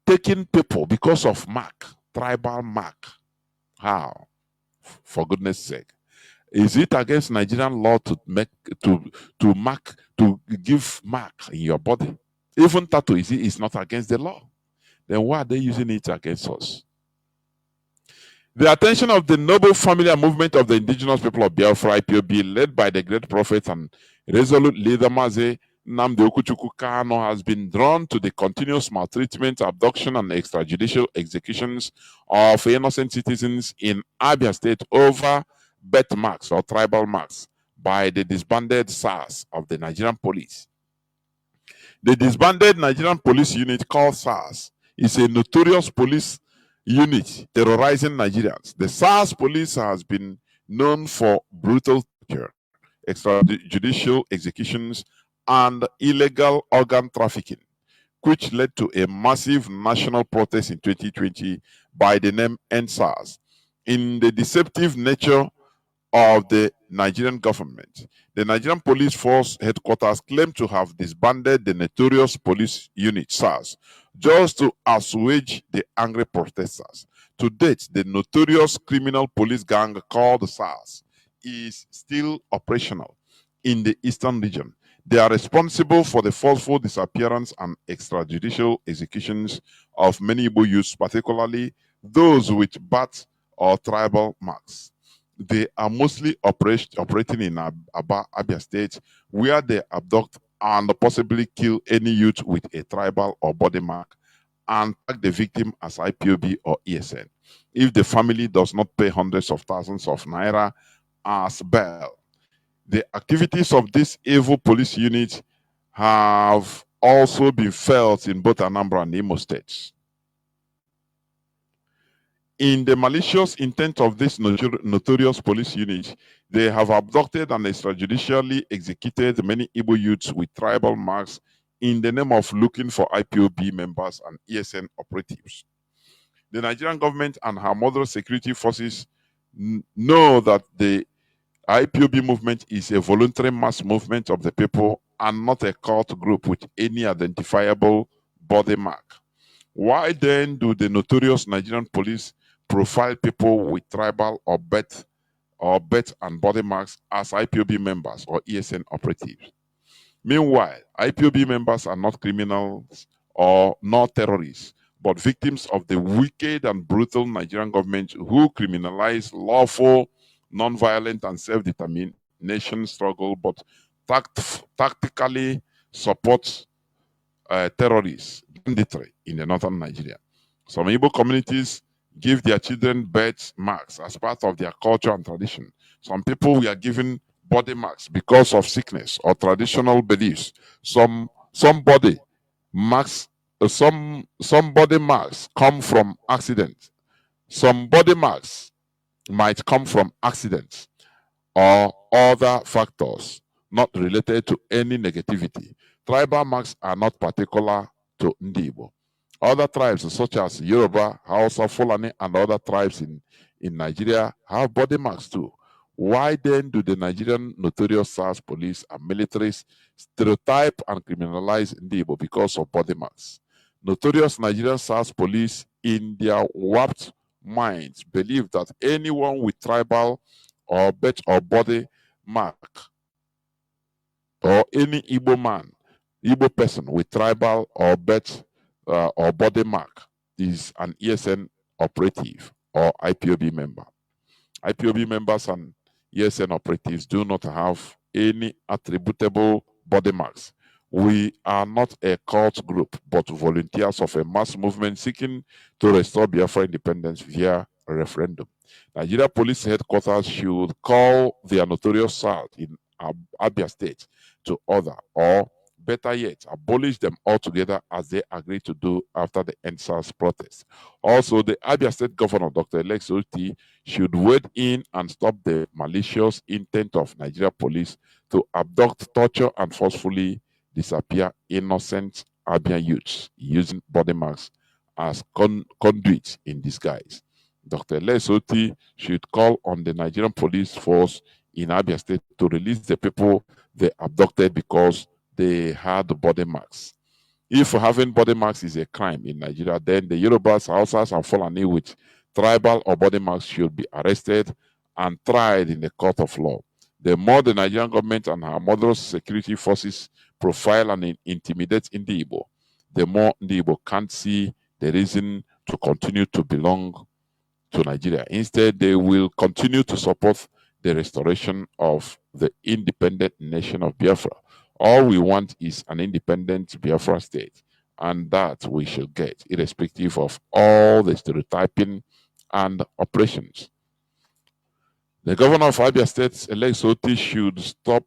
taking people because of mark, tribal mark? How? For goodness sake. Is it against Nigerian law to give mark in your body? Even tattoo is not against the law. Then why are they using it against us? The attention of the noble family and movement of the indigenous people of Biafra IPOB, led by the great prophet and resolute leader Mazi Nnamdi Okuchukwu Kanu, has been drawn to the continuous maltreatment, abduction, and extrajudicial executions of innocent citizens in Abia State over birth marks or tribal marks by the disbanded SARS of the Nigerian police. The disbanded Nigerian police unit called SARS is a notorious police unit terrorizing Nigerians. The SARS police has been known for brutal torture, extrajudicial executions, and illegal organ trafficking, which led to a massive national protest in 2020 by the name EndSARS. In the deceptive nature of the Nigerian government, the Nigerian Police Force headquarters claim to have disbanded the notorious police unit SARS just to assuage the angry protesters. To date, the notorious criminal police gang called SARS is still operational in the eastern region. They are responsible for the forceful disappearance and extrajudicial executions of many Igbo youths, particularly those with birth or tribal marks. They are mostly operating in Abia State, where they abduct and possibly kill any youth with a tribal or body mark and tag the victim as IPOB or ESN if the family does not pay hundreds of thousands of naira as bail. The activities of this evil police unit have also been felt in both Anambra and Imo states. In the malicious intent of this notorious police unit, they have abducted and extrajudicially executed many Igbo youths with tribal marks in the name of looking for IPOB members and ESN operatives. The Nigerian government and her mother security forces know that the IPOB movement is a voluntary mass movement of the people and not a cult group with any identifiable body mark. Why then do the notorious Nigerian police profile people with tribal or birth or bet and body marks as IPOB members or ESN operatives. Meanwhile, IPOB members are not criminals or not terrorists, but victims of the wicked and brutal Nigerian government who criminalize lawful, non-violent, and self-determination struggle, but tactically support terrorists, banditry in the northern Nigeria. Some Igbo communities give their children birth marks as part of their culture and tradition. Some people were given body marks because of sickness or traditional beliefs. Some body marks come from accident. Some body marks might come from accidents or other factors not related to any negativity. Tribal marks are not particular to Ndibo. Other tribes such as Yoruba, Hausa, Fulani, and other tribes in Nigeria have body marks too. Why then do the Nigerian notorious SARS police and militaries stereotype and criminalize Ndibo because of body marks? Notorious Nigerian SARS police, in their warped minds, believe that anyone with tribal or bet or body mark, or any Igbo man, Igbo person with tribal or bet or body mark is an ESN operative or IPOB member. IPOB members and ESN operatives do not have any attributable body marks. We are not a cult group, but volunteers of a mass movement seeking to restore Biafra independence via a referendum. Nigeria Police Headquarters should call their notorious SARS in Abia State to order, or better yet, abolish them altogether as they agreed to do after the NSAS protest. Also, the Abia State Governor, Dr. Lex Oti, should wade in and stop the malicious intent of Nigeria Police to abduct, torture, and forcefully disappear innocent Abian youths using body marks as conduits in disguise. Dr. Lesoti should call on the Nigerian police force in Abia State to release the people they abducted because they had body marks. If having body marks is a crime in Nigeria, then the Yorubas, Hausas, and Fulani with tribal or body marks should be arrested and tried in the court of law. The more the Nigerian government and her mother's security forces profile and intimidate Igbo, the more Igbo can't see the reason to continue to belong to Nigeria. Instead, they will continue to support the restoration of the independent nation of Biafra. All we want is an independent Biafra state, and that we should get, irrespective of all the stereotyping and oppressions. The governor of Abia State, Alex Oti, should stop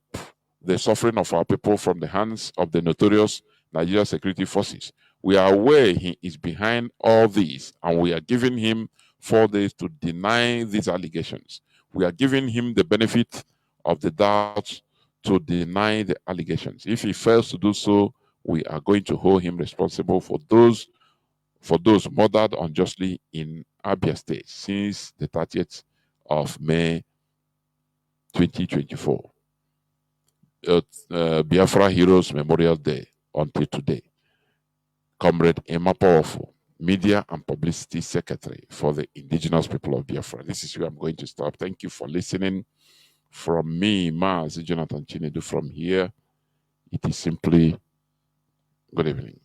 the suffering of our people from the hands of the notorious Nigeria security forces. We are aware he is behind all this, and we are giving him 4 days to deny these allegations. We are giving him the benefit of the doubt to deny the allegations. If he fails to do so, we are going to hold him responsible for those murdered unjustly in Abia State since the 30th of May 2024. Biafra Heroes Memorial Day until today. Comrade Emma Powerful, Media and Publicity Secretary for the indigenous people of Biafra. This is where I'm going to stop. Thank you for listening. From me, Mazi Jonathan Chinedu, from here, it is simply good evening.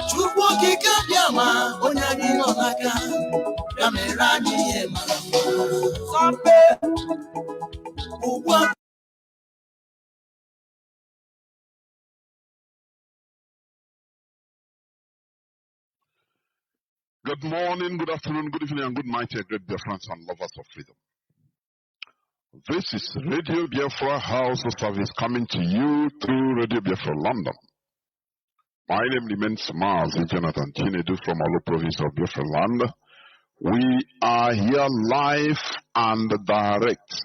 Chukwu okike bịa ma onye anyị nọ n'aka ya mere anyị ihe mara mma. Sọmpe ugbu a. Good morning, good afternoon, good evening, and good night, great dear friends and lovers of freedom. This is Radio Biafra House of Service coming to you through Radio Biafra London. My name remains Mazi Jonathan Chinedu from Olo province of Biafra land, We are here live and direct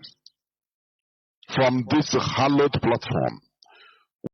from this hallowed platform